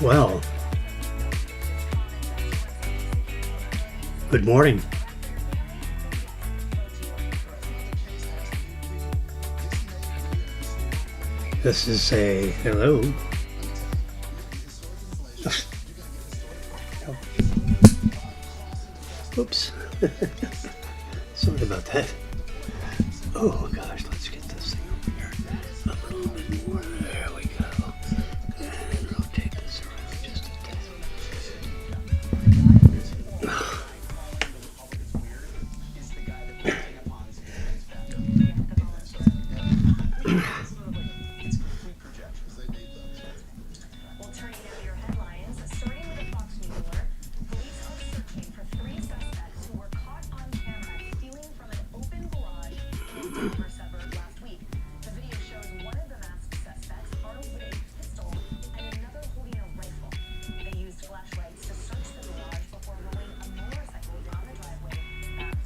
Well, good morning. This is a hello. Oops. Sorry about that. Oh gosh, let's get this thing over here a little bit more. There we go. And rotate this around just a tad.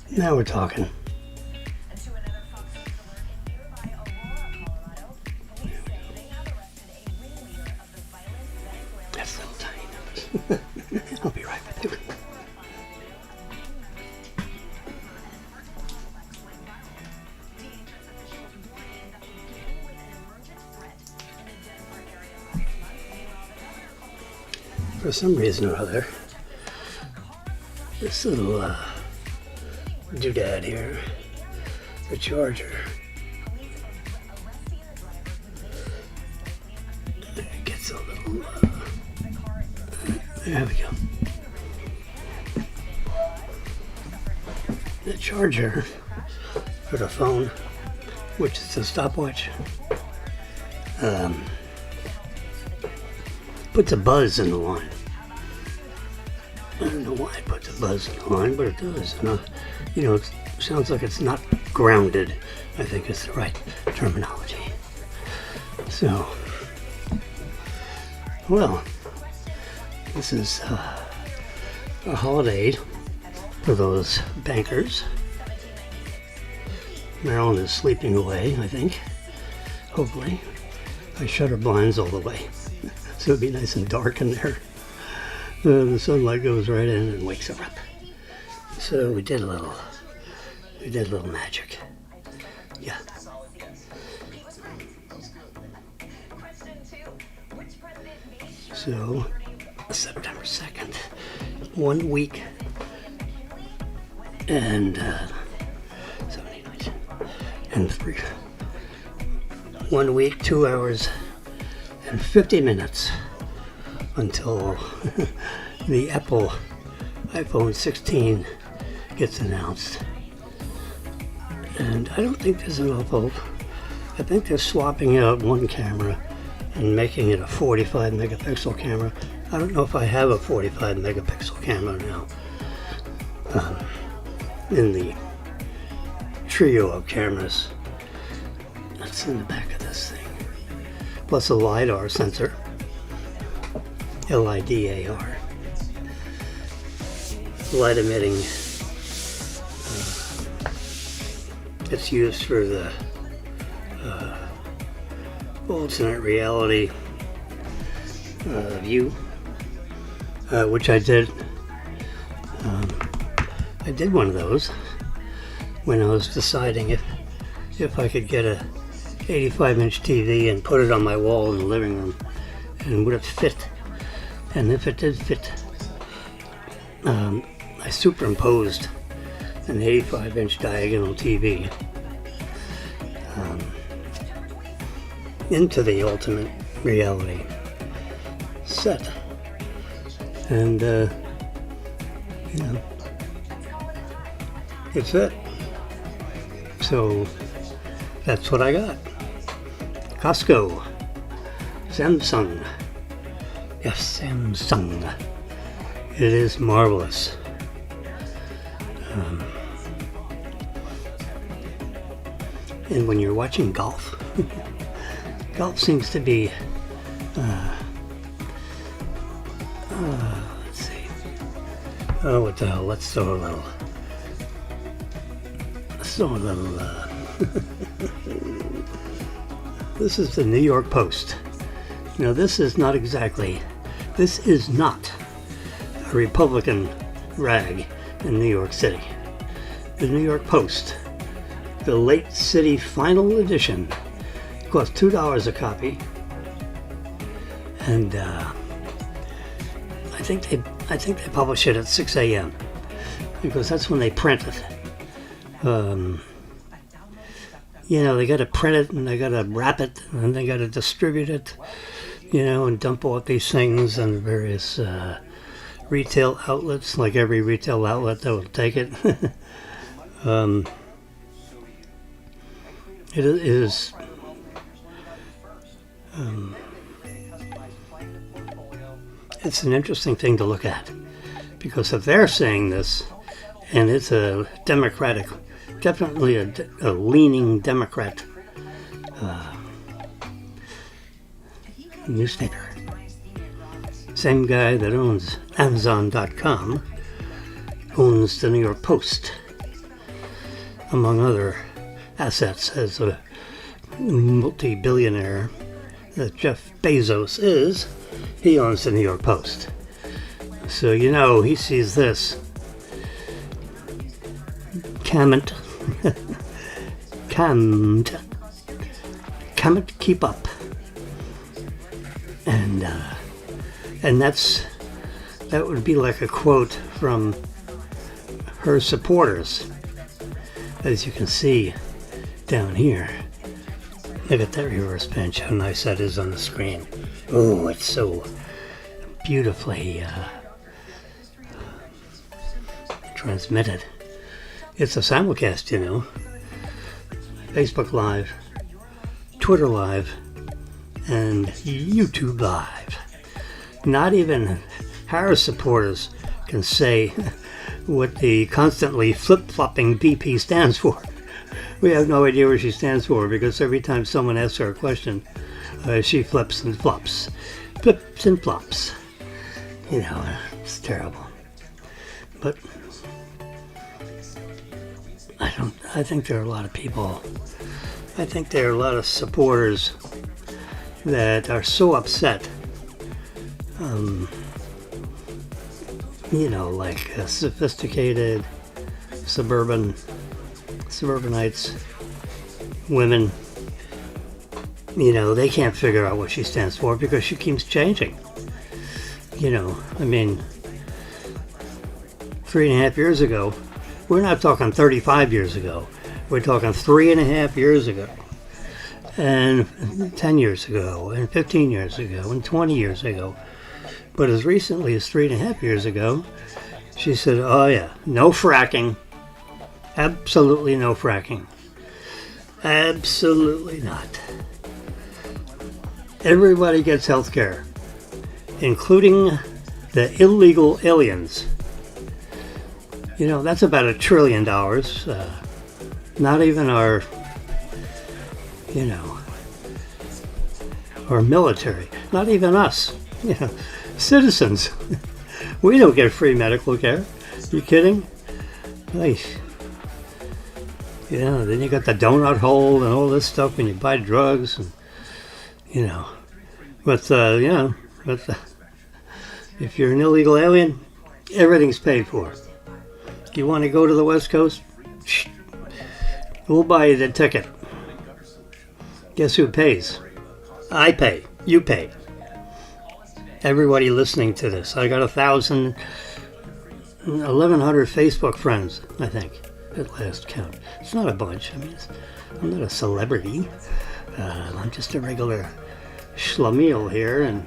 Now we're talking. That's little tiny numbers. I'll be right with you. For some reason or other, this little doodad here, the charger, it gets a little, there we go. The charger for the phone, which is a stopwatch, puts a buzz in the line. I don't know why it puts a buzz in the line, but it does. It sounds like it's not grounded. I think it's the right terminology. So, well, this is a holiday for those bankers. Marilyn is sleeping away, I think. Hopefully. I shut her blinds all the way, so it'd be nice and dark in there. The sunlight goes right in and wakes her up. So we did a little magic. Yeah. So September 2nd, 1 week and 70 nights and 1 week, 2 hours and 50 minutes until the Apple iPhone 16 gets announced. And I don't think there's an awful, I think they're swapping out one camera and making it a 45 megapixel camera. I don't know if I have a 45 megapixel camera now in the trio of cameras that's in the back of this thing. Plus a LiDAR sensor. LIDAR. Light emitting. It's used for the alternate reality view, which I did. I did one of those when I was deciding if I could get a 85-inch TV and put it on my wall in the living room, and would it fit? And if it did fit, I superimposed an 85-inch diagonal TV into the ultimate reality set. And, it's it. So that's what I got. Costco. Samsung. Yes, Samsung. It is marvelous. And when you're watching golf, golf seems to be, let's see. Oh, what the hell? Let's throw a little. This is the New York Post. Now, this is not exactly This is not a Republican rag in New York City. The New York Post, the late city final edition, cost $2 a copy, and I think they publish it at 6 a.m. because that's when they print it. They got to print it and they got to wrap it and they got to distribute it, and dump all these things on various retail outlets, like every retail outlet that will take it. It is it's an interesting thing to look at, because if they're saying this, and it's a Democratic, definitely a leaning Democrat newspaper. Same guy that owns Amazon.com owns the New York Post, among other assets, as a multi-billionaire that Jeff Bezos is. He owns the New York Post. So he sees this. Can't keep up. And that would be like a quote from her supporters, as you can see down here. Look at that reverse pinch, how nice that is on the screen. Oh, it's so beautifully transmitted. It's a simulcast, Facebook Live, Twitter Live, and YouTube Live. Not even Harris supporters can say what the constantly flip-flopping BP stands for. We have no idea what she stands for, because every time someone asks her a question, she flips and flops. Flips and flops. It's terrible. But I think there are a lot of people, there are a lot of supporters that are so upset, like sophisticated suburbanites, women, they can't figure out what she stands for because she keeps changing. 3.5 years ago, we're not talking 35 years ago, we're talking 3.5 years ago, and 10 years ago, and 15 years ago, and 20 years ago. But as recently as 3.5 years ago, she said, oh yeah, no fracking. Absolutely no fracking. Absolutely not. Everybody gets health care, including the illegal aliens. That's about $1 trillion. Not even our military. Not even us. Citizens. We don't get free medical care. You kidding? Nice. Then you got the donut hole and all this stuff when you buy drugs, and if you're an illegal alien, everything's paid for. You want to go to the West Coast? We'll buy you the ticket. Guess who pays? I pay. You pay. Everybody listening to this. I got 1,100 Facebook friends, I think, at last count. It's not a bunch. I'm not a celebrity. I'm just a regular schlemiel here in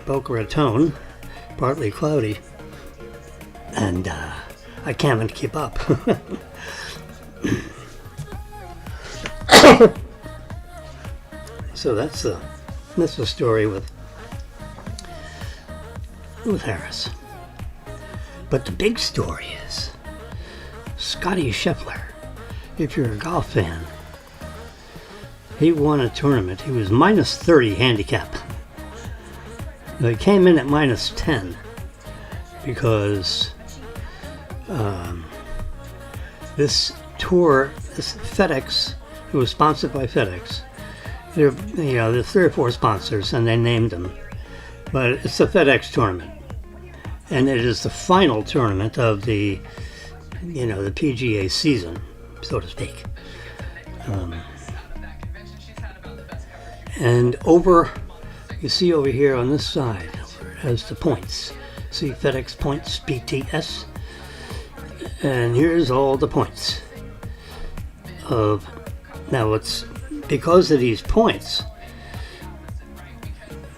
Boca Raton, partly cloudy, and I can't keep up. So that's the story with Harris. But the big story is Scottie Scheffler. If you're a golf fan, he won a tournament. He was minus 30 handicap. He came in at minus 10 because this tour, this FedEx, it was sponsored by FedEx. There's 3 or 4 sponsors, and they named them. But it's the FedEx tournament. And it is the final tournament of the PGA season, so to speak. And you see over here on this side, it has the points. See FedEx points, PTS. And here's all the points. Now it's because of these points.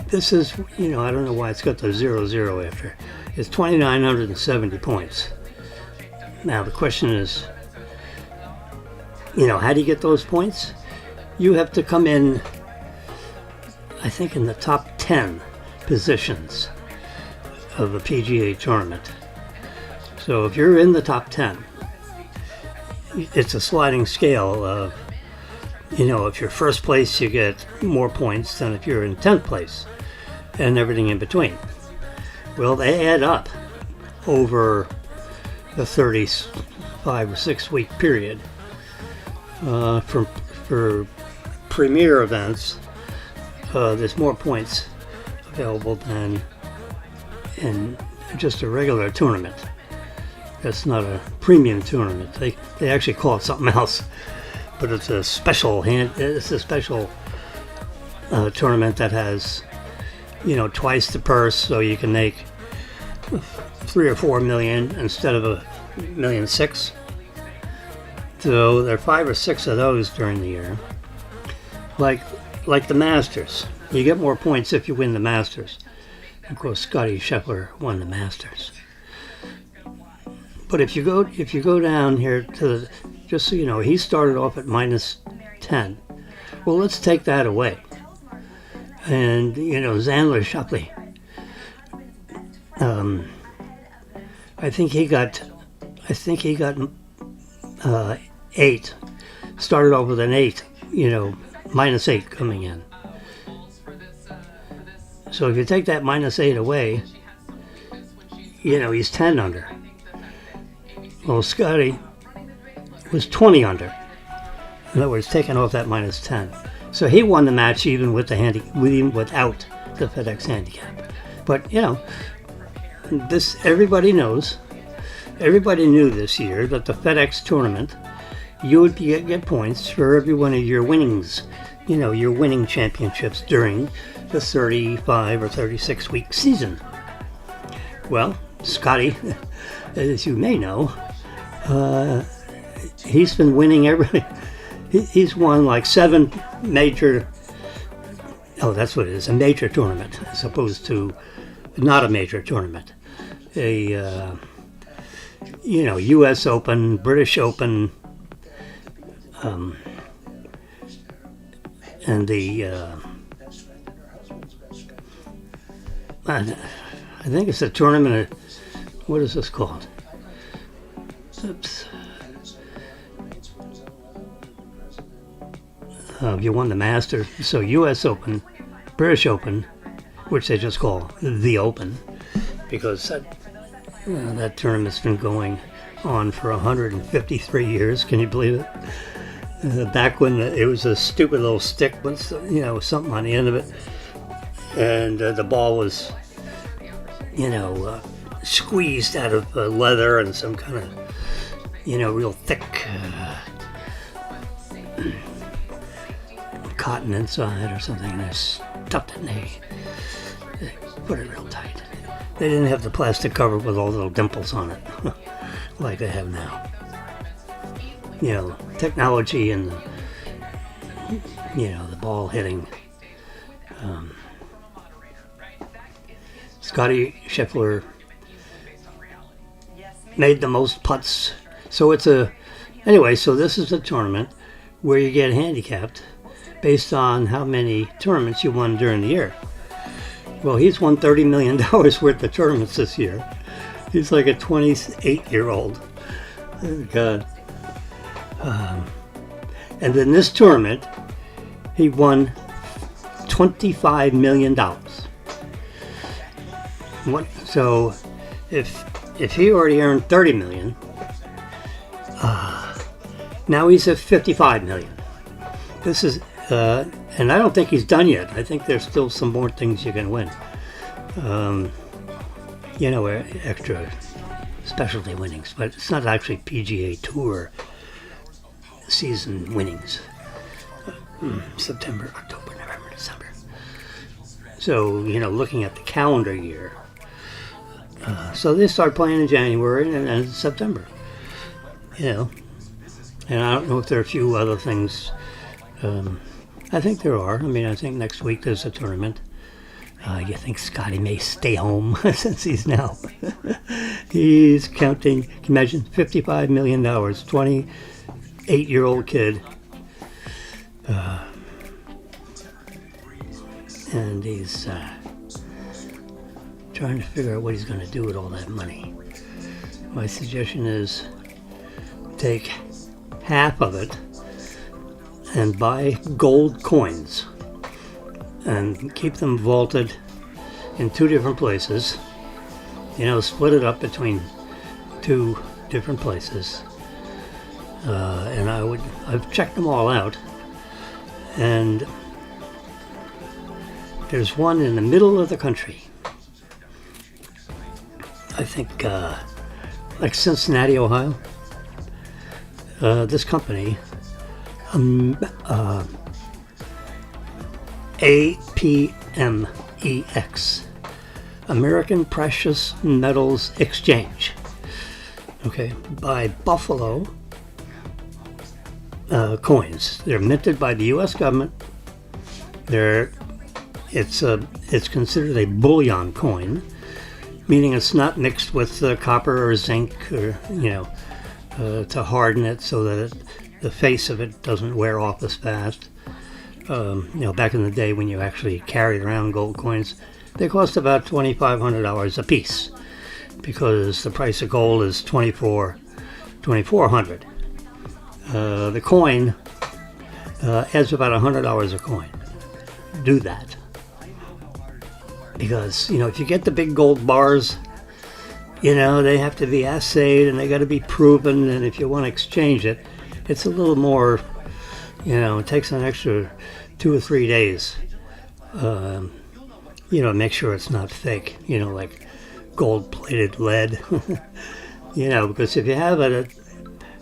This is, I don't know why it's got the 00 after. It's 2,970 points. Now the question is, how do you get those points? You have to come in, I think, in the top 10 positions of a PGA tournament. So if you're in the top 10, it's a sliding scale of, if you're first place, you get more points than if you're in 10th place, and everything in between. Well, they add up over a 35 or 6 week period. For premier events, there's more points available than in just a regular tournament. That's not a premium tournament. They actually call it something else, but it's a special tournament that has twice the purse, so you can make 3 or 4 million instead of $1.6 million. So there are 5 or 6 of those during the year. Like the Masters, you get more points if you win the Masters. Of course, Scotty Scheffler won the Masters. But if you go down here to just so you know, he started off at -10. Well, let's take that away. And Xander Schauffele, I think he got 8. Started off with an 8, -8 coming in. So if you take that -8 away, he's 10 under. Well, Scotty was 20 under. In other words, taking off that -10. So he won the match even with without the FedEx handicap. But this everybody knows. Everybody knew this year that the FedEx tournament, you would get points for every one of your winnings. Your winning championships during the 35 or 36 week season. Well, Scotty, as you may know, he's been winning he's won like 7 major, that's what it is, a major tournament, as opposed to not a major tournament. U.S. Open, British Open, and I think it's a tournament of, what is this called? Oops. You won the Masters, so U.S. Open, British Open, which they just call the Open, because that tournament's been going on for 153 years. Can you believe it? Back when it was a stupid little stick with something on the end of it, and the ball was squeezed out of leather and some kind of real thick cotton inside or something, and they stuffed it and they put it real tight. They didn't have the plastic cover with all the little dimples on it like they have now. Technology and the ball hitting. Scotty Scheffler made the most putts. So so this is a tournament where you get handicapped based on how many tournaments you won during the year. Well, he's won $30 million worth of tournaments this year. He's like a 28-year-old. Oh, God. And in this tournament, he won $25 million. So if he already earned $30 million, now he's at $55 million. This is, and I don't think he's done yet. I think there's still some more things you can win. extra specialty winnings, but it's not actually PGA Tour season winnings. September, October, November, December. So, looking at the calendar year, so they start playing in January and end in September. And I don't know if there are a few other things. I think there are. I think next week there's a tournament. You think Scotty may stay home since he's now he's counting, can you imagine, $55 million, 28-year-old kid. And he's trying to figure out what he's going to do with all that money. My suggestion is take half of it and buy gold coins and keep them vaulted in two different places. Split it up between two different places. And I've checked them all out. And there's one in the middle of the country. I think, like Cincinnati, Ohio. This company, APMEX, American Precious Metals Exchange. Okay, by Buffalo coins. They're minted by the U.S. government. It's considered a bullion coin, meaning it's not mixed with copper or zinc or to harden it so that the face of it doesn't wear off as fast. Back in the day when you actually carried around gold coins, they cost about $2,500 a piece because the price of gold is $2,400. The coin adds about $100 a coin. Do that. Because, if you get the big gold bars, they have to be assayed and they got to be proven. And if you want to exchange it, it's a little more, it takes an extra 2 or 3 days, make sure it's not fake, like gold-plated lead, because if you have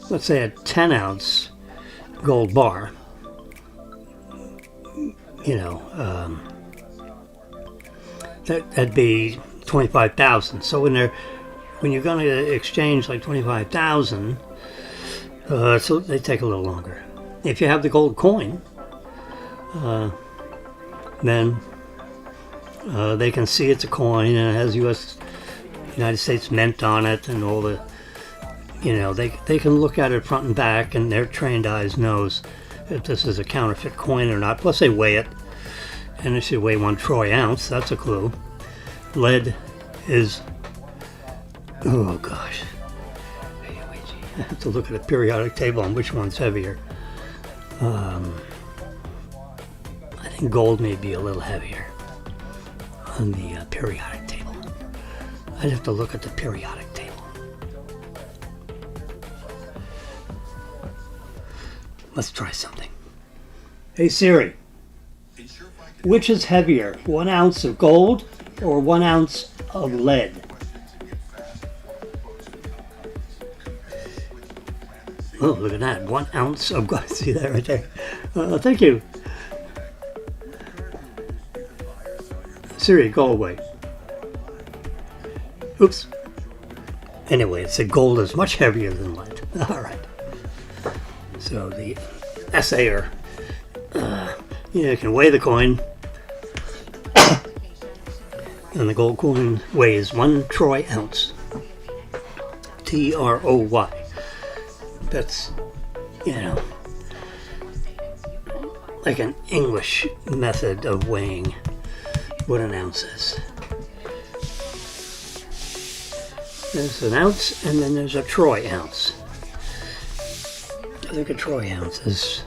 let's say a 10-ounce gold bar, that'd be 25,000. So when you're going to exchange like 25,000, so they take a little longer. If you have the gold coin, then they can see it's a coin and it has United States Mint on it and all the, they can look at it front and back and their trained eyes knows if this is a counterfeit coin or not. Plus they weigh it, and it should weigh 1 troy ounce. That's a clue. Lead is, oh gosh, I have to look at a periodic table on which one's heavier. I think gold may be a little heavier on the periodic table. I'd have to look at the periodic table. Let's try something. Hey Siri, which is heavier, 1 ounce of gold or 1 ounce of lead? Oh, look at that, 1 ounce of gold. See that right there? Thank you. Siri, go away. Oops. Anyway, it said gold is much heavier than lead. All right. So the assayer, can weigh the coin, and the gold coin weighs 1 troy ounce. TROY. That's, like an English method of weighing what an ounce is. There's an ounce and then there's a troy ounce. I think a troy ounce is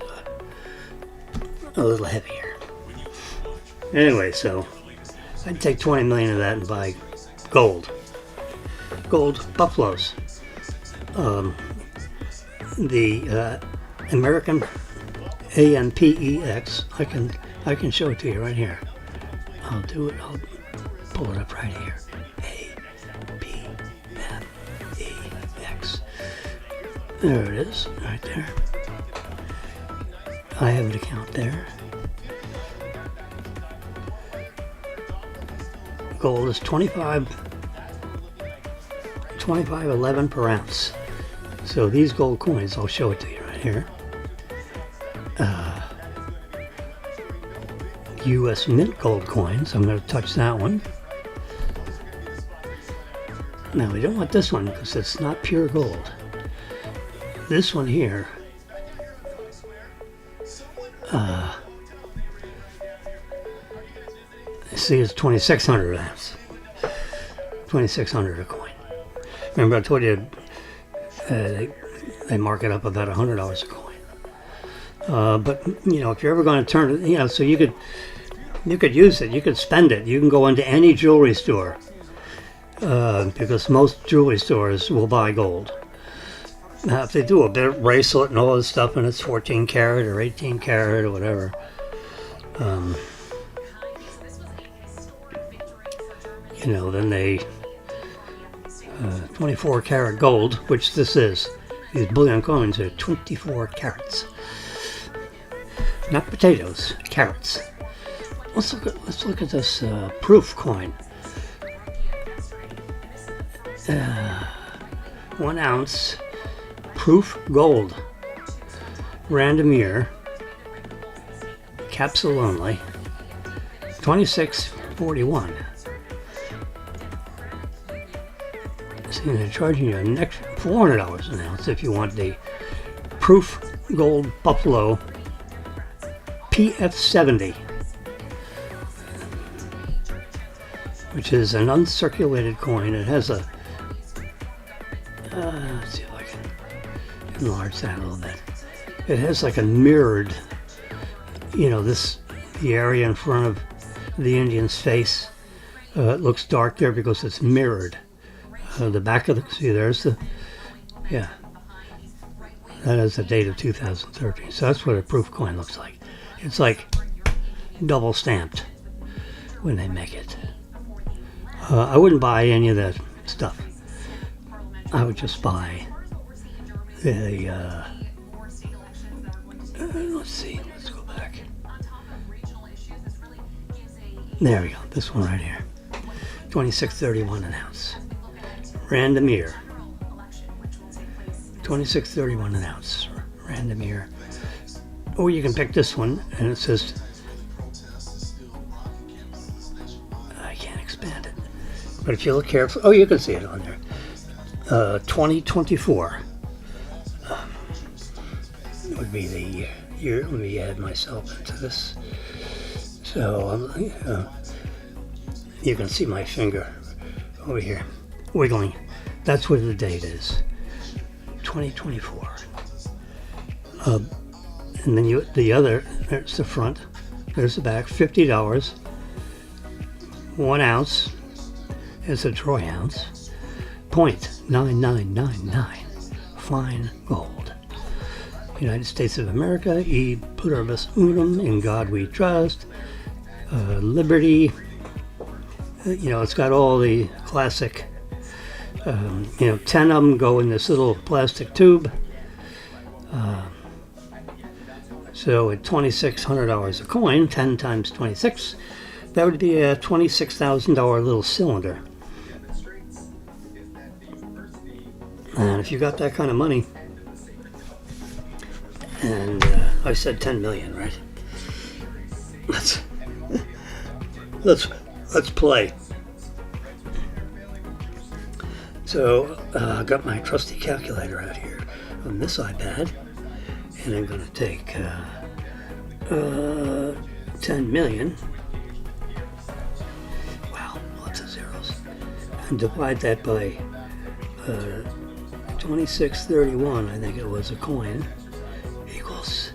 a little heavier. Anyway, so I'd take 20 million of that and buy gold. Gold buffaloes. The American AMPEX. I can show it to you right here. I'll pull it up right here. A, B, M, E, X. There it is, right there. I have an account there. Gold is 25.11 per ounce. So these gold coins, I'll show it to you right here. U.S. Mint gold coins. I'm going to touch that one. Now we don't want this one because it's not pure gold. This one here, see, it's 2,600 an ounce. 2,600 a coin. Remember I told you they mark it up about $100 a coin. But you know, if you're ever going to turn it, you know, so you could use it, you could spend it. You can go into any jewelry store because most jewelry stores will buy gold. Now, if they do a bit bracelet and all this stuff, and it's 14 karat or 18 karat or whatever, you know, then they 24 karat gold, which this is. These bullion coins are 24 carats, not potatoes, carats. Let's look at this proof coin. 1 ounce proof gold, random year, capsule only, 26.41. See, they're charging you an extra $400 an ounce if you want the proof gold buffalo PF70, which is an uncirculated coin. It has a let's see if I can enlarge that a little bit. It has like a mirrored, you know, the area in front of the Indian's face. It looks dark there because it's mirrored. The back of the, see, there's the, yeah, that is the date of 2013. So that's what a proof coin looks like. It's like double stamped when they make it. I wouldn't buy any of that stuff. I would just buy the, let's see, let's go back. There we go, this one right here. 26.31 an ounce. Random year. 26.31 an ounce. Random year. Or you can pick this one and it says, I can't expand it. But if you look carefully, oh, you can see it on there. 2024 would be the year. Let me add myself into this. So you can see my finger over here wiggling. That's what the date is. 2024. And then the other, there's the front, there's the back, $50. 1 ounce is a troy ounce. 0.9999 fine gold. United States of America, e pluribus unum, in God we trust. Liberty. You know, it's got all the classic, you know, 10 of them go in this little plastic tube. So at $2,600 a coin, 10 times 26, that would be a $26,000 little cylinder. And if you got that kind of money, and I said 10 million, right? Let's play. So I got my trusty calculator out here on this iPad, and I'm going to take 10 million. Wow, lots of zeros. And divide that by 26.31, I think it was a coin, equals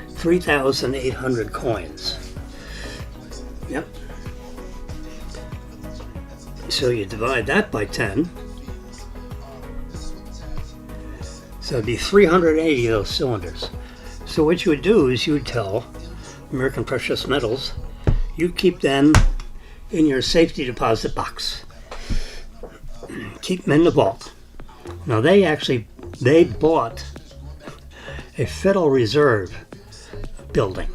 3,800 coins. Yep. So you divide that by 10. So it'd be 380 of those cylinders. So what you would do is you would tell American Precious Metals, you keep them in your safety deposit box. Keep them in the vault. Now they bought a Federal Reserve building,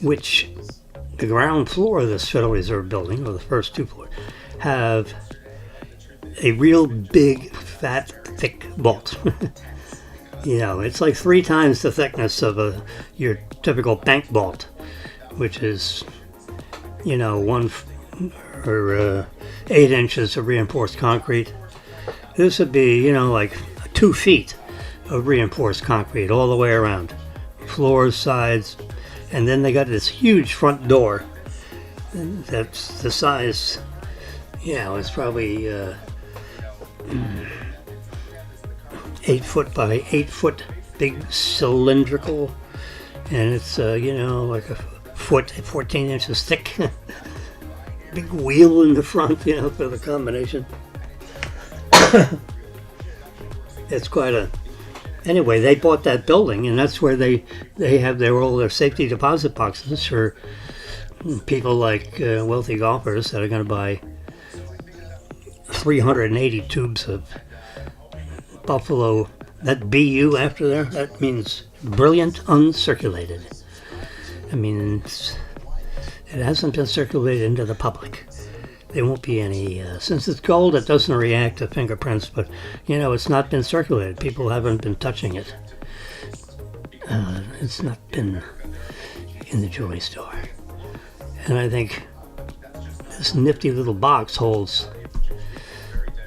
which the ground floor of this Federal Reserve building, or the first 2 floors, have a real big, fat, thick vault. It's like 3 times the thickness of your typical bank vault, which is, 8 inches of reinforced concrete. This would be, like 2 feet of reinforced concrete all the way around, floors, sides, and then they got this huge front door that's the size, it's probably 8 foot by 8 foot, big cylindrical, and it's like a foot, 14 inches thick. Big wheel in the front, for the combination. It's quite a... Anyway, they bought that building, and that's where they have all their safety deposit boxes for people like wealthy golfers that are going to buy 380 tubes of Buffalo. That BU after there, that means brilliant uncirculated. I mean, it hasn't been circulated into the public. There won't be any, since it's gold, it doesn't react to fingerprints, but, it's not been circulated. People haven't been touching it. It's not been in the jewelry store. And I think this nifty little box holds,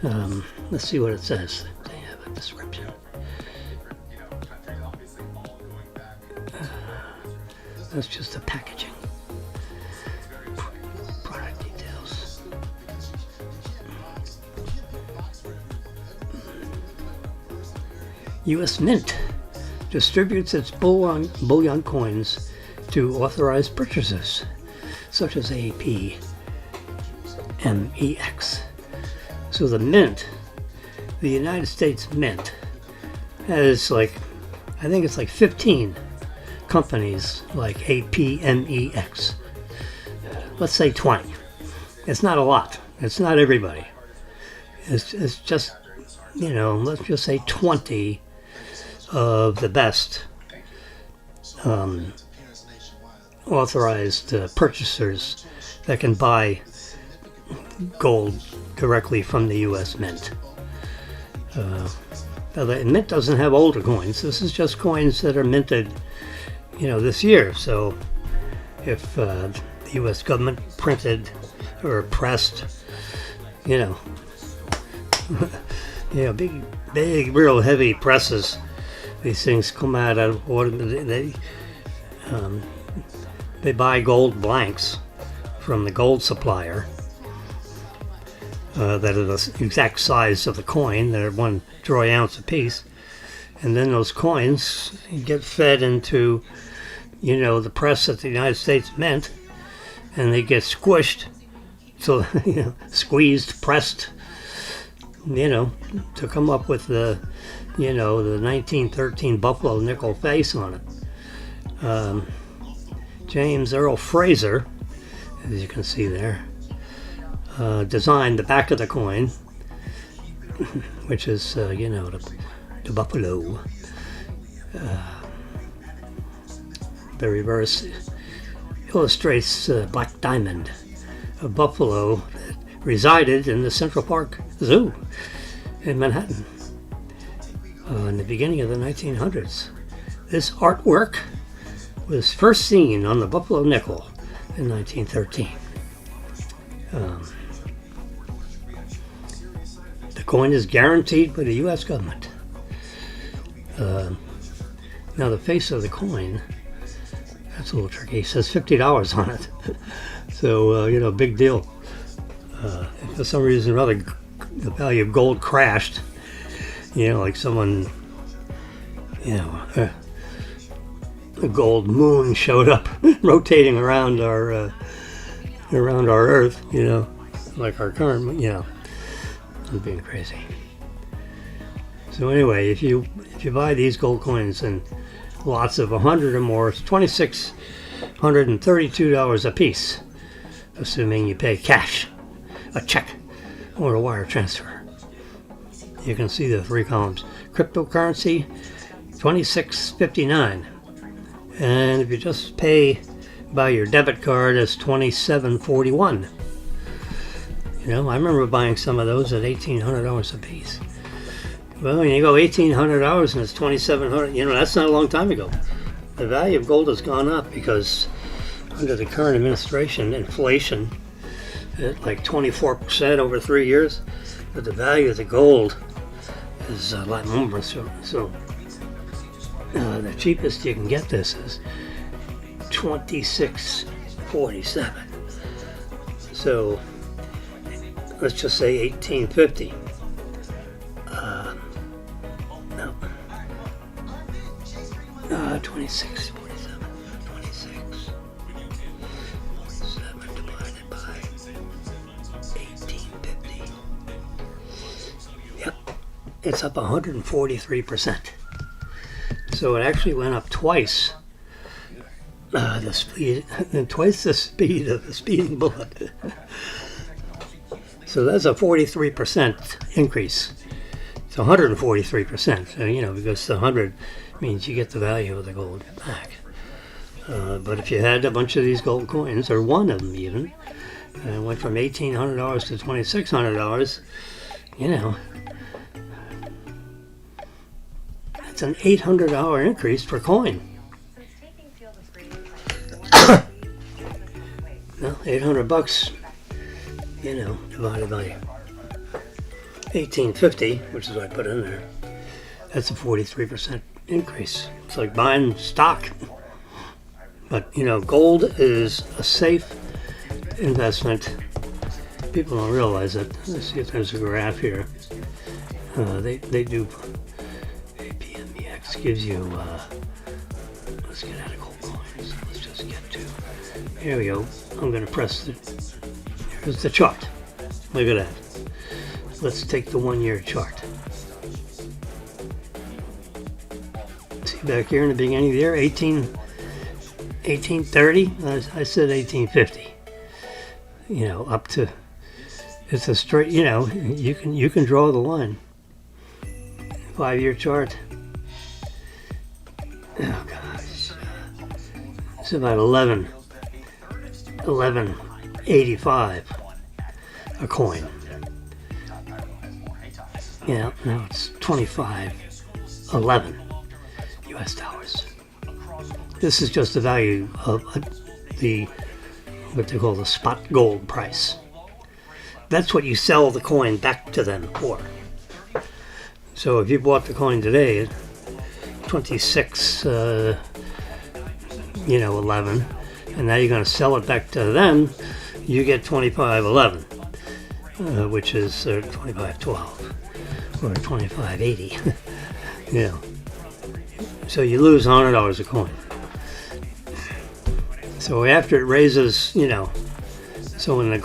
let's see what it says. They have a description. That's just the packaging. Product details. U.S. Mint distributes its bullion coins to authorized purchasers, such as APMEX. So the Mint, the United States Mint, has I think it's 15 companies like APMEX. Let's say 20. It's not a lot. It's not everybody. It's just, let's just say 20 of the best authorized purchasers that can buy gold directly from the U.S. Mint. The Mint doesn't have older coins. This is just coins that are minted, this year. So if the U.S. government printed or pressed, big, real heavy presses, these things come out of water. They buy gold blanks from the gold supplier that are the exact size of the coin. They're 1 troy ounce apiece. And then those coins get fed into, the press at the United States Mint, and they get squished, so, squeezed, pressed, to come up with the 1913 Buffalo nickel face on it. James Earl Fraser, as you can see there, designed the back of the coin, which is, the buffalo. The reverse illustrates Black Diamond, a buffalo that resided in the Central Park Zoo in Manhattan in the beginning of the 1900s. This artwork was first seen on the Buffalo nickel in 1913. The coin is guaranteed by the U.S. government. Now the face of the coin, that's a little tricky. It says $50 on it. So, big deal. If for some reason or other the value of gold crashed, like someone, a gold moon showed up rotating around our Earth, like our current, I'm being crazy. So anyway, if you buy these gold coins and lots of 100 or more, it's 26 $132 a piece, assuming you pay cash, a check, or a wire transfer. You can see the 3 columns. Cryptocurrency, $26.59. And if you just pay by your debit card, it's $27.41. You know, I remember buying some of those at $1,800 a piece. Well, when you go $1,800 and it's $2,700, you know, that's not a long time ago. The value of gold has gone up because under the current administration, inflation at like 24% over 3 years, but the value of the gold is a lot more. So the cheapest you can get this is $26.47. So let's just say $18.50. No. 26.47. 26.47 divided by 18.50. Yep, it's up 143%. So it actually went up twice the speed of the speeding bullet. So that's a 43% increase. It's 143%. So, you know, because the 100 means you get the value of the gold back. But if you had a bunch of these gold coins, or one of them even, and went from $1,800 to $2,600, you know, that's an $800 increase per coin. Well, $800, you know, divided by 1850, which is what I put in there, that's a 43% increase. It's like buying stock. But, you know, gold is a safe investment. People don't realize it. Let's see if there's a graph here. They do. APMEX gives you, let's get out of gold coins. Let's just get to, here we go. I'm going to press here's the chart. Look at that. Let's take the 1 year chart. See back here in the beginning of the year, 1830. I said 1850. You know, up to, it's a straight. You know, you can draw the line. 5 year chart. Oh gosh, it's about 11.85 a coin. Yeah, now it's 25.11 US dollars. This is just the value of the what they call the spot gold price. That's what you sell the coin back to them for. So if you bought the coin today at 11, and now you're going to sell it back to them, you get 25.11, which is 25.12 or 25.80. You know, so you lose $100 a coin. So after it raises, you know, so when the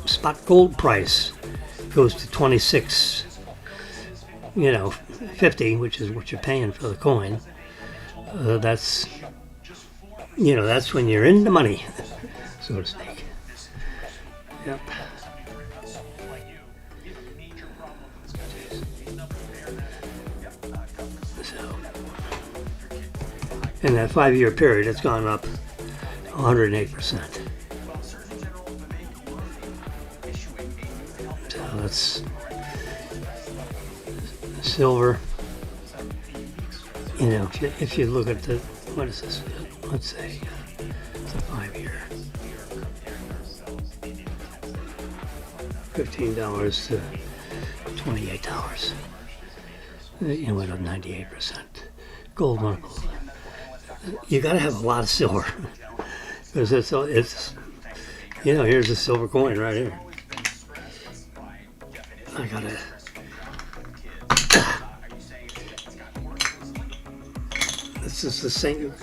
spot gold price goes to 26, you know, 50, which is what you're paying for the coin, that's, you know, that's when you're in the money, so to speak. Yep. So, in that 5 year period, it's gone up 108%. So that's silver. You know, if you look at the, what is this? Let's say it's a 5 year. $15 to $28. You went up 98%. Gold went up. You got to have a lot of silver because it's you know, here's a silver coin right here. I gotta. This is the same.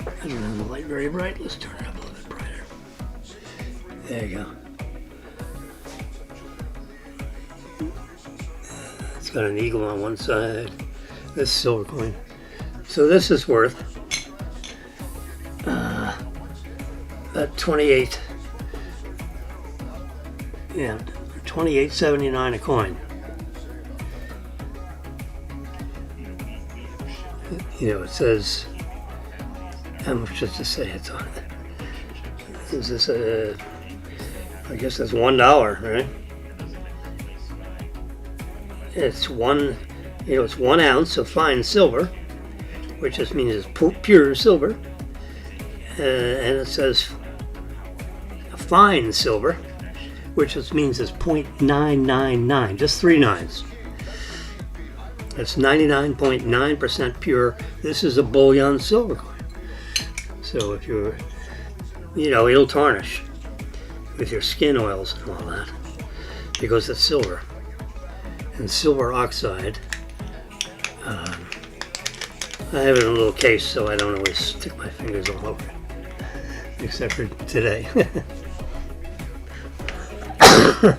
I don't have the light very bright. Let's turn it up a little bit brighter. There you go. It's got an eagle on one side. This silver coin, So this is worth about 28. Yeah, 28.79 a coin. It says how much does it say it's on it? Is this I guess that's $1, right? It's it's 1 ounce of fine silver, which just means it's pure silver, and it says fine silver, which just means it's 0.999, just 3 nines. It's 99.9% pure. This is a bullion silver coin. So if you're, it'll tarnish with your skin oils and all that because it's silver. And silver oxide, I have it in a little case so I don't always stick my fingers all over it, except for today. I'm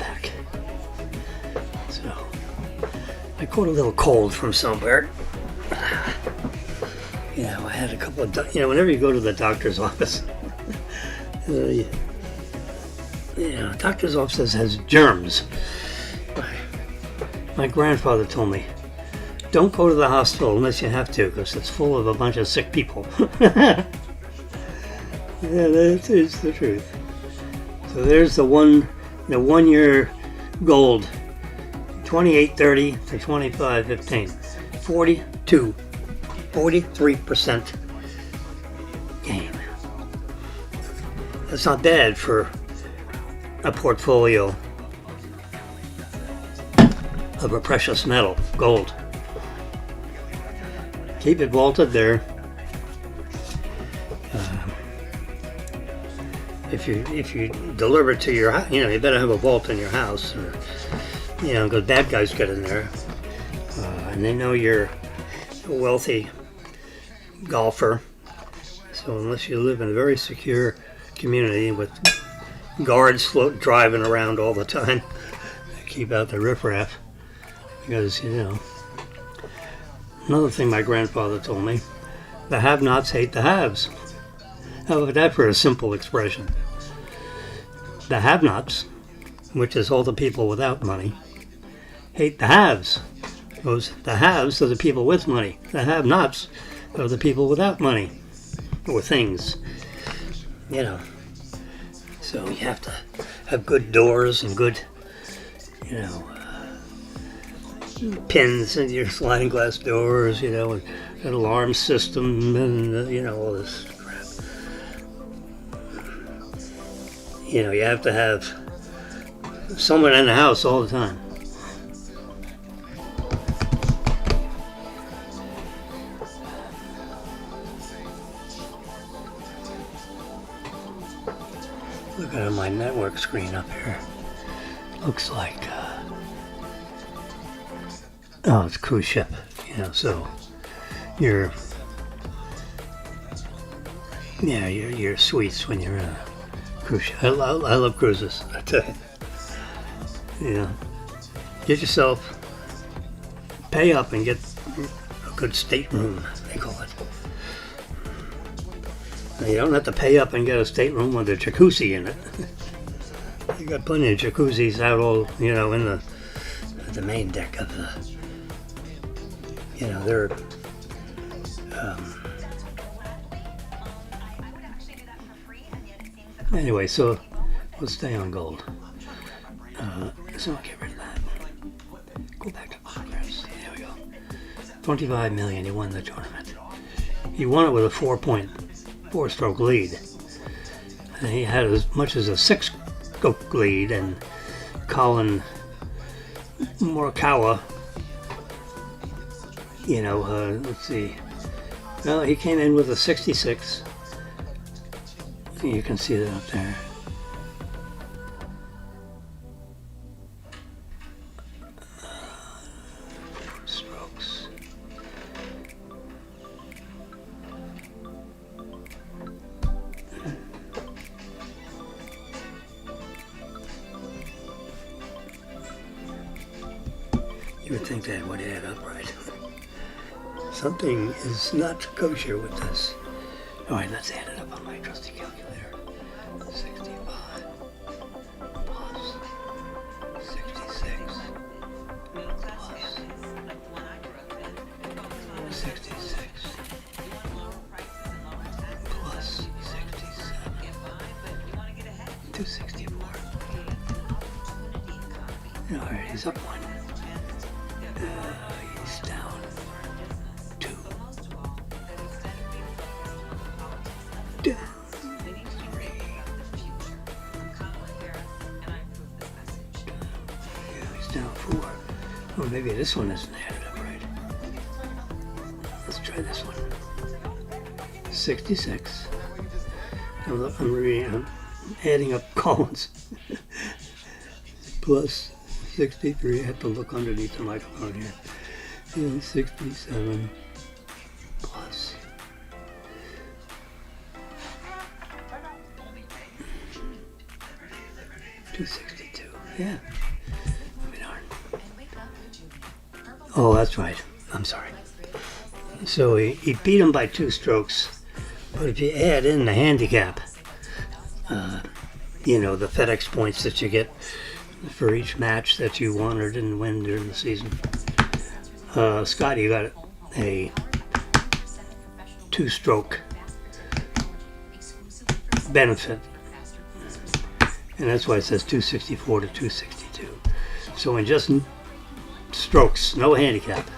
back. So, I caught a little cold from somewhere. I had a couple of, whenever you go to the doctor's office, doctor's office has germs. My grandfather told me, don't go to the hospital unless you have to, because it's full of a bunch of sick people. Yeah, that is the truth. So there's the 1 year gold, 28.30 to 25.15, 43% gain. That's not bad for a portfolio of a precious metal, gold. Keep it vaulted there. If you deliver it to your house, you better have a vault in your house, or, because bad guys get in there, and they know you're a wealthy golfer. So unless you live in a very secure community with guards driving around all the time, keep out the riffraff. Because, another thing my grandfather told me, the have-nots hate the haves. How about that for a simple expression? The have-nots, which is all the people without money, hate the haves. Because the haves are the people with money. The have-nots are the people without money or things. So you have to have good doors and good, pins in your sliding glass doors, and an alarm system and, all this crap. You have to have someone in the house all the time. Look at my network screen up here. Looks like, it's a cruise ship, so your suites when you're in a cruise ship. I love cruises, I tell you. Get yourself, pay up and get a good stateroom, they call it. Now, you don't have to pay up and get a stateroom with a jacuzzi in it. You got plenty of jacuzzis out all, in the main deck of the, they're, anyway, so let's stay on gold. So I'll get rid of that. Go back to photographs. There we go. 25 million, he won the tournament. He won it with a 4.4-stroke lead. And he had as much as a 6-stroke lead, and Colin Morikawa, let's see. Well, he came in with a 66. You can see that up there. Strokes. You would think that would add up right. Something is not kosher with this. All right, let's add it up on my trusty calculator. 65 plus 66 plus 66 plus 67. 264. All right, he's up one. He's down two. Down three. Yeah, he's down four. Oh, maybe this one isn't added up right. Let's try this one. 66. I'm adding up columns. Plus 63. I have to look underneath the microphone here. And 67 plus 262. Yeah. Oh, that's right. I'm sorry. So he beat him by 2 strokes. But if you add in the handicap, the FedEx points that you get for each match that you won or didn't win during the season, Scott, you got a 2-stroke benefit. And that's why it says 264 to 262. So in just strokes, no handicap,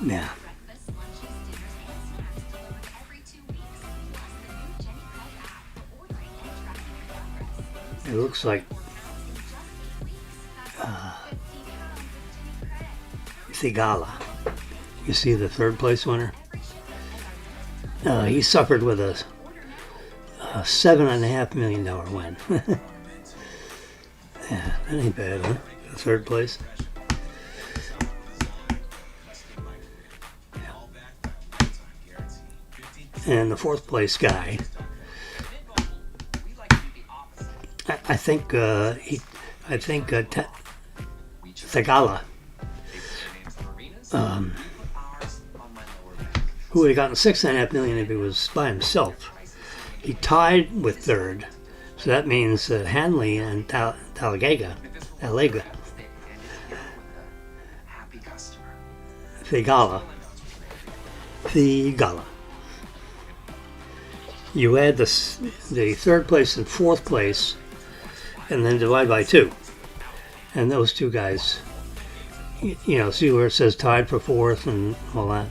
yeah. It looks like Thigala. You see the 3rd place winner? He suffered with a $7.5 million win. Yeah, that ain't bad, huh? The 3rd place. And the 4th place guy, I think Thigala, who would have gotten $6.5 million if he was by himself. He tied with 3rd, so that means Hanley and Thigala, you add the 3rd place and 4th place, and then divide by 2. And those 2 guys, see where it says tied for 4th and all that.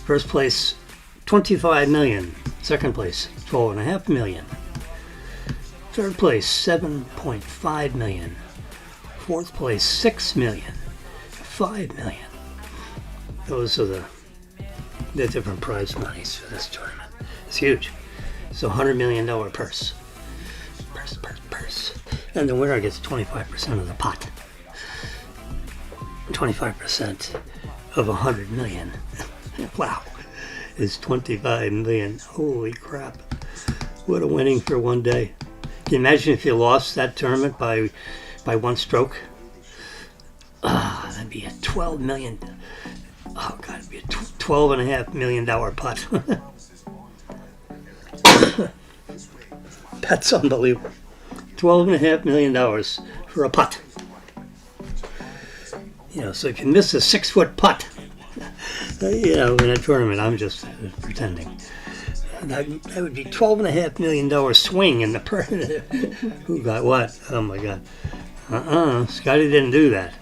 First place, $25 million. Second place, $12.5 million. Third place, $7.5 million. Fourth place, $6 million. $5 million. Those are the different prize monies for this tournament. It's huge. It's a $100 million purse. Purse. And the winner gets 25% of the pot. 25% of $100 million. Wow. It's $25 million. Holy crap. What a winning for one day. Can you imagine if you lost that tournament by 1 stroke? That'd be a $12 million. Oh, God, it'd be a $12.5 million putt. That's unbelievable. $12.5 million for a putt. So if you miss a 6-foot putt, in a tournament, I'm just pretending. That would be $12.5 million swing in the who got what? Oh my God. Scotty didn't do that.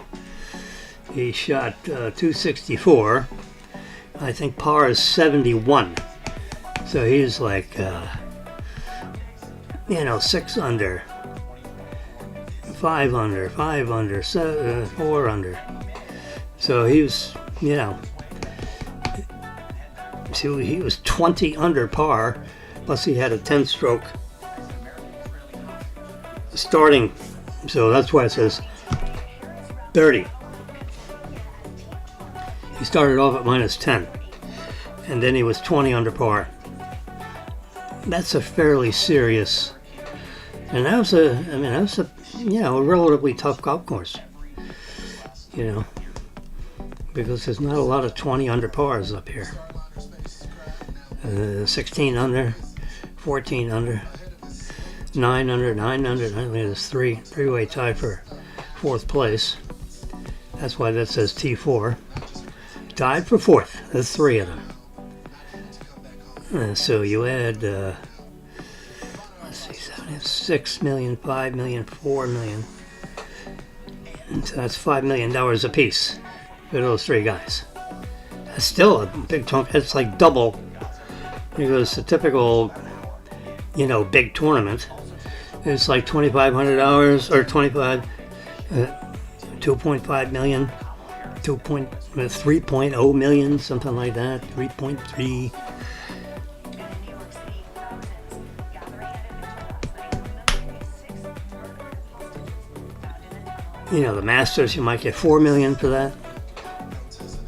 He shot 264. I think par is 71. So he's like, 6 under, 5 under, 5 under, 4 under. So he was, so he was 20 under par, plus he had a 10-stroke starting. So that's why it says 30. He started off at minus 10. and then he was 20 under par. That's a fairly serious, and that was a a relatively tough golf course, because there's not a lot of 20 under pars up here. 16 under, 14 under, 9 under, 9 under. I think there's three-way tie for fourth place. That's why that says T4. Tied for fourth. There's three of them. So you add, 6 million, 5 million, 4 million. So that's $5 million a piece for those three guys. That's still a big chunk. It's like double, because the typical, big tournament, it's like $2,500 or 2.5 million, 3.0 million, something like that, 3.3. The Masters, you might get 4 million for that,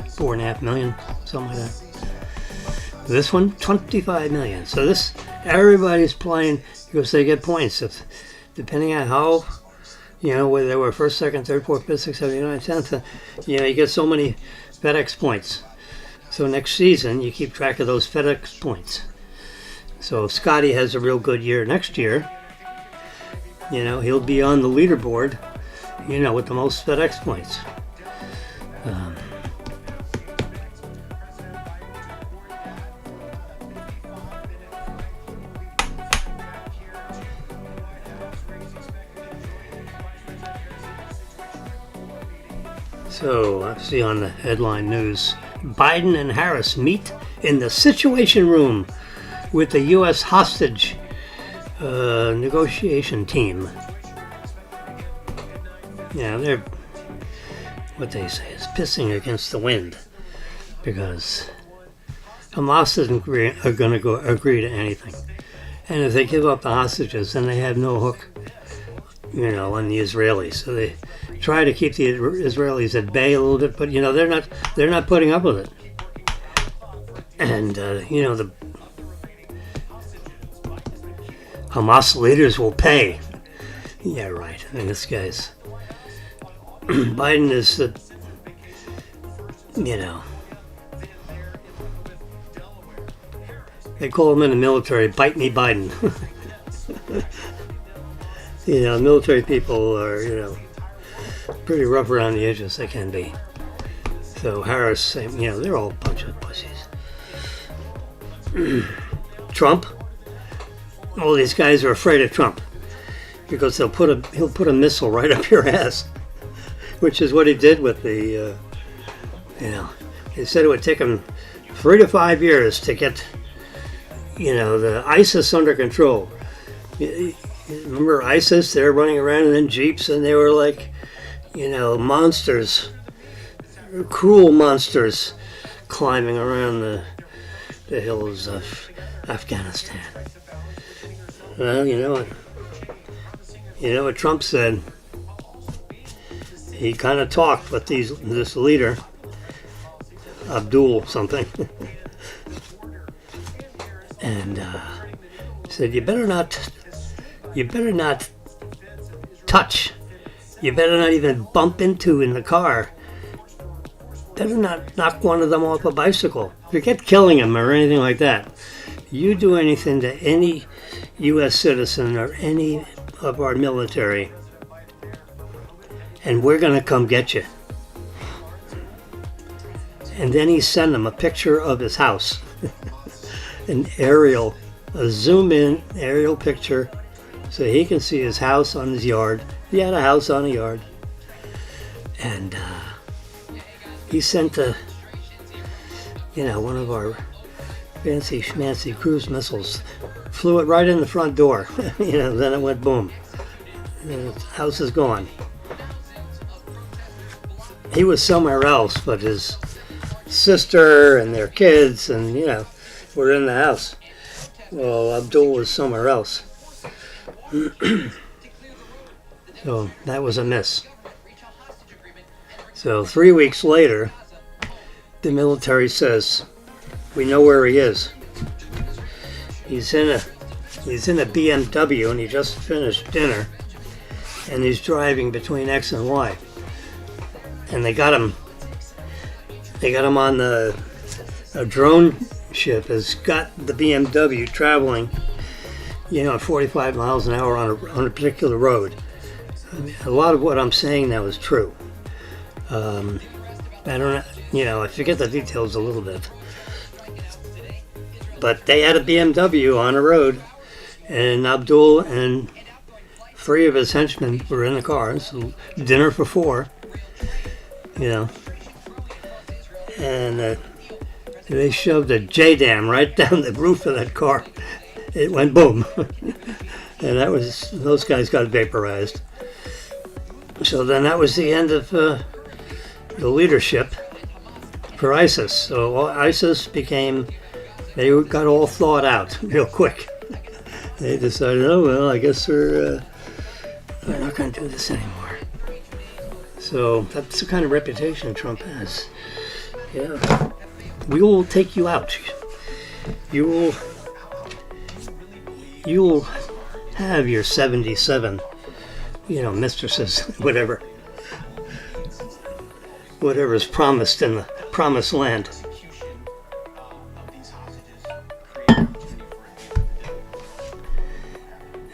4.5 million, something like that. This one, 25 million. So everybody's playing because they get points. Depending on how, whether they were first, second, third, fourth, fifth, sixth, seventh, eighth, ninth, tenth, you get so many FedEx points. So next season, you keep track of those FedEx points. So if Scotty has a real good year next year, he'll be on the leaderboard, with the most FedEx points. So, I see on the headline news, Biden and Harris meet in the Situation Room with the U.S. hostage negotiation team. They're, what they say is pissing against the wind, because Hamas isn't going to agree to anything. And if they give up the hostages, then they have no hook, on the Israelis. So they try to keep the Israelis at bay a little bit, but they're not putting up with it. And the Hamas leaders will pay. Yeah, right. I mean, this guy's Biden is the they call him in the military, "Bite me, Biden." Military people are pretty rough around the edges. They can be. So Harris, they're all a bunch of pussies. Trump, all these guys are afraid of Trump because he'll put a missile right up your ass, which is what he did with the, he said it would take him 3 to 5 years to get, the ISIS under control. Remember ISIS? They were running around in jeeps, and they were like, monsters, cruel monsters, climbing around the hills of Afghanistan. Well, you know what Trump said. He kind of talked with this leader, Abdul something, and said, "You better not touch. You better not even bump into in the car. Better not knock one of them off a bicycle. Forget killing him or anything like that. You do anything to any U.S. citizen or any of our military, and we're going to come get you." And then he sent him a picture of his house, a zoom-in aerial picture, so he can see his house on his yard. He had a house on a yard. And he sent one of our fancy schmancy cruise missiles, flew it right in the front door. Then it went boom. The house is gone. He was somewhere else, but his sister and their kids and, were in the house. Well, Abdul was somewhere else. So that was a miss. So 3 weeks later, the military says, We know where he is. He's in a BMW and he just finished dinner, and he's driving between X and Y. And they got him on a drone ship has got the BMW traveling, at 45 miles an hour on a particular road. I mean, a lot of what I'm saying now is true. I don't know, I forget the details a little bit. But they had a BMW on a road, and Abdul and 3 of his henchmen were in the car. So dinner for 4, and they shoved a J-dam right down the roof of that car. It went boom. And those guys got vaporized. So then that was the end of the leadership for ISIS. So ISIS they got all thawed out real quick. They decided, I guess we're not going to do this anymore. So that's the kind of reputation Trump has. Yeah. We will take you out. You will have your 77, mistresses, whatever is promised in the promised land.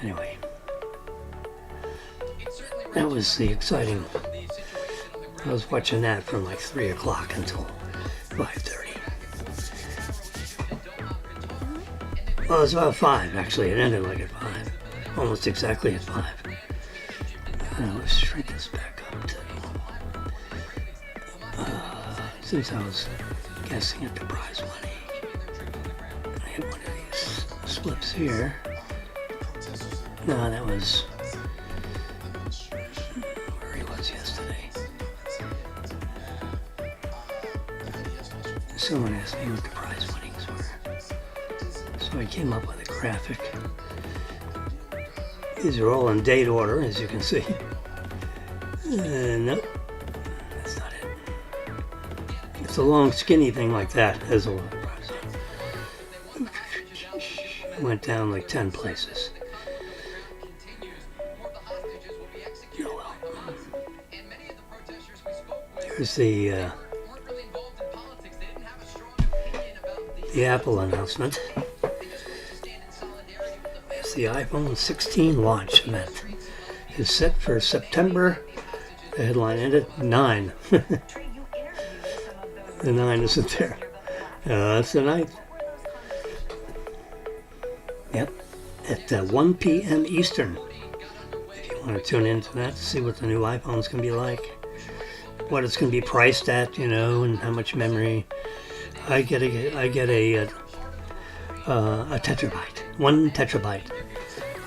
Anyway, that was the exciting. I was watching that from like 3 o'clock until 5:30. Well, it was about 5, actually. It ended like at 5. Almost exactly at 5. Let's shrink this back up to normal. Since I was guessing at the prize money, I had one of these slips here. No, that was where he was yesterday. Someone asked me what the prize winnings were. So I came up with a graphic. These are all in date order, as you can see. Nope, that's not it. It's a long, skinny thing like that. There's a lot of prize. Went down like 10 places. Oh well. Here's the Apple announcement. The iPhone 16 launch event is set for September. The headline ended 9. The 9 isn't there. That's the 9th. Yep, at 1 p.m. Eastern. If you want to tune into that to see what the new iPhone's going to be like, what it's going to be priced at, and how much memory. I get a tetrabyte, 1 tetrabyte,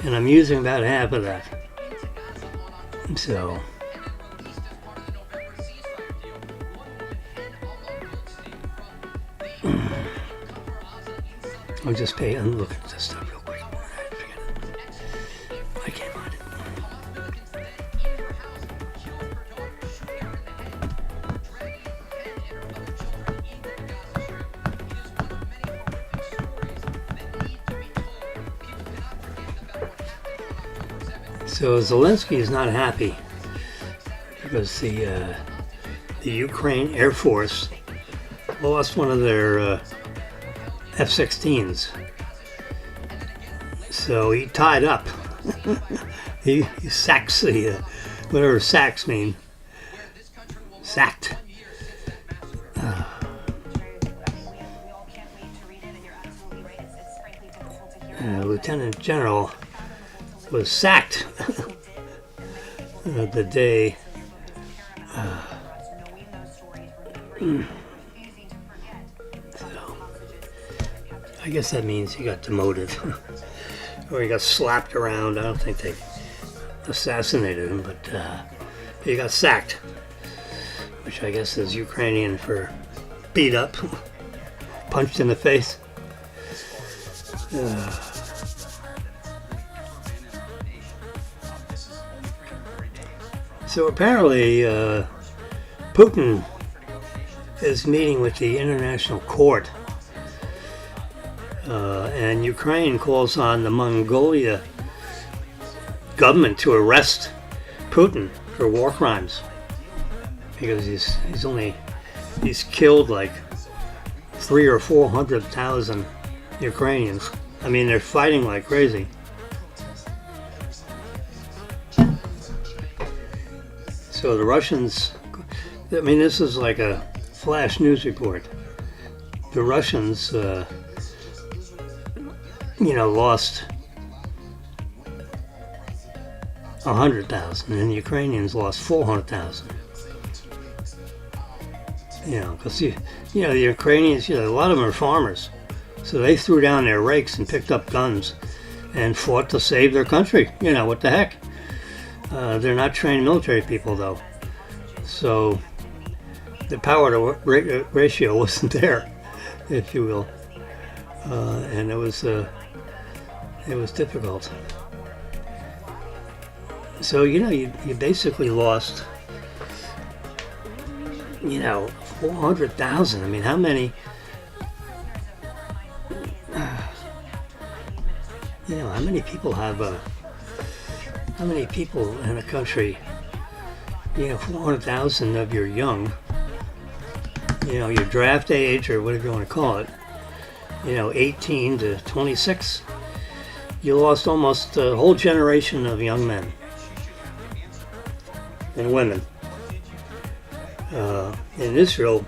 and I'm using about half of that. So I'll just look at this stuff real quick. I can't find it. So Zelensky is not happy because the Ukraine Air Force lost one of their F-16s. So he tied up. he sacks the whatever sacks mean. Sacked. Lieutenant General was sacked the day so I guess that means he got demoted or he got slapped around. I don't think they assassinated him, but he got sacked, which I guess is Ukrainian for beat up, punched in the face. So apparently Putin is meeting with the International Court And Ukraine calls on the Mongolia government to arrest Putin for war crimes because he's killed like 300,000 or 400,000 Ukrainians. I mean, they're fighting like crazy. So the Russians, I mean, this is like a flash news report. The Russians, lost 100,000, and the Ukrainians lost 400,000. Because the Ukrainians, a lot of them are farmers, so they threw down their rakes and picked up guns and fought to save their country. What the heck? They're not trained military people, though, so the power to ratio wasn't there, if you will, and it was difficult. So you basically lost 400,000. I mean, how many? How many people have? How many people in a country? 400,000 of your young. Your draft age or whatever you want to call it. 18 to 26. You lost almost a whole generation of young men and women. In Israel,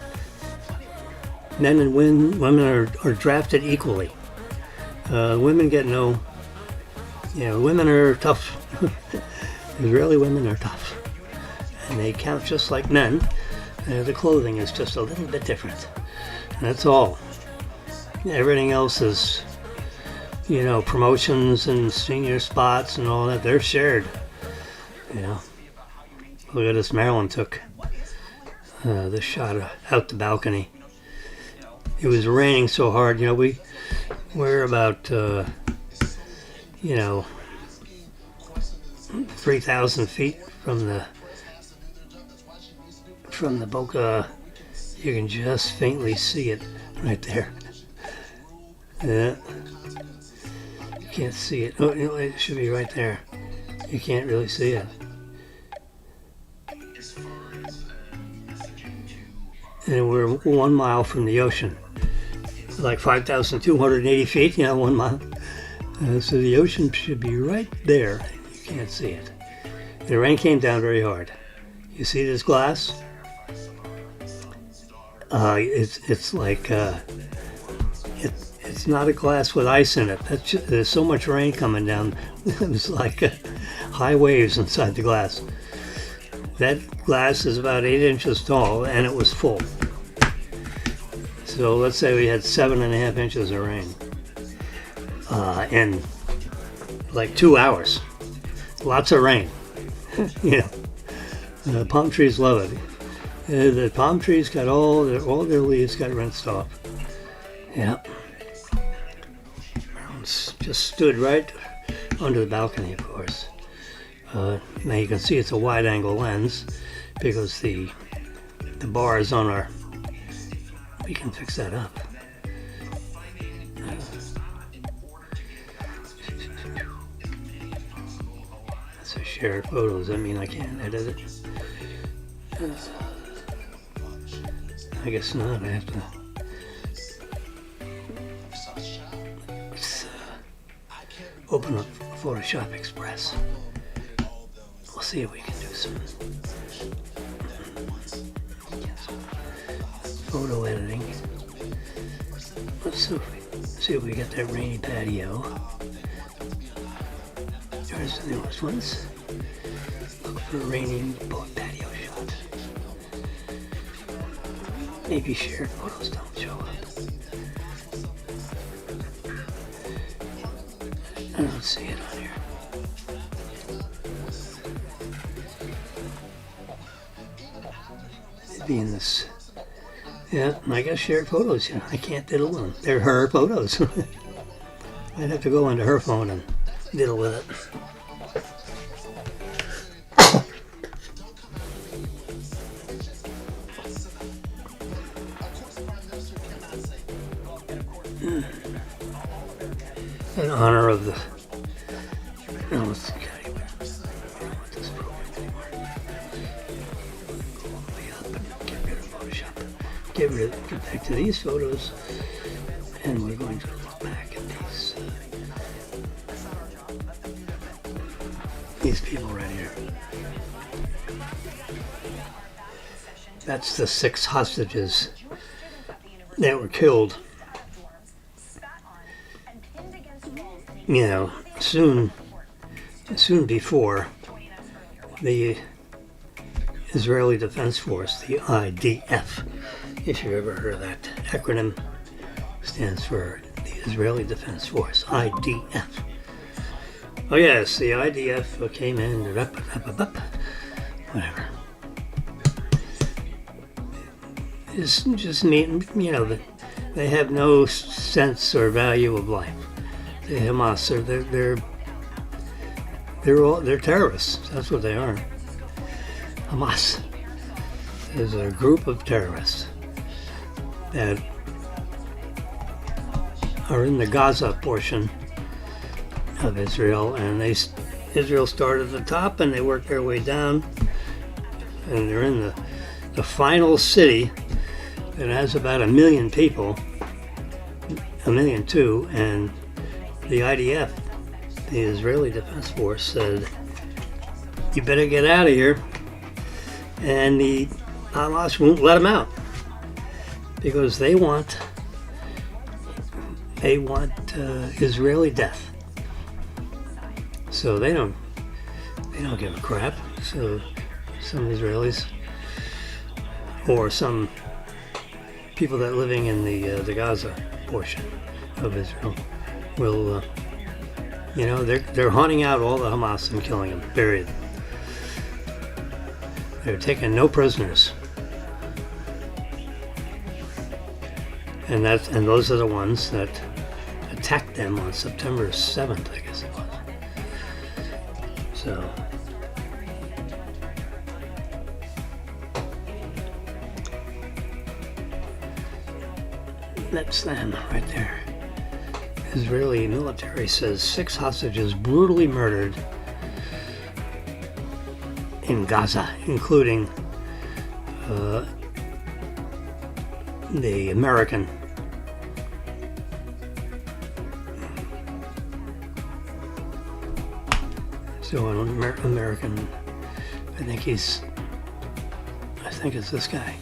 men and women are drafted equally. Women get no. Women are tough. Israeli women are tough, and they count just like men. The clothing is just a little bit different. That's all. Everything else is, promotions and senior spots and all that. They're shared. Look at this. Marilyn took this shot out the balcony. It was raining so hard. We're about 3,000 feet from the Boca. You can just faintly see it right there. Yeah, you can't see it. Oh, it should be right there. You can't really see it. And we're 1 mile from the ocean, like 5,280 feet. 1 mile. So the ocean should be right there. You can't see it. The rain came down very hard. You see this glass? It's like it's not a glass with ice in it. There's so much rain coming down. It was like high waves inside the glass. That glass is about 8 inches tall, and it was full. So let's say we had 7.5 inches of rain in like 2 hours. Lots of rain. The palm trees love it. The palm trees got all their leaves got rinsed off. Yeah. Just stood right under the balcony, of course. Now you can see it's a wide-angle lens because the bar is on our. We can fix that up. That's a shared photo. Does that mean I can't edit it? I guess not. I have to. Let's open up Photoshop Express. We'll see if we can do some photo editing. Let's see if we get that rainy patio. There's the newest ones. Look for a rainy patio shot. Maybe shared photos don't show up. I don't see it on here. It'd be in this. Yeah, I guess shared photos. Yeah, I can't diddle them. They're her photos. I'd have to go into her phone and diddle with it. honor of the. No, let's get I don't want this program anymore. Get rid of Photoshop. Get back to these photos, and we're going to look back at these people right here. That's the 6 hostages that were killed. You know, soon before the Israeli Defense Force, the IDF, if you've ever heard of that acronym, stands for the Israeli Defense Force, IDF. Oh yes, the IDF came in, whatever. It's just mean, you know, they have no sense or value of life. The Hamas, they're terrorists. That's what they are. Hamas is a group of terrorists that are in the Gaza portion of Israel, and Israel started at the top and they worked their way down, and they're in the final city that has about 1 million people, 1.2 million, and the IDF, the Israeli Defense Force, said, you better get out of here, and the Hamas won't let them out because they want Israeli death. So they don't give a crap. So some Israelis or some people that are living in the Gaza portion of Israel will, you know, they're hunting out all the Hamas and killing them. Period. They're taking no prisoners, and those are the ones that attacked them on September 7th, I guess it was. So. That's them right there. Israeli military says 6 hostages brutally murdered in Gaza, including the American an American, I think it's this guy.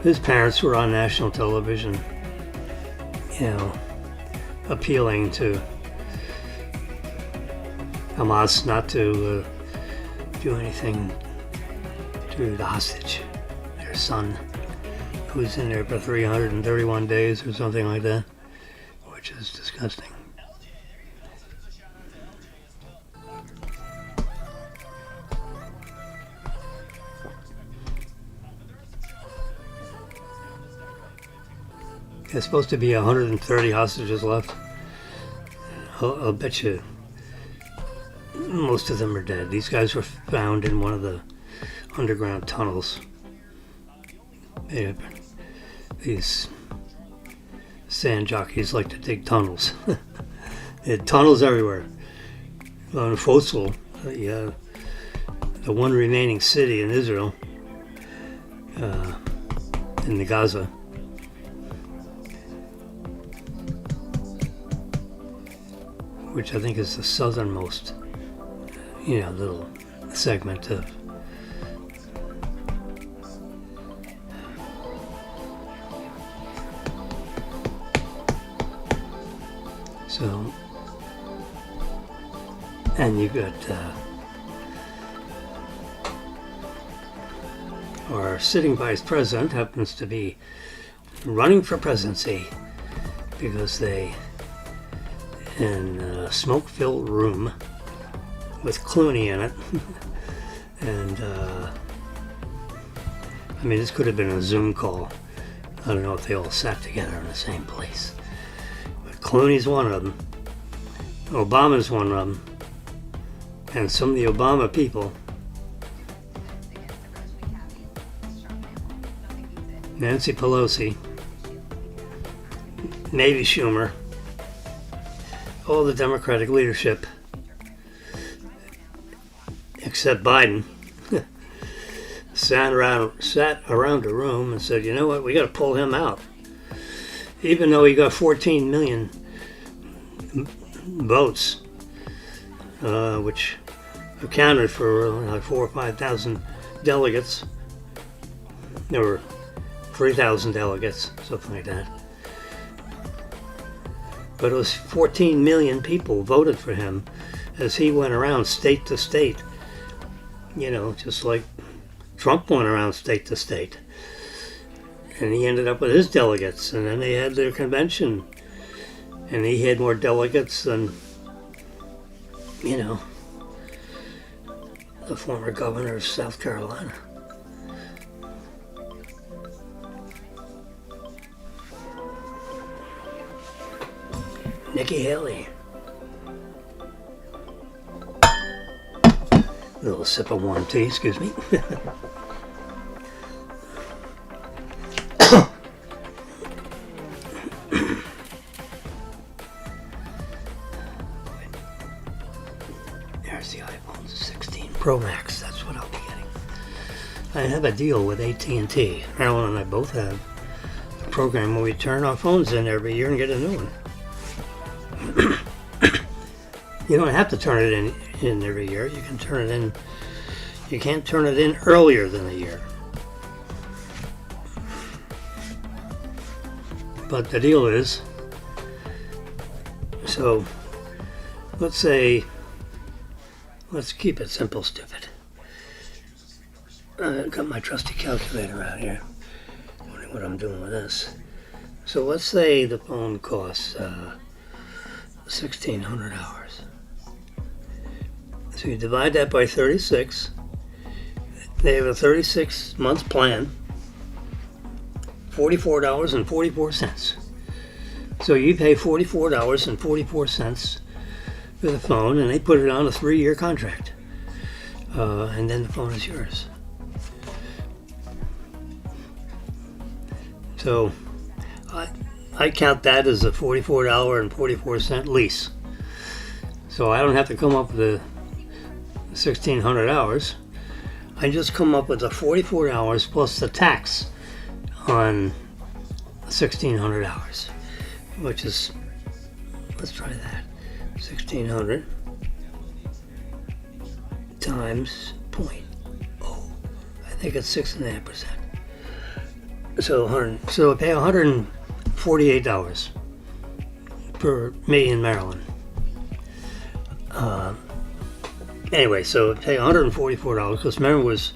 His parents were on national television, you know, appealing to Hamas not to do anything to the hostage, their son, who's in there for 331 days or something like that, which is disgusting. There's supposed to be 130 hostages left. I'll bet you most of them are dead. These guys were found in one of the underground tunnels. These sand jockeys like to dig tunnels. They had tunnels everywhere. On Fosil, the one remaining city in Israel, in the Gaza, which I think is the southernmost, little segment of so, and you've got our sitting vice president happens to be running for presidency because they in a smoke-filled room with Clooney in it. And this could have been a Zoom call. I don't know if they all sat together in the same place. But Clooney's one of them. Obama's one of them. And some of the Obama people, Nancy Pelosi, maybe Schumer, all the Democratic leadership, except Biden, sat around the room and said, you know what, we got to pull him out. Even though he got 14 million votes, which accounted for like 4,000 or 5,000 delegates. There were 3,000 delegates, something like that. But it was 14 million people voted for him as he went around state to state, just like Trump went around state to state. And he ended up with his delegates, and then they had their convention, and he had more delegates than, the former governor of South Carolina. Nikki Haley. A little sip of warm tea, excuse me. There's the iPhone 16 Pro Max. That's what I'll be getting. I have a deal with AT&T. Marilyn and I both have a program where we turn our phones in every year and get a new one. You don't have to turn it in every year. You can turn it in. You can't turn it in earlier than a year. But the deal is, so let's keep it simple, stupid. I've got my trusty calculator out here. Wondering what I'm doing with this. So let's say the phone costs 1,600 hours. So you divide that by 36. They have a 36-month plan, $44.44. So you pay $44.44 for the phone, and they put it on a 3-year contract. And then the phone is yours. So I count that as a $44.44 lease. So I don't have to come up with the 1,600 hours. I just come up with the $44 plus the tax on 1,600 hours, which is, let's try that, 1,600 times 0.0. I think it's 6.5%. So I pay $148 for me in Maryland. Anyway, so I pay $144 because remember it was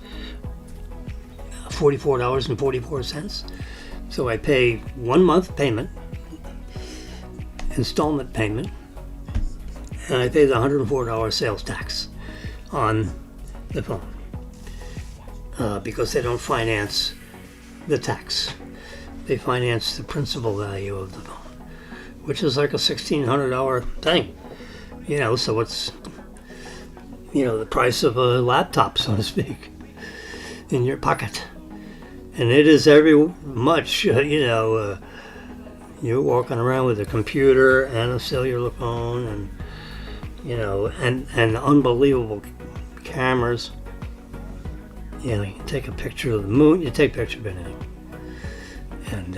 $44.44. So I pay 1 month payment, installment payment, and I pay the $104 sales tax on the phone because they don't finance the tax. They finance the principal value of the phone, which is like a $1,600 thing. So it's, the price of a laptop, so to speak, in your pocket. And it is very much, you're walking around with a computer and a cellular phone and unbelievable cameras. You can take a picture of the moon, you take a picture of anything. And,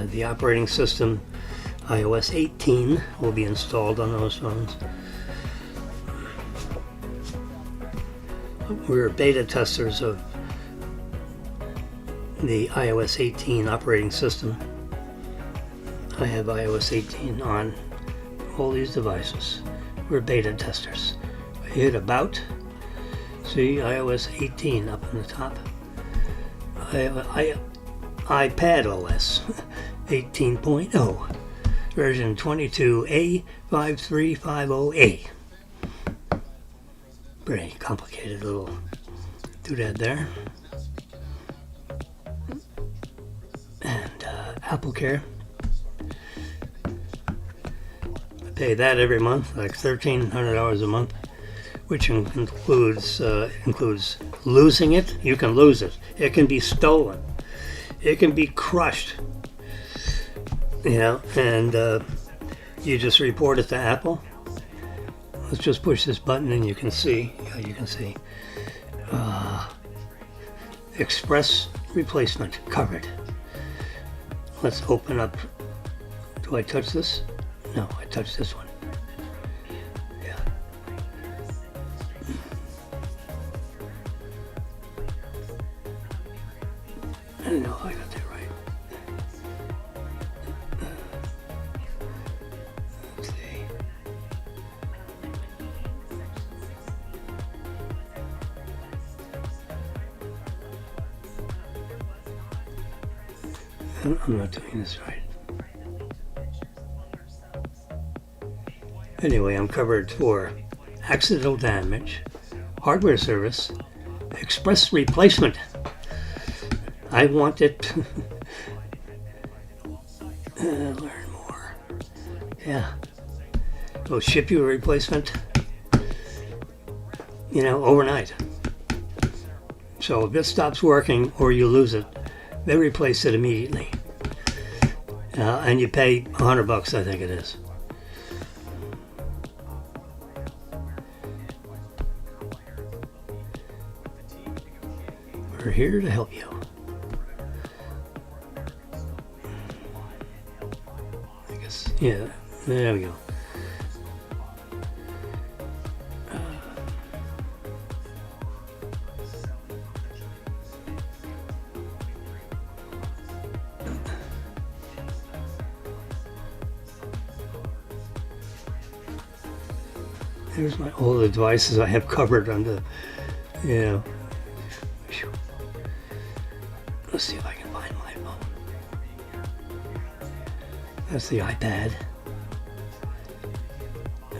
the operating system, iOS 18, will be installed on those phones. We're beta testers of the iOS 18 operating system. I have iOS 18 on all these devices. We're beta testers. I hit About, see iOS 18 up in the top. iPad OS 18.0, version 22A5350A. Pretty complicated little doodad there. And Apple Care. I pay that every month, like $1,300 a month, which includes losing it. You can lose it. It can be stolen. It can be crushed. and you just report it to Apple. Let's just push this button and you can see. Yeah, you can see. Express replacement covered. Let's open up. Do I touch this? No, I touch this one. Yeah. I don't know if I got that right. Let's see. I'm not doing this right. Anyway, I'm covered for accidental damage, hardware service, express replacement. I want it. Learn more. Yeah. We'll ship you a replacement, overnight. So if it stops working or you lose it, they replace it immediately. And you pay $100, I think it is. We're here to help you. I guess, yeah, there we go. Here's all the devices I have covered under, Let's see if I can find my phone. That's the iPad.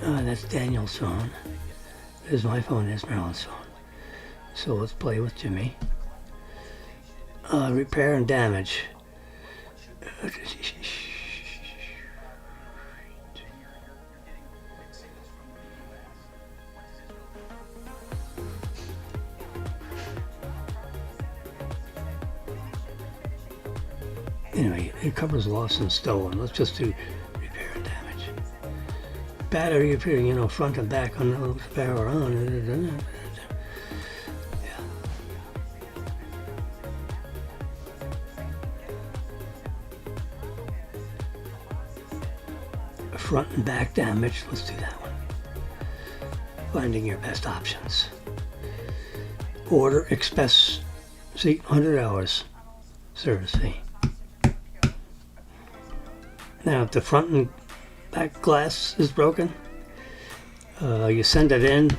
That's Daniel's phone. There's my phone, there's Marilyn's phone. So let's play with Jimmy. Repair and damage. Anyway, it covers lost and stolen. Let's just do repair and damage. Battery repair, front and back on the power on. Yeah. Front and back damage. Let's do that one. Finding your best options. Order express. See, 100 hours service fee. Now, if the front and back glass is broken, you send it in,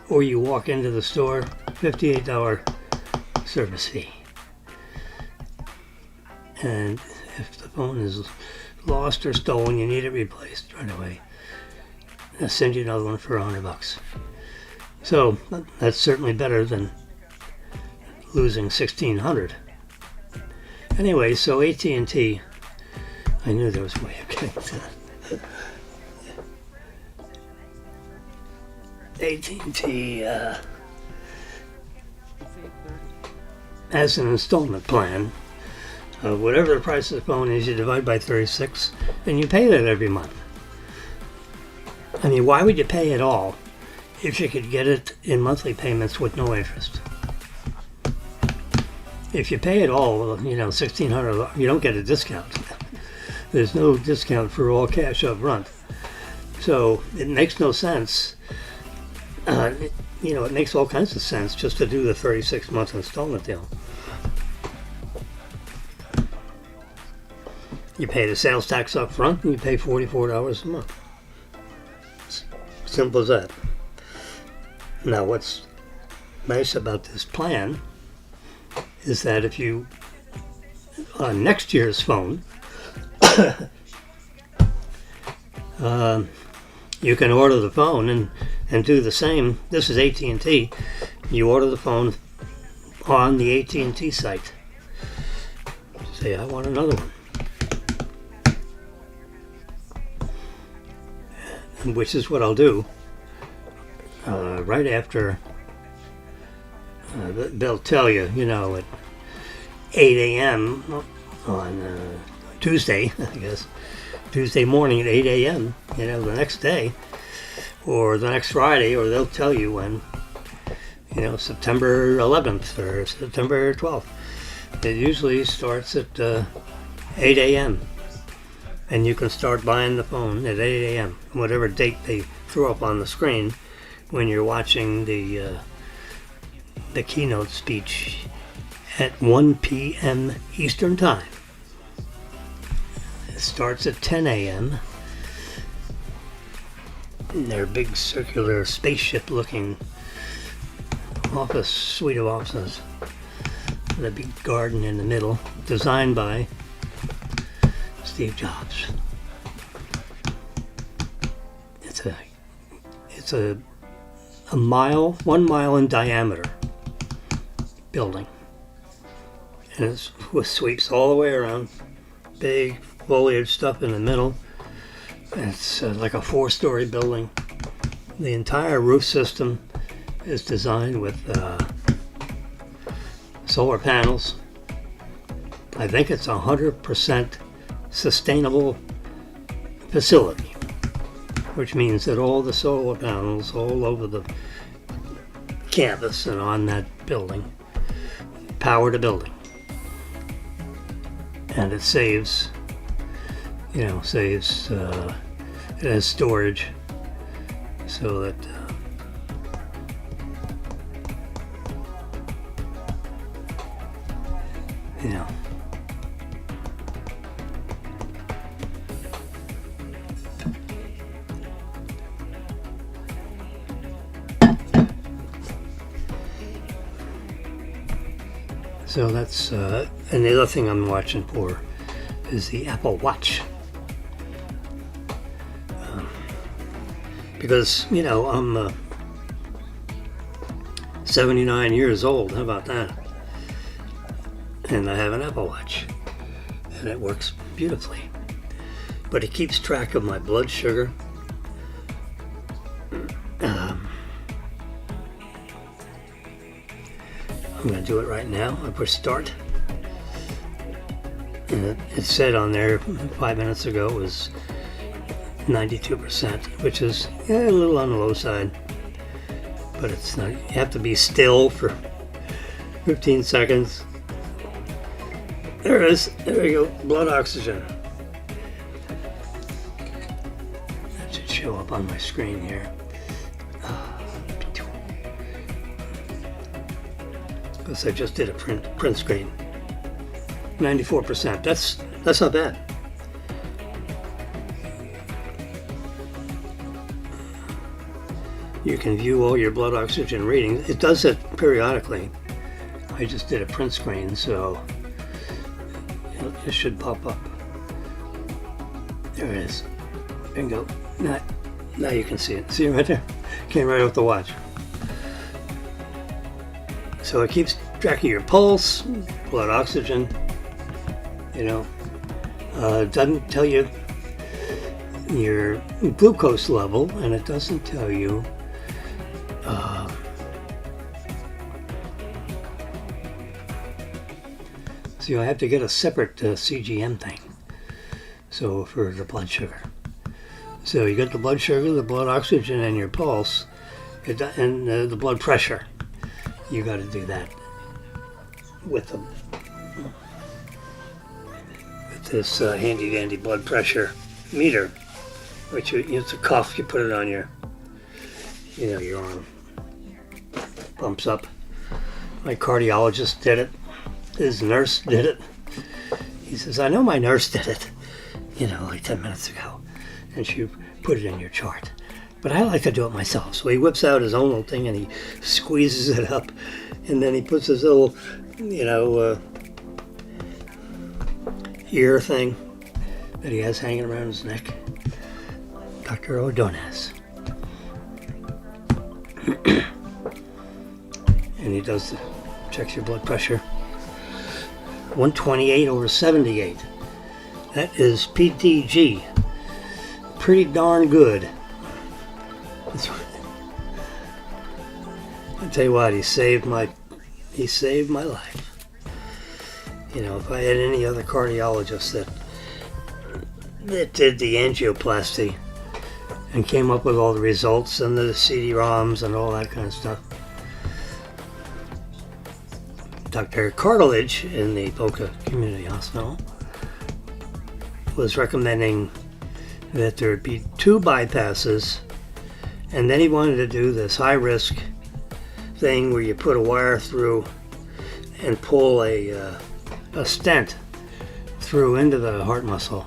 or you walk into the store, $58 service fee. And if the phone is lost or stolen, you need it replaced right away. They'll send you another one for $100. So that's certainly better than losing $1,600. Anyway, so AT&T. I knew there was a way of getting to AT&T has an installment plan. Whatever the price of the phone is, you divide by 36, and you pay that every month. I mean, why would you pay at all if you could get it in monthly payments with no interest? If you pay it all, $1,600, you don't get a discount. There's no discount for all cash up front. So it makes no sense. It makes all kinds of sense just to do the 36-month installment deal. You pay the sales tax up front and you pay $44 a month. Simple as that. Now what's nice about this plan is that if you, on next year's phone, you can order the phone and do the same. This is AT&T. You order the phone on the AT&T site. Say, I want another one. Which is what I'll do right after. They'll tell you, at 8 a.m. on Tuesday, I guess, Tuesday morning at 8 a.m., you know, the next day, or the next Friday, or they'll tell you when, you know, September 11th or September 12th. It usually starts at 8 a.m. and you can start buying the phone at 8 a.m. whatever date they throw up on the screen when you're watching the keynote speech at 1 p.m. Eastern Time. It starts at 10 a.m. in their big circular spaceship-looking office, suite of offices, with a big garden in the middle, designed by Steve Jobs. It's a 1 mile in diameter building, and it's with suites all the way around, big foliage stuff in the middle. It's like a 4-story building. The entire roof system is designed with solar panels. I think it's 100% sustainable facility, which means that all the solar panels all over the campus and on that building power the building, and it saves, it has storage so that so that's and the other thing I'm watching for is the Apple Watch, because I'm 79 years old. How about that? And I have an Apple Watch, and it works beautifully. But it keeps track of my blood sugar. I'm going to do it right now. I push start. And it said on there 5 minutes ago it was 92%, which is a little on the low side. But it's not. You have to be still for 15 seconds. There it is. There we go. Blood oxygen. That should show up on my screen here. Because I just did a print screen. 94%. That's not bad. You can view all your blood oxygen readings. It does it periodically. I just did a print screen, so it should pop up. There it is. Bingo. Now you can see it. See it right there? Came right off the watch. So it keeps track of your pulse, blood oxygen. It doesn't tell you your glucose level, and it doesn't tell you see, I have to get a separate CGM thing, so for the blood sugar. So you get the blood sugar, the blood oxygen, and your pulse, and the blood pressure. You got to do that with this handy dandy blood pressure meter, which it's a cuff. You put it on your arm. Bumps up. My cardiologist did it. His nurse did it. He says, I know my nurse did it, like 10 minutes ago. And she put it in your chart. But I like to do it myself. So he whips out his own little thing and he squeezes it up. And then he puts his little, ear thing that he has hanging around his neck. Dr. O'Donnell's. And he checks your blood pressure. 128/78. That is PTG. Pretty darn good. I tell you what, he saved my life. If I had any other cardiologist that that did the angioplasty and came up with all the results and the CD-ROMs and all that kind of stuff. Dr. Cartilage in the Boca Community Hospital was recommending that there be 2 bypasses, and then he wanted to do this high-risk thing where you put a wire through and pull a stent through into the heart muscle.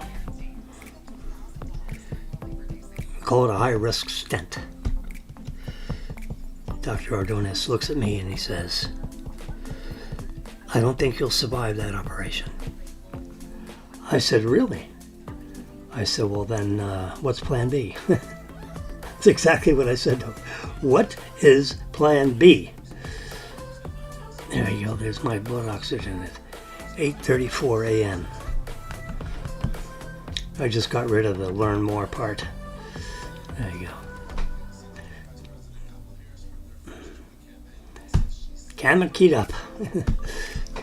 Call it a high-risk stent. Dr. Ordonez looks at me and he says, "I don't think you'll survive that operation." I said, "Really?" I said, "Well then, what's plan B?" That's exactly what I said to him. What is plan B? There you go, there's my blood oxygen at 8:34 a.m. I just got rid of the learn more part. There you go. Cam and keyed up.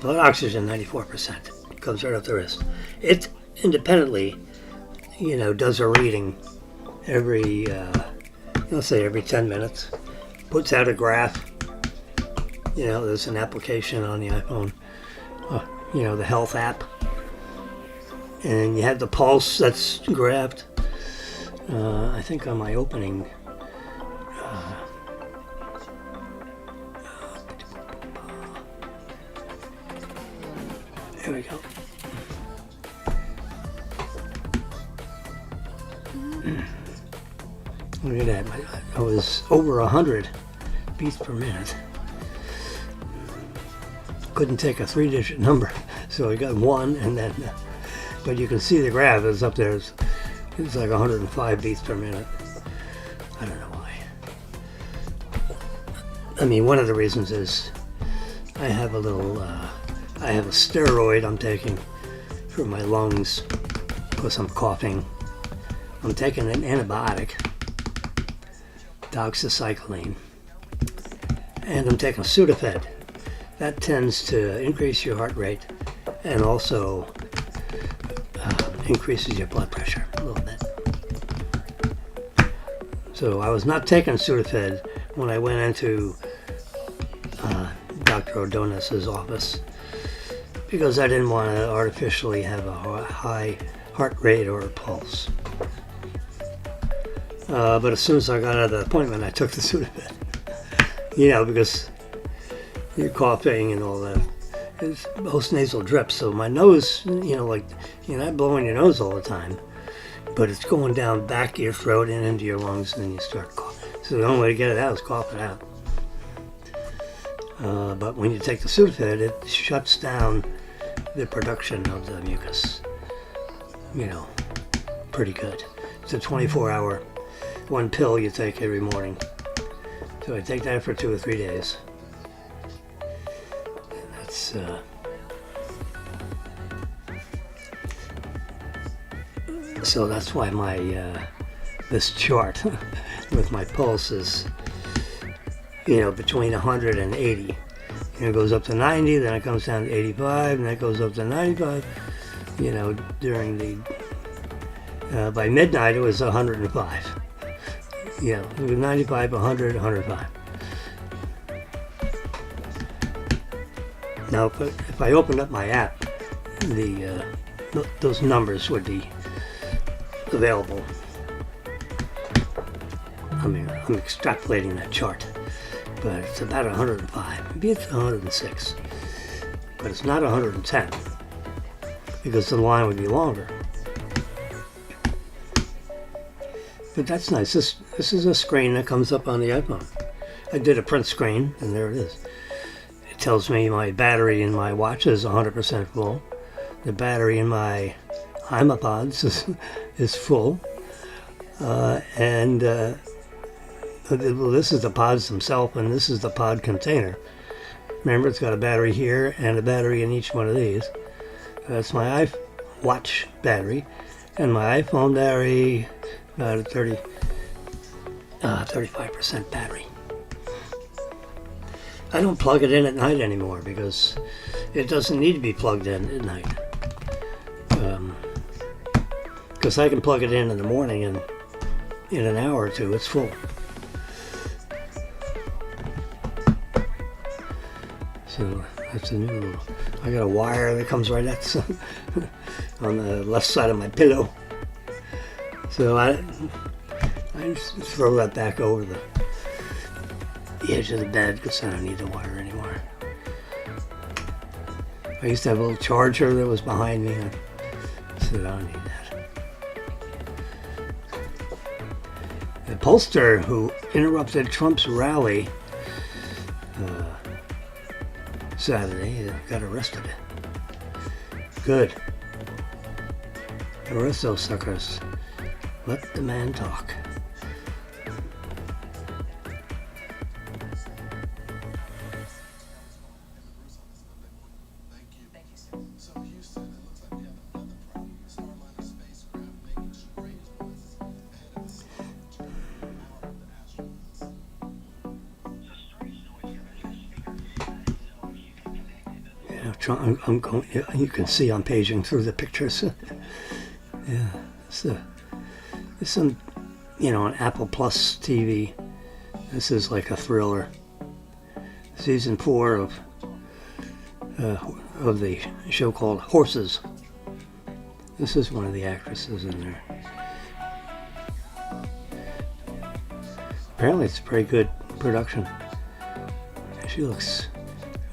Blood oxygen 94%. Comes right up the wrist. It independently, does a reading every, let's say every 10 minutes. Puts out a graph. There's an application on the iPhone, the health app. And you have the pulse that's graphed. I think on my opening, there we go. Look at that. I was over 100 beats per minute. Couldn't take a 3-digit number, so I got 1, and then, but you can see the graph is up there. It's like 105 beats per minute. I don't know why. I mean, one of the reasons is I have a steroid I'm taking for my lungs because I'm coughing. I'm taking an antibiotic, doxycycline, and I'm taking Sudafed. That tends to increase your heart rate and also increases your blood pressure a little bit. So I was not taking Sudafed when I went into Dr. Ordonez's office because I didn't want to artificially have a high heart rate or a pulse. But as soon as I got out of the appointment, I took the Sudafed. Because you're coughing and all that. It's post-nasal drip, so my nose, you're not blowing your nose all the time, but it's going down back of your throat and into your lungs, and then you start coughing. So the only way to get it out is cough it out. But when you take the Sudafed, it shuts down the production of the mucus, pretty good. It's a 24-hour, 1 pill you take every morning. So I take that for 2 or 3 days. So that's why my this chart with my pulse is between 100 and 80. It goes up to 90, then it comes down to 85, and that goes up to 95. During the by midnight it was 105. It was 95, 100, 105. Now, if I opened up my app, those numbers would be available. I'm extrapolating that chart, but it's about 105. Maybe it's 106, but it's not 110 because the line would be longer. But that's nice. This is a screen that comes up on the iPhone. I did a print screen, and there it is. It tells me my battery in my watch is 100% full. The battery in my iPods is full. This is the pods themselves, and this is the pod container. Remember, it's got a battery here and a battery in each one of these. That's my watch battery, and my iPhone battery, about a 35% battery. I don't plug it in at night anymore because it doesn't need to be plugged in at night. Because I can plug it in the morning and in an hour or two it's full. So that's a new little, I got a wire that comes right at on the left side of my pillow. So I just throw that back over the edge of the bed because I don't need the wire anymore. I used to have a little charger that was behind me. I said I don't need that. The pollster who interrupted Trump's rally Saturday got arrested. Good. Arrest those suckers. Let the man talk. I'm going. You can see I'm paging through the pictures. Yeah, it's some, an Apple Plus TV. This is like a thriller. Season 4 of the show called Horses. This is one of the actresses in there. Apparently, it's a pretty good production. She looks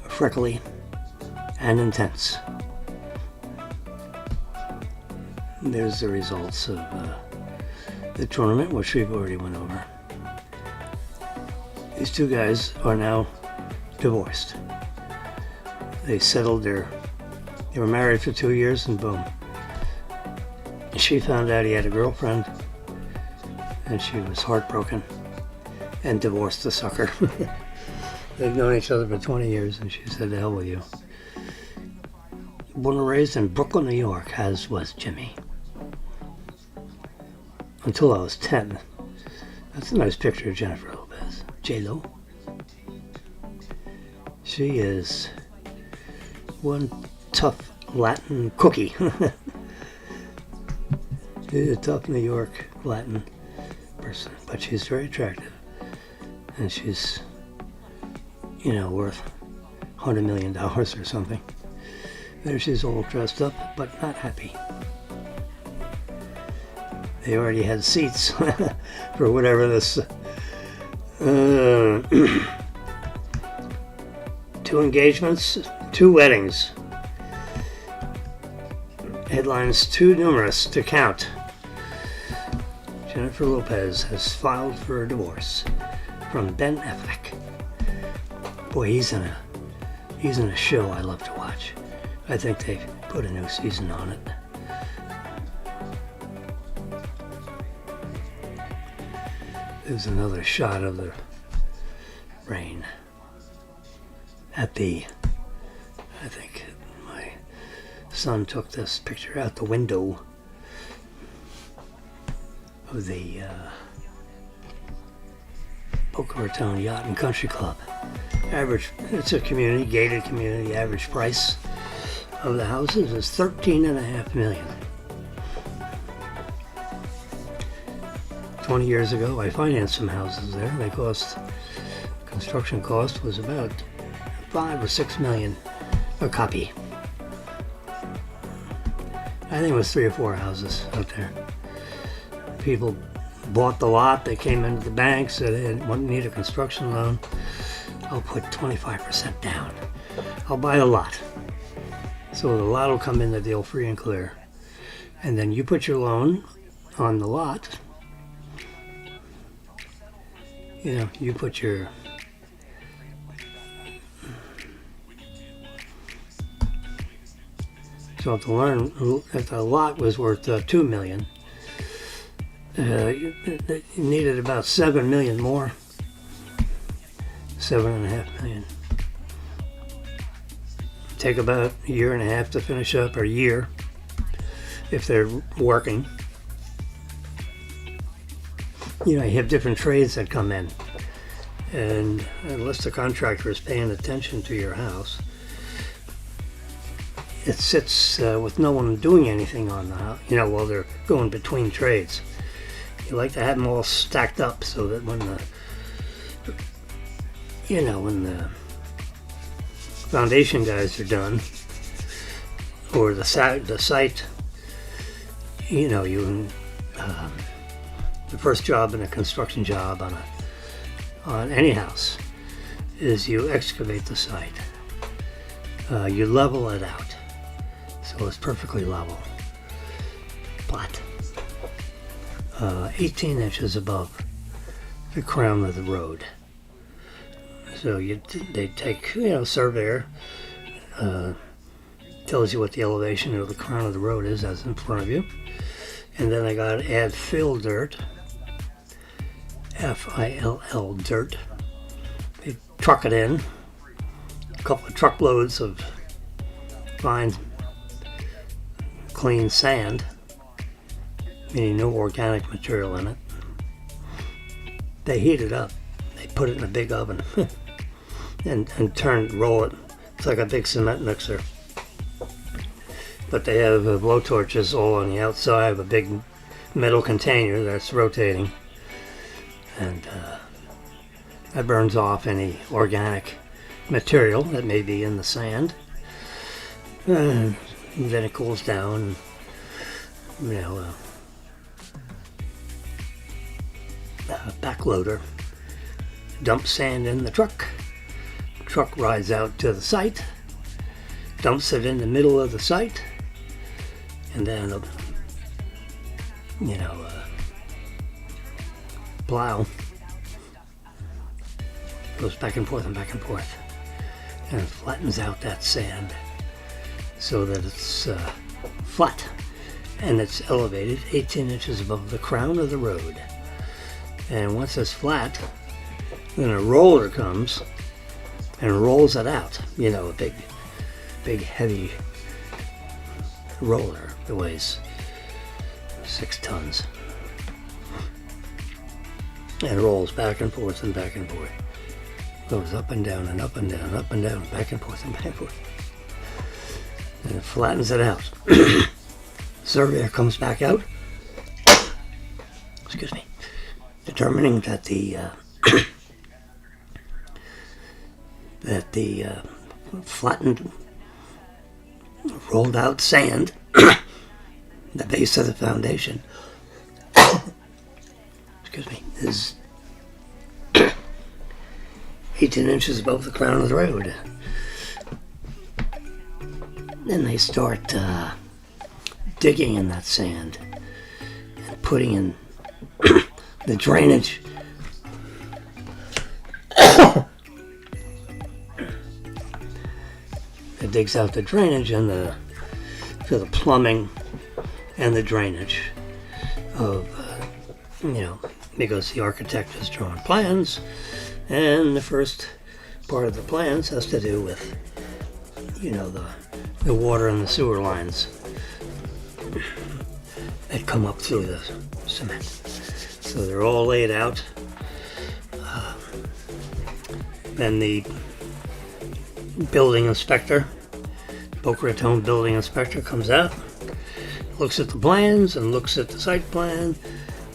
freckly and intense. There's the results of the tournament, which we've already went over. These two guys are now divorced. They settled they were married for 2 years and boom. She found out he had a girlfriend and she was heartbroken and divorced the sucker. They've known each other for 20 years and she said, "To hell with you." Born and raised in Brooklyn, New York, as was Jimmy. Until I was 10. That's a nice picture of Jennifer Lopez. J-Lo. She is one tough Latin cookie. She's a tough New York Latin person, but she's very attractive. And she's, worth $100 million or something. There she's all dressed up, but not happy. They already had seats for whatever this... 2 engagements, 2 weddings. Headlines too numerous to count. Jennifer Lopez has filed for a divorce from Ben Affleck. Boy, he's in a show I love to watch. I think they put a new season on it. There's another shot of the rain I think my son took this picture out the window of the Boca Raton Yacht and Country Club. It's a community, gated community. Average price of the houses is $13.5 million. 20 years ago, I financed some houses there. Construction cost was about $5 or $6 million a copy. I think it was 3 or 4 houses out there. People bought the lot. They came into the bank, said they need a construction loan. I'll put 25% down. I'll buy the lot. So the lot will come in the deal free and clear. And then you put your loan on the lot. You put your... So if the lot was worth $2 million, you needed about $7 million more. $7.5 million. Take about a year and a half to finish up, or a year, if they're working. You have different trades that come in. And unless the contractor is paying attention to your house, it sits with no one doing anything on the house, while they're going between trades. You like to have them all stacked up so that when the foundation guys are done, or the site, the first job in a construction job on any house is you excavate the site. You level it out so it's perfectly level, flat, 18 inches above the crown of the road. So they take, surveyor tells you what the elevation of the crown of the road is as in front of you, and then I got to add fill dirt, F-I-L-L dirt. They truck it in, a couple of truckloads of fine, clean sand, meaning no organic material in it. They heat it up. They put it in a big oven and roll it. It's like a big cement mixer. But they have blow torches all on the outside of a big metal container that's rotating. And that burns off any organic material that may be in the sand. And then it cools down. Backloader dumps sand in the truck. Truck rides out to the site, dumps it in the middle of the site, and then plow goes back and forth and back and forth, and flattens out that sand so that it's flat and it's elevated 18 inches above the crown of the road. And once it's flat, then a roller comes and rolls it out. A big heavy roller that weighs 6 tons. And rolls back and forth and back and forth. Goes up and down and up and down, up and down, back and forth and back and forth. And it flattens it out. Surveyor comes back out. Excuse me. Determining that the flattened, rolled out sand, the base of the foundation, excuse me, is 18 inches above the crown of the road. Then they start digging in that sand and putting in the drainage. It digs out the drainage and for the plumbing and the drainage of, because the architect has drawn plans, and the first part of the plans has to do with, the water and the sewer lines that come up through the cement. So they're all laid out. Then the building inspector, Boca Raton building inspector, comes out, looks at the plans and looks at the site plan.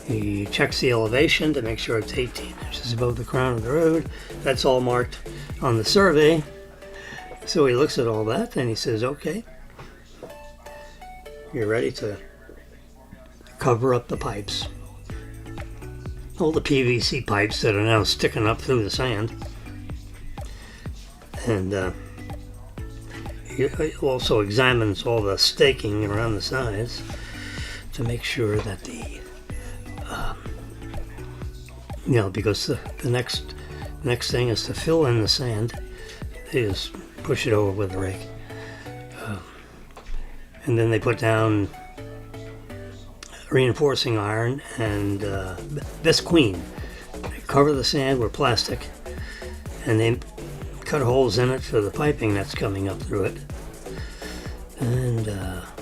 He checks the elevation to make sure it's 18 inches above the crown of the road. That's all marked on the survey. So he looks at all that and he says, okay, you're ready to cover up the pipes. All the PVC pipes that are now sticking up through the sand. And he also examines all the staking around the sides to make sure that because the next thing is to fill in the sand. They just push it over with a rake. And then they put down reinforcing iron and visqueen. They cover the sand with plastic, and they cut holes in it for the piping that's coming up through it. And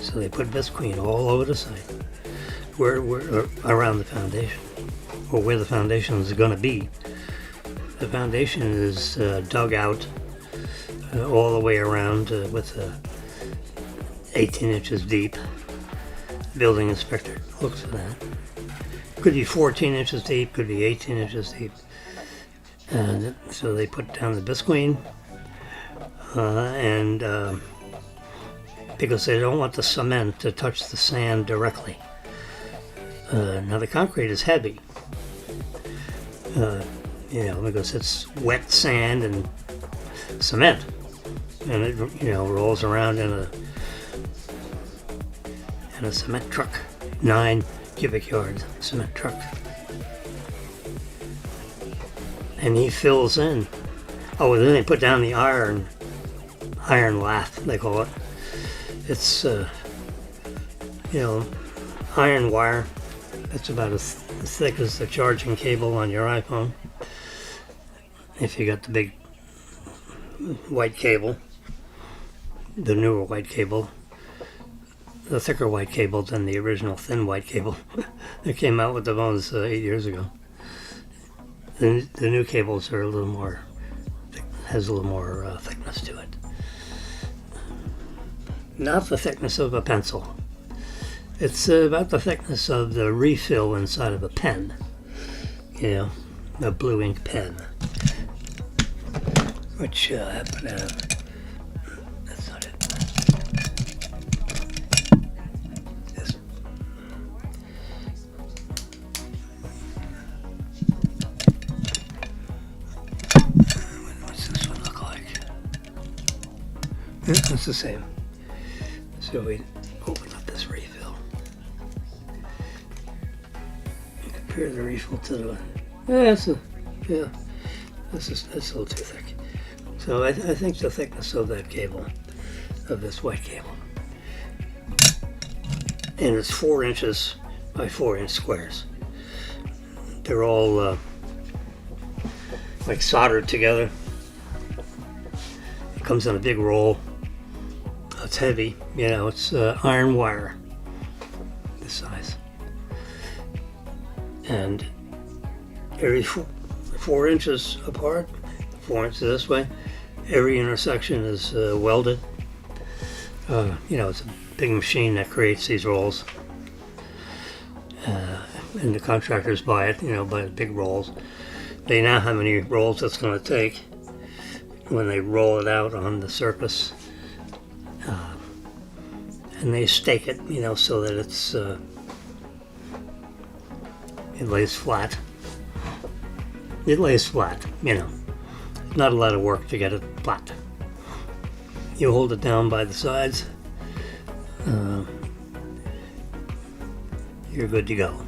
so they put visqueen all over the site, where around the foundation, or where the foundation is going to be. The foundation is dug out all the way around with 18 inches deep. Building inspector looks at that. Could be 14 inches deep, could be 18 inches deep. And so they put down the bisqueen, and because they don't want the cement to touch the sand directly. Now the concrete is heavy, because it's wet sand and cement, and it rolls around in a cement truck, 9 cubic yards cement truck, and he fills in. Oh, and then they put down the iron lath, they call it. It's iron wire. It's about as thick as the charging cable on your iPhone. If you got the big white cable, the newer white cable, the thicker white cable than the original thin white cable that came out with the phones 8 years ago. The new cables are a little more, has a little more thickness to it. Not the thickness of a pencil. It's about the thickness of the refill inside of a pen. A blue ink pen. Which happen to have. That's not it. This. What's this one look like? Yeah, it's the same. So we open up this refill. Compare the refill to the one. That's a little too thick. So I think the thickness of that cable, of this white cable, and it's 4 inches by 4 inch squares. They're all like soldered together. It comes in a big roll. It's heavy, it's iron wire, this size. And every 4 inches apart, 4 inches this way, every intersection is welded. It's a big machine that creates these rolls. And the contractors buy it, buy the big rolls. They know how many rolls it's going to take when they roll it out on the surface. And they stake it, so that it lays flat. It lays flat, Not a lot of work to get it flat. You hold it down by the sides. You're good to go.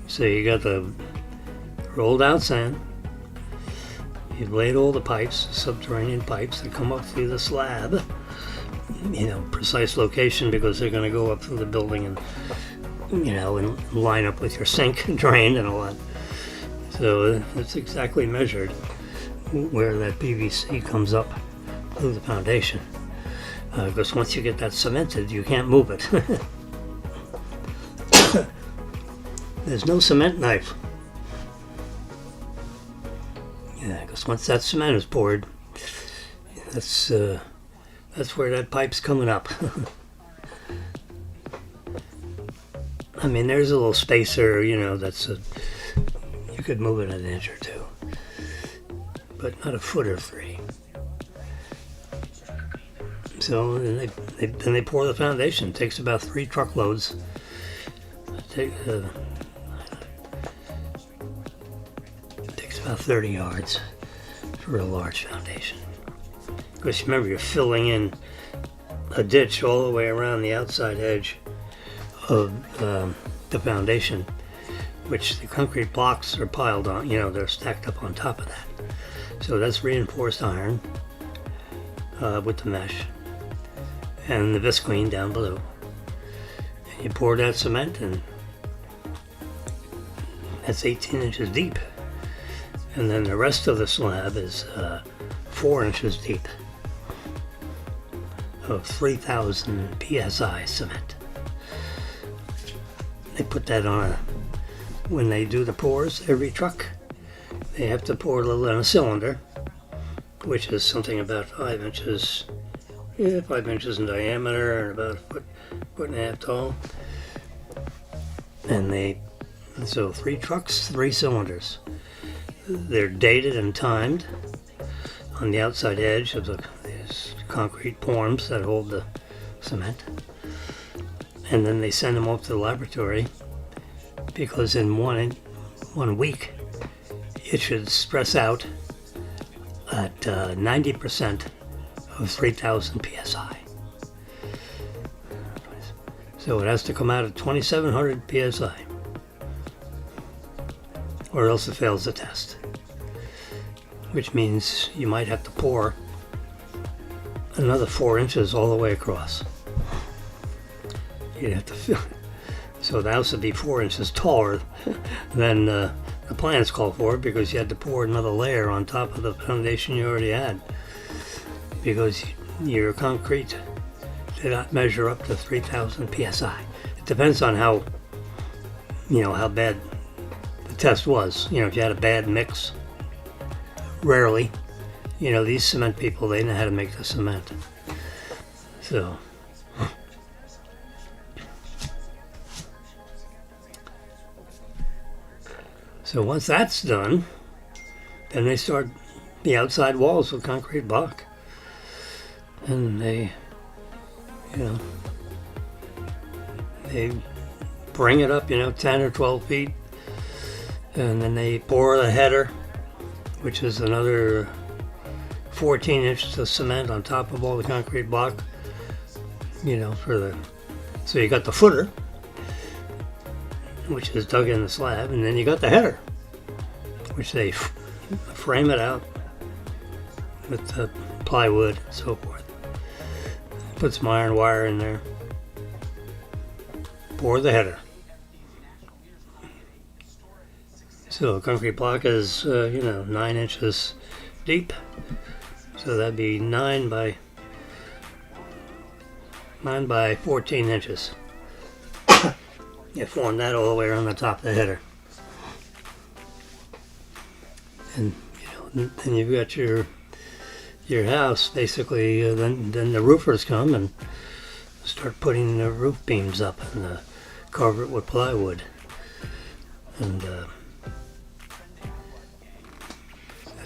So you got the rolled out sand. You've laid all the pipes, subterranean pipes that come up through the slab. Precise location because they're going to go up through the building and, and line up with your sink and drain and all that. So it's exactly measured where that PVC comes up through the foundation. Because once you get that cemented, you can't move it. There's no cement knife. Yeah, because once that cement is poured, that's where that pipe's coming up. I mean, there's a little spacer, you could move it an inch or two, but not a foot or 3. So then they pour the foundation. It takes about 3 truckloads. It takes about 30 yards for a large foundation. Because remember, you're filling in a ditch all the way around the outside edge of the foundation, which the concrete blocks are piled on, they're stacked up on top of that. So that's reinforced iron with the mesh and the visqueen down below. And you pour that cement, and that's 18 inches deep. And then the rest of the slab is 4 inches deep of 3,000 psi cement. They put that on when they do the pours, every truck, they have to pour a little in a cylinder, which is something about 5 inches Yeah, 5 inches in diameter and about a foot and a half tall. And so 3 trucks, 3 cylinders. They're dated and timed on the outside edge of these concrete forms that hold the cement. And then they send them off to the laboratory because in 1 week it should stress out at 90% of 3,000 psi. So it has to come out at 2,700 psi, or else it fails the test. Which means you might have to pour another 4 inches all the way across. You'd have to fill it. So the house would be 4 inches taller than the plans call for, because you had to pour another layer on top of the foundation you already had, because your concrete did not measure up to 3,000 psi. It depends on how bad the test was. If you had a bad mix, rarely. These cement people, they know how to make the cement. So once that's done, then they start the outside walls with concrete block. And they bring it up, 10 or 12 feet. And then they pour the header, which is another 14 inches of cement on top of all the concrete block, so you got the footer, which is dug in the slab, and then you got the header, which they frame it out with the plywood and so forth. Put some iron wire in there, pour the header. So a concrete block is 9 inches deep, so that'd be 9 by 14 inches. You form that all the way around the top of the header. And then you've got your house basically. Then the roofers come and start putting the roof beams up and cover it with plywood. And the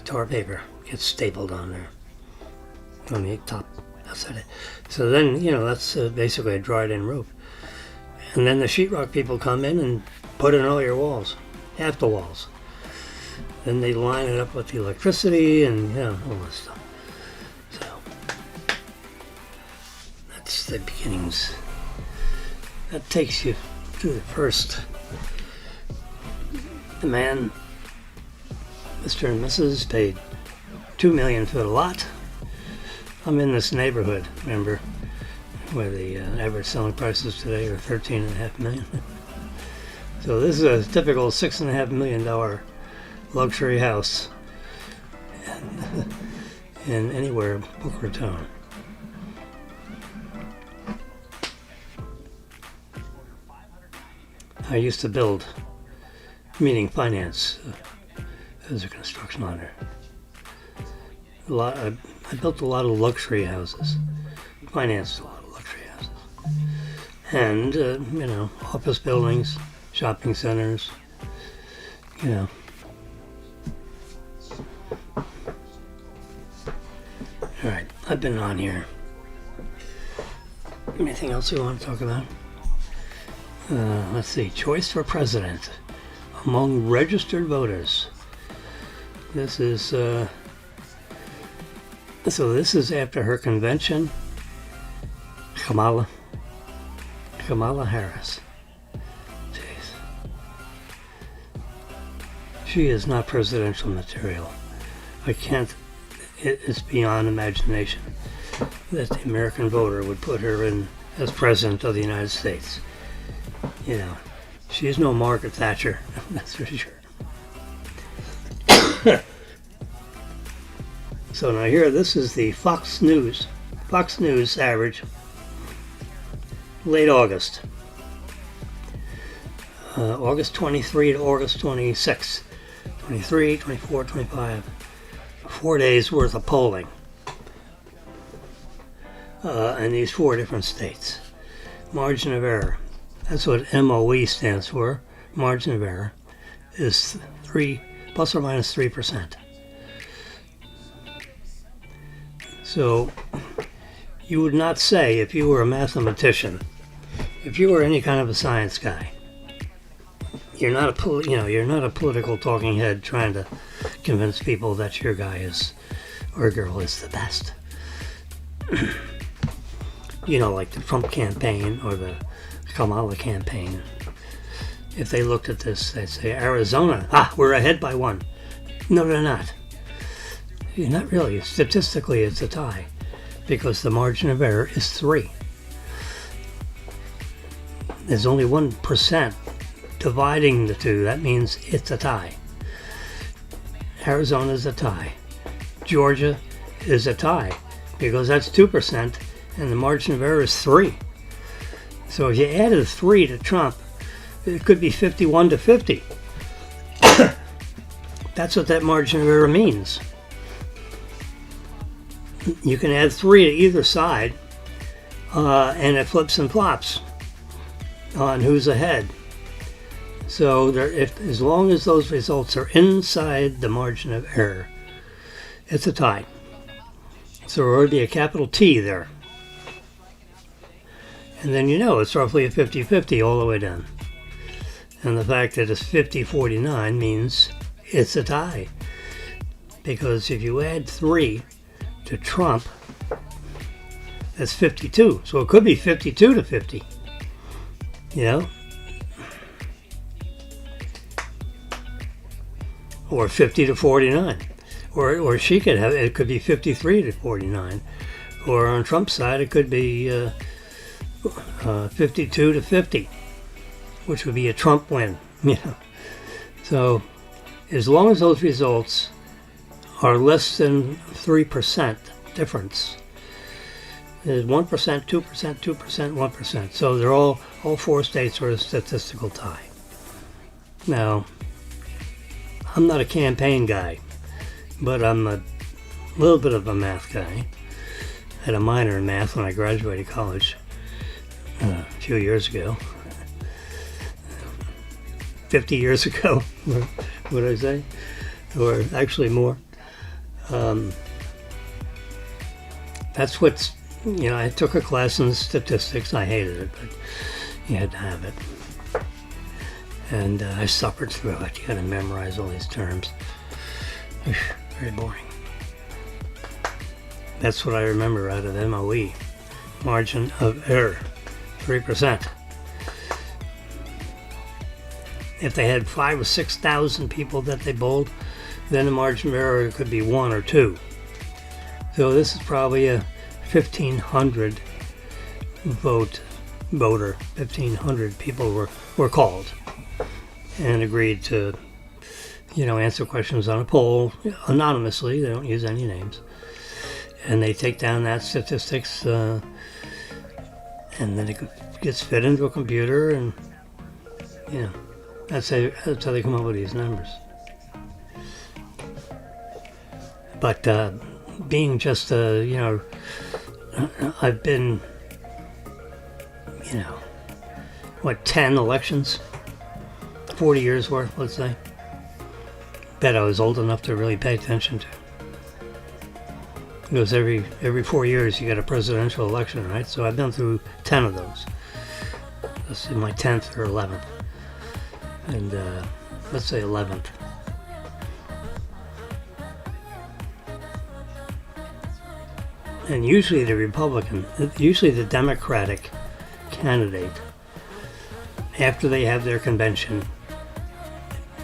tar paper gets stapled on there on the top outside it. So then that's basically a dried-in roof. And then the sheetrock people come in and put in all your walls, half the walls. Then they line it up with the electricity and all this stuff. So that's the beginnings. That takes you to the first. The man, Mr. and Mrs. paid $2 million for the lot. I'm in this neighborhood, remember, where the average selling prices today are $13.5 million. So this is a typical $6.5 million luxury house in anywhere Boca Raton. I used to build, meaning finance, as a construction lender. I built a lot of luxury houses, financed a lot of luxury houses, and office buildings, shopping centers, All right, I've been on here. Anything else you want to talk about? Let's see. Choice for president among registered voters. This is this is after her convention. Kamala Harris. Jeez. She is not presidential material. It's beyond imagination that the American voter would put her in as president of the United States. She's no Margaret Thatcher, that's for sure. So now here, this is the Fox News average, late August. August 23 to August 26, 23, 24, 25. 4 days worth of polling. in these 4 different states. Margin of error. That's what MOE stands for. Margin of error is 3 plus or minus 3%. So you would not say, if you were a mathematician, if you were any kind of a science guy, you're not a political talking head trying to convince people that your guy is or girl is the best. Like the Trump campaign or the Kamala campaign. If they looked at this, they'd say, Arizona, we're ahead by 1. No, they're not. You're not really. Statistically, it's a tie because the margin of error is 3. There's only 1% dividing the two. That means it's a tie. Arizona's a tie. Georgia is a tie because that's 2% and the margin of error is 3. So if you added 3 to Trump, it could be 51 to 50. That's what that margin of error means. You can add 3 to either side, and it flips and flops on who's ahead. So as long as those results are inside the margin of error, it's a tie. So there would be a capital T there. And then it's roughly a 50-50 all the way down. And the fact that it's 50-49 means it's a tie. Because if you add 3 to Trump, that's 52. So it could be 52 to 50. Or 50 to 49. Or she could have, it could be 53 to 49. Or on Trump's side, it could be 52 to 50, which would be a Trump win. So as long as those results are less than 3% difference, there's 1%, 2%, 2%, 1%. So they're all 4 states are a statistical tie. Now, I'm not a campaign guy, but I'm a little bit of a math guy. I had a minor in math when I graduated college a few years ago. 50 years ago, what did I say? Or actually more. That's what's, I took a class in statistics. I hated it, but you had to have it. And I suffered through it. You got to memorize all these terms. Very boring. That's what I remember out of MOE. Margin of error, 3%. If they had 5,000 or 6,000 people that they polled, then the margin of error could be 1 or 2. So this is probably a 1,500 voter. 1,500 people were called and agreed to, answer questions on a poll anonymously. They don't use any names. And they take down that statistics, and then it gets fed into a computer, and, that's how they come up with these numbers. But being just, I've been, 10 elections? 40 years worth, let's say. Bet I was old enough to really pay attention to. Because every 4 years you get a presidential election, right? So I've been through 10 of those. This is my 10th or 11th. And let's say 11th. And usually the Democratic candidate, after they have their convention,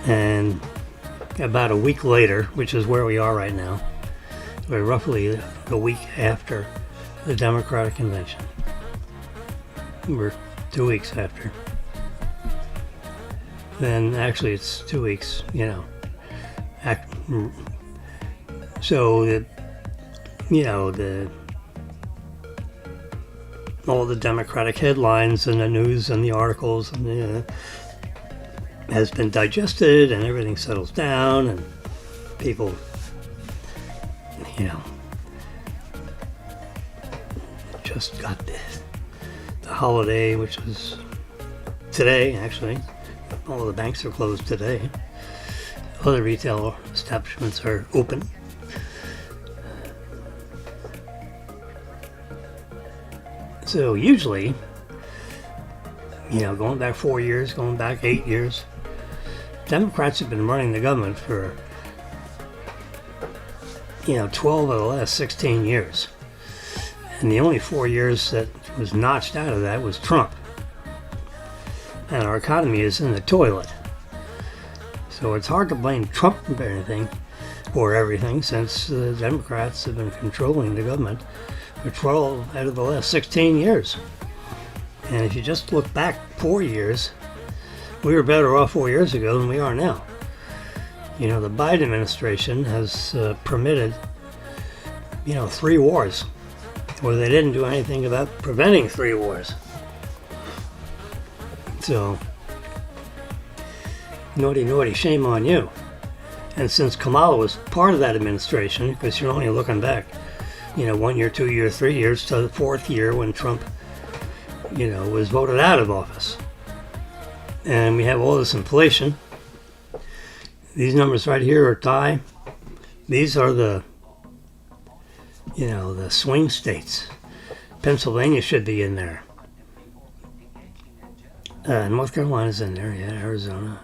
and about a week later, which is where we are right now, we're roughly a week after the Democratic convention. We're 2 weeks after. Then actually it's 2 weeks, So that, all the Democratic headlines and the news and the articles and has been digested and everything settles down and people, just got the holiday, which was today, actually. All the banks are closed today. Other retail establishments are open. So usually, going back 4 years, going back 8 years, Democrats have been running the government for 12 of the last 16 years. And the only 4 years that was notched out of that was Trump. And our economy is in the toilet. So it's hard to blame Trump for everything since the Democrats have been controlling the government for 12 out of the last 16 years. And if you just look back 4 years, we were better off 4 years ago than we are now. The Biden administration has permitted, 3 wars, where they didn't do anything about preventing 3 wars. So, naughty, shame on you. And since Kamala was part of that administration, because you're only looking back, 1 year, 2 years, 3 years, to the 4th year when Trump, was voted out of office. And we have all this inflation. These numbers right here are tie. These are the swing states. Pennsylvania should be in there. North Carolina's in there, yeah. Arizona,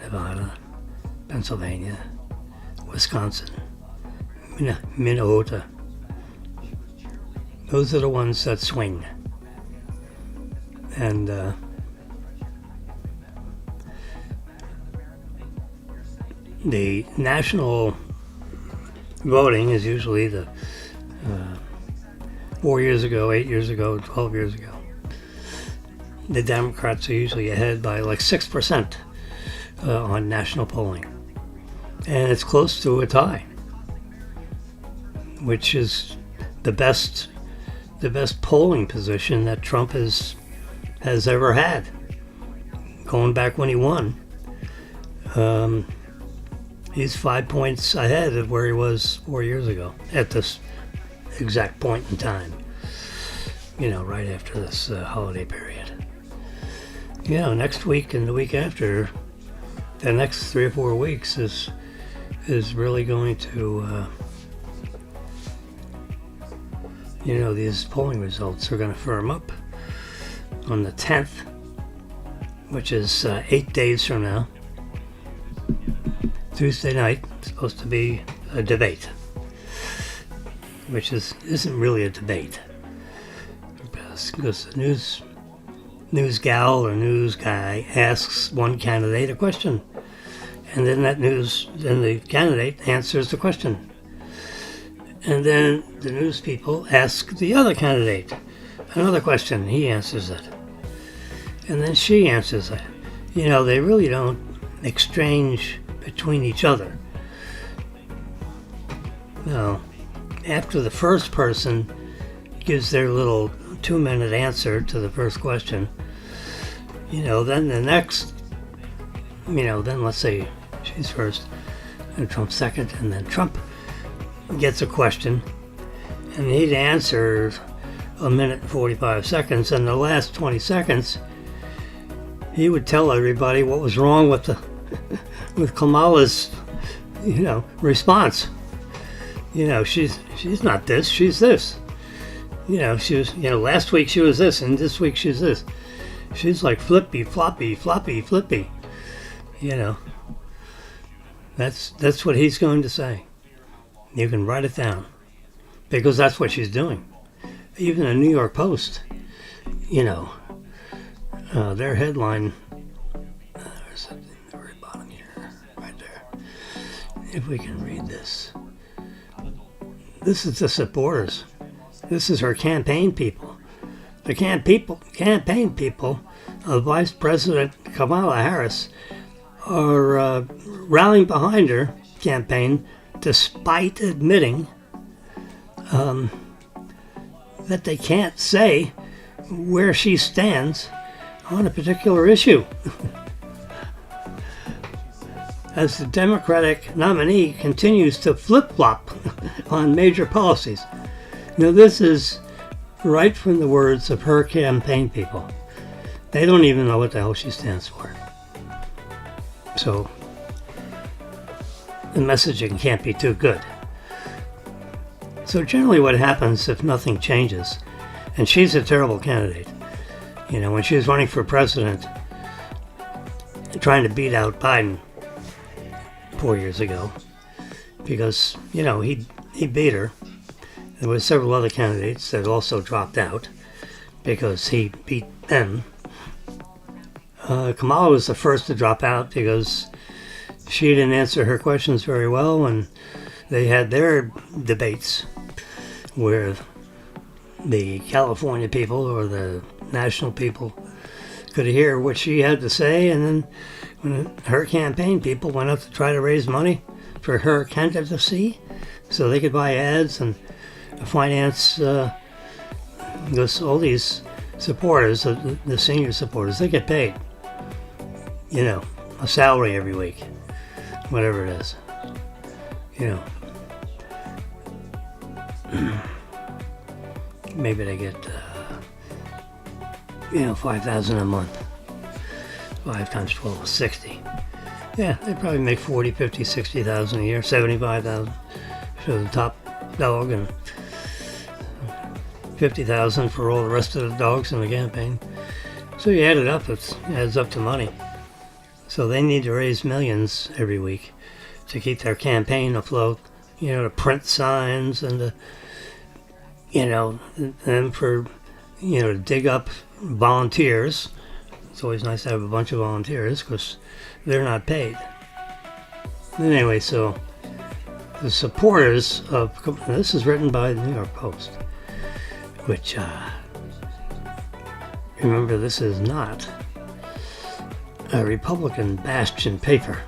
Nevada, Pennsylvania, Wisconsin, Minnesota. Those are the ones that swing. And the national voting is usually the 4 years ago, 8 years ago, 12 years ago. The Democrats are usually ahead by like 6% on national polling. And it's close to a tie, which is the best polling position that Trump has ever had. Going back when he won, he's 5 points ahead of where he was 4 years ago at this exact point in time. Right after this holiday period. Next week and the week after, the next 3 or 4 weeks is really going to, these polling results are going to firm up on the 10th, which is 8 days from now. Tuesday night, it's supposed to be a debate, which isn't really a debate, because the news gal or news guy asks one candidate a question, and then the candidate answers the question, and then the news people ask the other candidate another question. He answers it, and then she answers it. They really don't exchange between each other. No. After the first person gives their little 2-minute answer to the first question, then the next, then let's say she's first and Trump's second, and then Trump gets a question and he'd answer a minute and 45 seconds, and the last 20 seconds he would tell everybody what was wrong with with Kamala's response. She's not this, she's this. She was, last week she was this, and this week she's this. She's like flippy, floppy, floppy, flippy. That's what he's going to say. You can write it down, because that's what she's doing. Even the New York Post, their headline, there's at the very bottom here, right there. If we can read this. This is the supporters. This is her campaign people. The campaign people of Vice President Kamala Harris are rallying behind her campaign, despite admitting that they can't say where she stands on a particular issue. As the Democratic nominee continues to flip-flop on major policies. This is right from the words of her campaign people. They don't even know what the hell she stands for. So the messaging can't be too good. So generally what happens if nothing changes, and she's a terrible candidate. You know, when she was running for president, trying to beat out Biden 4 years ago, because, you know, he beat her. There were several other candidates that also dropped out because he beat them. Kamala was the first to drop out because she didn't answer her questions very well, and they had their debates where the California people or the national people could hear what she had to say, and then when her campaign people went up to try to raise money for her candidacy so they could buy ads and finance because all these supporters, the senior supporters, they get paid, you know, a salary every week, whatever it is, you know. Maybe they get, you know, $5,000 a month. 5 times 12 is 60. Yeah, they probably make 40, 50, 60,000 a year, 75,000 for the top dog, and 50,000 for all the rest of the dogs in the campaign. So you add it up, it adds up to money. So they need to raise millions every week to keep their campaign afloat, you know, to print signs and to, you know, and for, you know, to dig up volunteers. It's always nice to have a bunch of volunteers because they're not paid. Anyway, so the supporters of, this is written by the New York Post, which, remember, this is not a Republican bastion paper.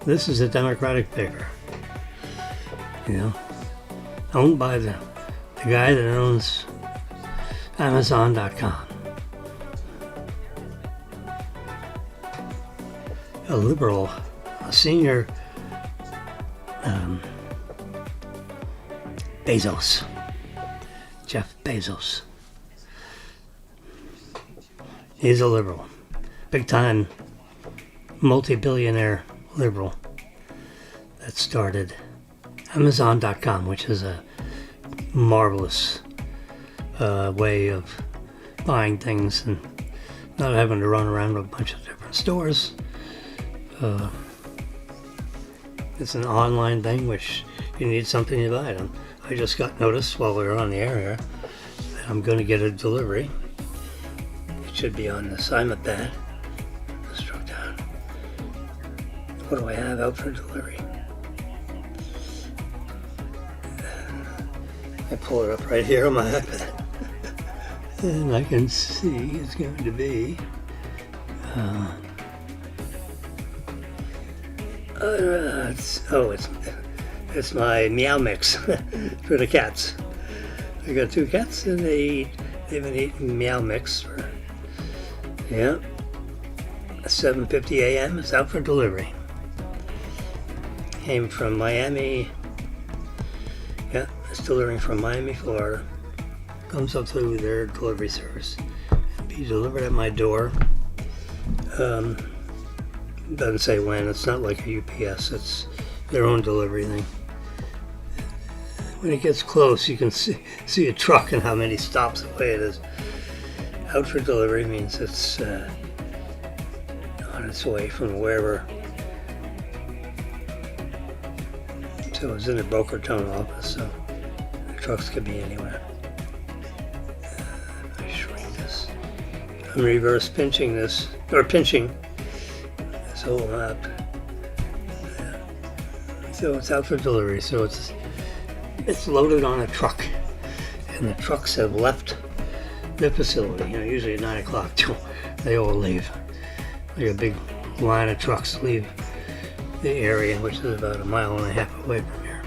This is a Democratic paper, you know, owned by the guy that owns Amazon.com. A liberal, a senior Bezos, Jeff Bezos. He's a liberal, big time multi-billionaire liberal that started Amazon.com, which is a marvelous way of buying things and not having to run around a bunch of different stores. It's an online thing, which you need something to buy them. I just got notice while we were on the air here that I'm going to get a delivery. It should be on the assignment pad. Struck down. What do I have out for delivery? I pull it up right here on my iPad, and I can see it's going to be it's my Meow Mix for the cats. I got 2 cats, and they've been eating Meow Mix for 7:50 a.m. It's out for delivery. Came from Miami. Yeah, it's delivering from Miami, Florida. Comes up through their delivery service. Be delivered at my door. Doesn't say when. It's not like a UPS. It's their own delivery thing. When it gets close, you can see a truck and how many stops away it is. Out for delivery means it's on its way from wherever. So it's in the Boca Raton office, so the trucks could be anywhere. If I shrink this, I'm reverse pinching this, or pinching this whole map. So it's out for delivery, so it's loaded on a truck, and the trucks have left the facility. You know, usually at 9 o'clock, they all leave. Like a big line of trucks leave the area, which is about 1.5 miles away from here.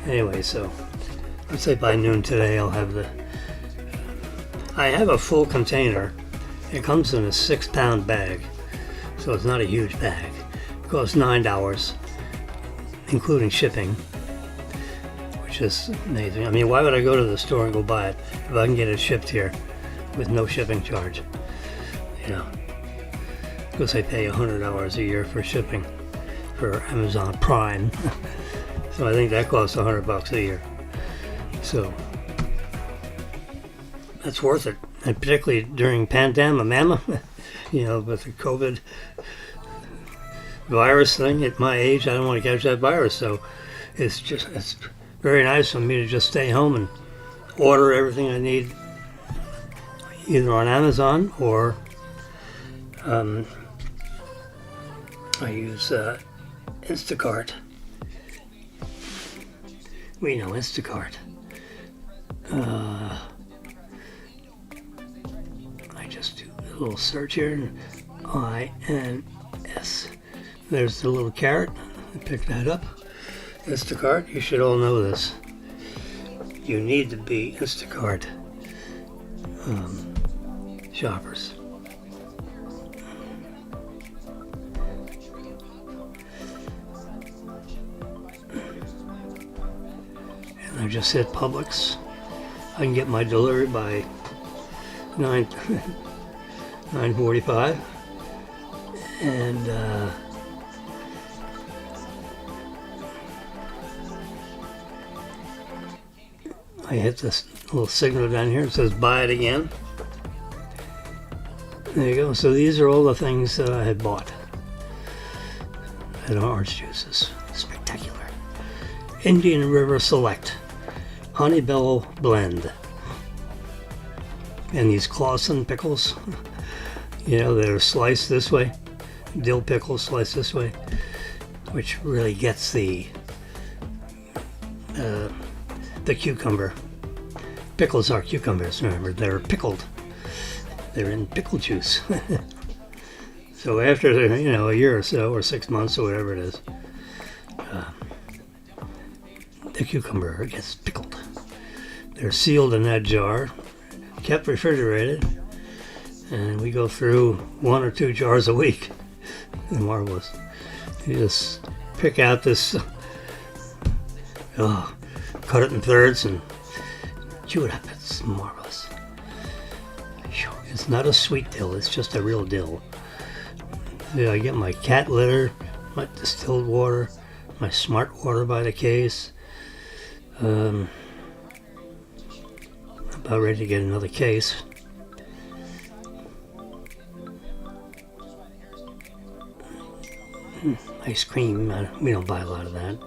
Anyway, so let's say by noon today I'll have I have a full container. It comes in a 6-pound bag, so it's not a huge bag. It costs $9, including shipping, which just amazing. I mean, why would I go to the store and go buy it if I can get it shipped here with no shipping charge? You know, because I pay $100 a year for shipping for Amazon Prime. So I think that costs $100 a year. So that's worth it. And particularly during pandemic, you know, with the COVID virus thing at my age, I don't want to catch that virus. So it's very nice for me to just stay home and order everything I need either on Amazon or I use Instacart. We know Instacart. I just do a little search here, and INS. There's the little carrot. I pick that up. Instacart. You should all know this. You need to be Instacart shoppers. And I just hit Publix. I can get my delivery by 9:45, and I hit this little signal down here. It says buy it again. There you go. So these are all the things that I had bought. And orange juices, spectacular. Indian River Select Honeybell Blend. And these Clausen pickles, you know, they're sliced this way. Dill pickles sliced this way, which really gets the cucumber. Pickles are cucumbers, remember, they're pickled. They're in pickle juice. So after, you know, a year or so, or 6 months or whatever it is, the cucumber gets pickled. They're sealed in that jar, kept refrigerated, and we go through 1 or 2 jars a week. It's marvelous. You just pick out this, cut it in thirds and chew it up. It's marvelous. It's not a sweet dill, it's just a real dill. Yeah, I get my cat litter, my distilled water, my smart water by the case. About ready to get another case. Ice cream, we don't buy a lot of that.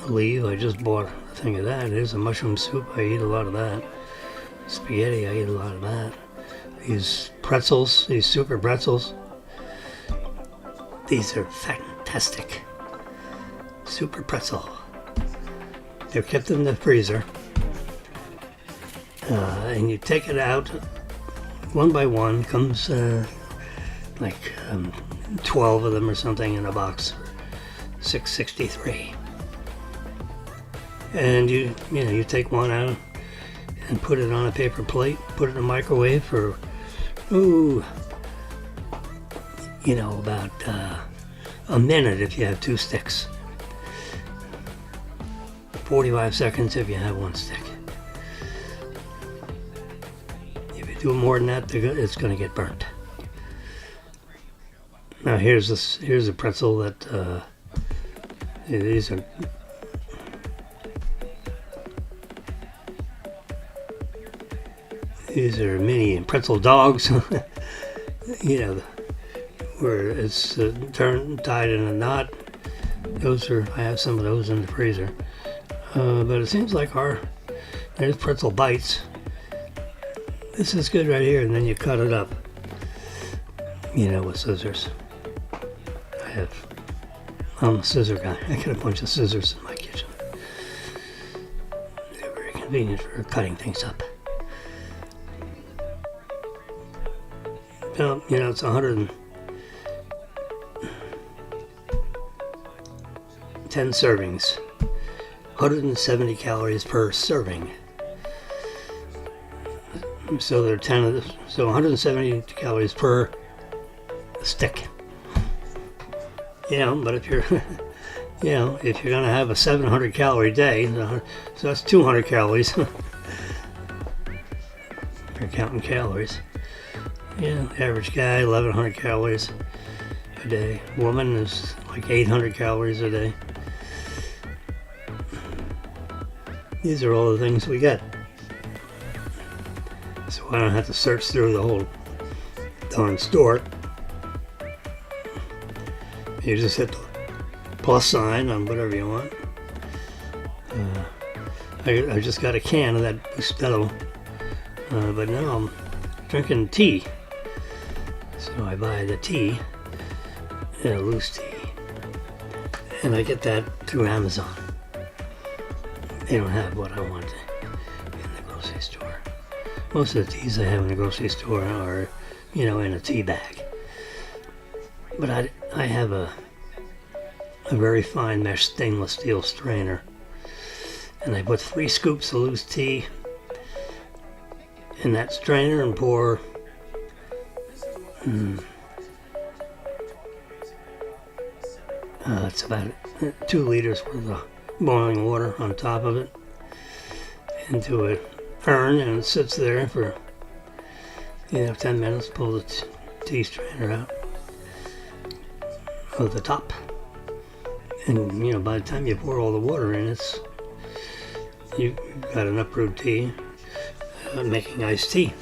Olive, I just bought a thing of that. There's a mushroom soup, I eat a lot of that. Spaghetti, I eat a lot of that. These pretzels, these super pretzels, these are fantastic. Super pretzel. They're kept in the freezer. And you take it out one by one. Comes like 12 of them or something in a box for $6.63. And you take one out and put it on a paper plate, put it in the microwave for about a minute if you have 2 sticks. 45 seconds if you have 1 stick. If you do more than that, it's going to get burnt. Now here's a pretzel that these are mini pretzel dogs. You know, where it's tied in a knot. I have some of those in the freezer. But it seems like there's pretzel bites. This is good right here, and then you cut it up, with scissors. I'm a scissor guy. I got a bunch of scissors in my kitchen. They're very convenient for cutting things up. Well, it's 110 servings. 170 calories per serving. So there are 10 of this. So 170 calories per stick. But if you're You know, if you're going to have a 700 calorie day, so that's 200 calories. If you're counting calories. Yeah, average guy, 1,100 calories a day. Woman is like 800 calories a day. These are all the things we get. So I don't have to search through the whole darn store. You just hit the plus sign on whatever you want. I just got a can of that Bustelo, but now I'm drinking tea. So I buy the tea, loose tea, and I get that through Amazon. They don't have what I want in the grocery store. Most of the teas I have in the grocery store are, in a tea bag. But I have a very fine mesh stainless steel strainer, and I put 3 scoops of loose tea in that strainer and pour it's about 2 liters worth of boiling water on top of it into an urn, and it sits there for 10 minutes. Pull the tea strainer out of the top, and by the time you pour all the water in, you've got an up-brewed tea, making iced tea.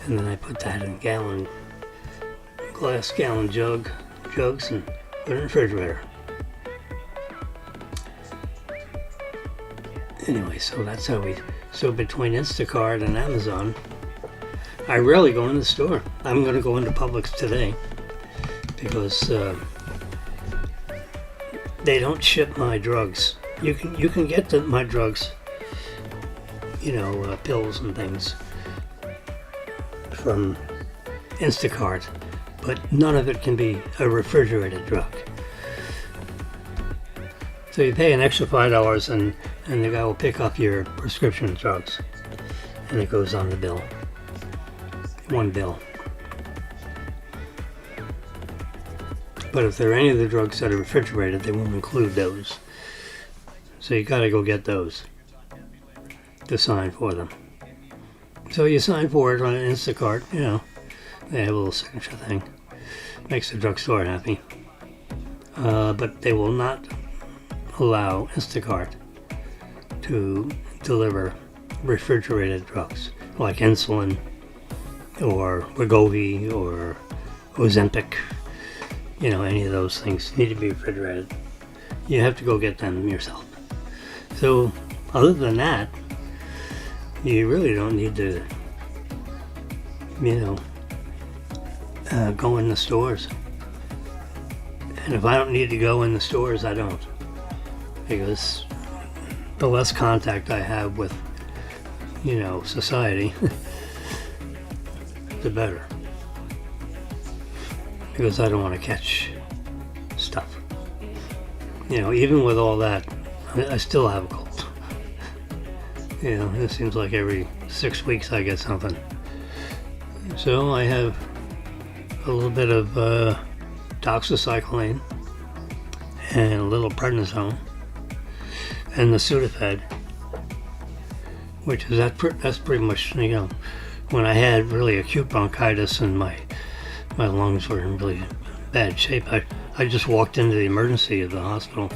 And then I put that in gallon jugs and put it in the refrigerator. Anyway, so that's how so between Instacart and Amazon, I rarely go in the store. I'm going to go into Publix today because they don't ship my drugs. You can get my drugs, pills and things from Instacart, but none of it can be a refrigerated drug. So you pay an extra $5 and the guy will pick up your prescription drugs, and it goes on the bill. One bill. But if there are any of the drugs that are refrigerated, they won't include those. So you gotta go get those to sign for them. So you sign for it on Instacart, they have a little signature thing. Makes the drugstore happy. But they will not allow Instacart to deliver refrigerated drugs like insulin or Wegovy or Ozempic. Any of those things need to be refrigerated. You have to go get them yourself. So other than that, you really don't need to, go in the stores. And if I don't need to go in the stores, I don't. Because the less contact I have with, society, the better. Because I don't want to catch stuff. Even with all that, I still have a cold. It seems like every 6 weeks I get something. So I have a little bit of doxycycline and a little prednisone and the Sudafed, which is that's pretty much when I had really acute bronchitis and my lungs were in really bad shape. I just walked into the emergency of the hospital,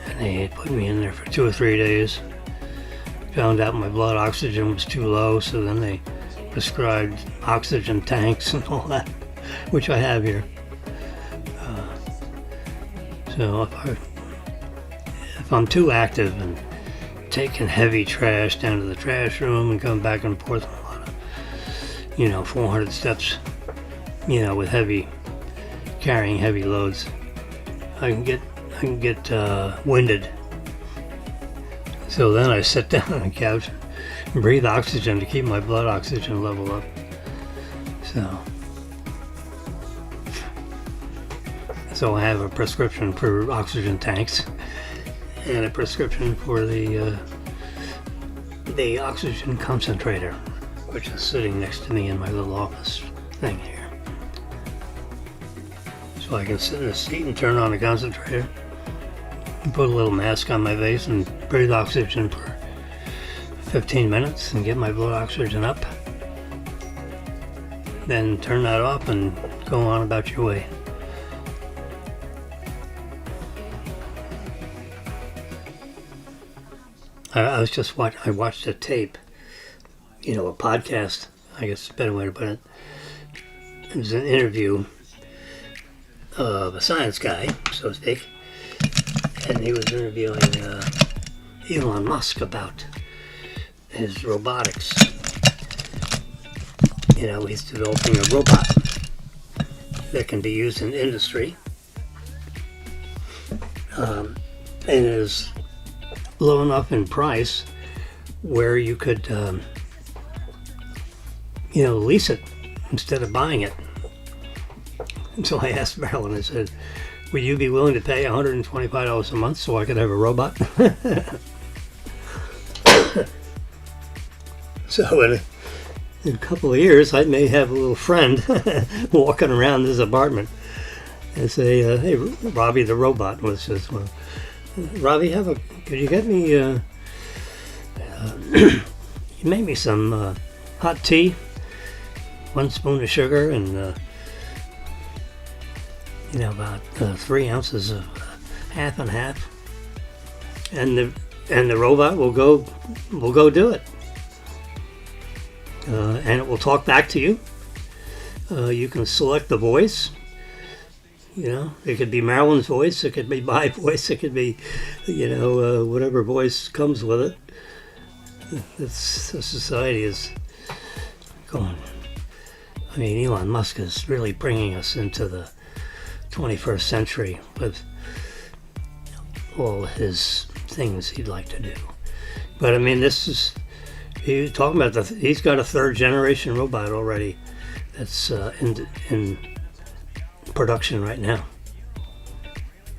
and they put me in there for 2 or 3 days. Found out my blood oxygen was too low, so then they prescribed oxygen tanks and all that, which I have here. So if I'm too active and taking heavy trash down to the trash room and coming back and forth a lot of, 400 steps, with carrying heavy loads, I can get winded. So then I sit down on the couch and breathe oxygen to keep my blood oxygen level up. So I have a prescription for oxygen tanks and a prescription for the oxygen concentrator, which is sitting next to me in my little office thing here. so I can sit in the seat and turn on the concentrator and put a little mask on my face and breathe oxygen for 15 minutes and get my blood oxygen up. Then turn that off and go on about your way. I watched a tape, a podcast, I guess is a better way to put it. It was an interview of a science guy, so to speak, and he was interviewing Elon Musk about his robotics. He's developing a robot that can be used in industry, and is low enough in price where you could, lease it instead of buying it. And so I asked Marilyn, I said, would you be willing to pay $125 a month so I could have a robot? So in a couple of years, I may have a little friend walking around this apartment and say, hey, Robbie the robot was just, well, Robbie, could you get me, you make me some hot tea, 1 spoon of sugar, and, about 3 ounces of half and half, and the robot will go do it, and it will talk back to you. You can select the voice. It could be Marilyn's voice, it could be my voice, it could be, whatever voice comes with it. The society is going. I mean, Elon Musk is really bringing us into the 21st century with all his things he'd like to do. But I mean, he's talking about he's got a 3rd generation robot already that's in production right now,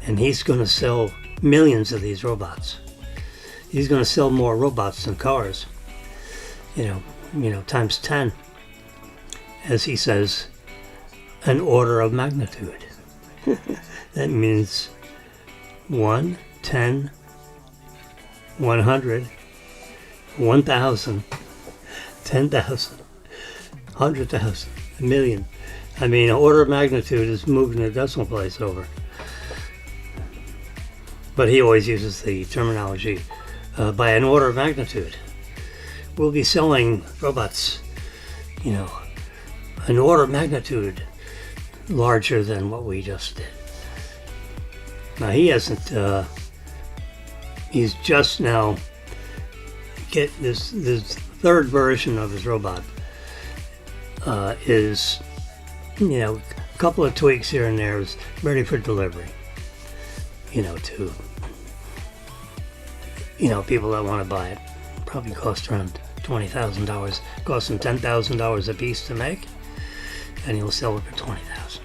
and he's going to sell millions of these robots. He's going to sell more robots than cars, times 10, as he says, an order of magnitude. That means 1, 10, 100, 1,000, 10,000, 100,000, a million. I mean, an order of magnitude is moving a decimal place over. But he always uses the terminology by an order of magnitude. We'll be selling robots, an order of magnitude larger than what we just did. Now, he hasn't, he's just now get this 3rd version of his robot is, a couple of tweaks here and there, is ready for delivery, to, people that want to buy it. Probably cost around $20,000, cost him $10,000 a piece to make, and he'll sell it for $20,000.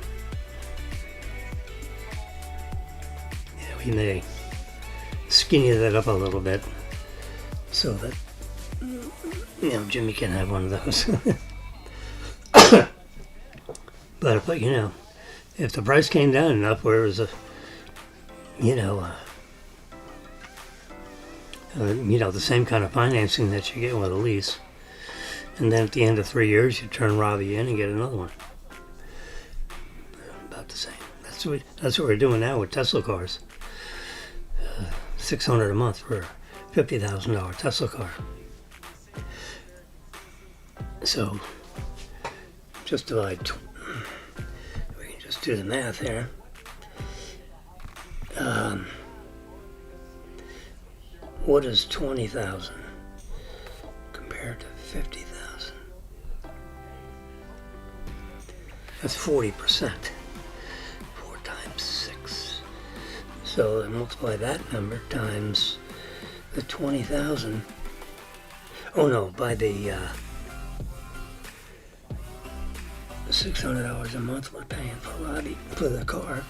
We may skinny that up a little bit so that, Jimmy can have one of those. But if the price came down enough where it was the same kind of financing that you get with a lease, and then at the end of 3 years you turn Robbie in and get another one, about the same. That's what we're doing now with Tesla cars. $600 a month for a $50,000 Tesla car. So just divide. We can just do the math here. What is 20,000 compared to 50,000? That's 40%. 4 times 6. So I multiply that number times the 20,000. Oh no, by the $600 a month we're paying for Robbie for the car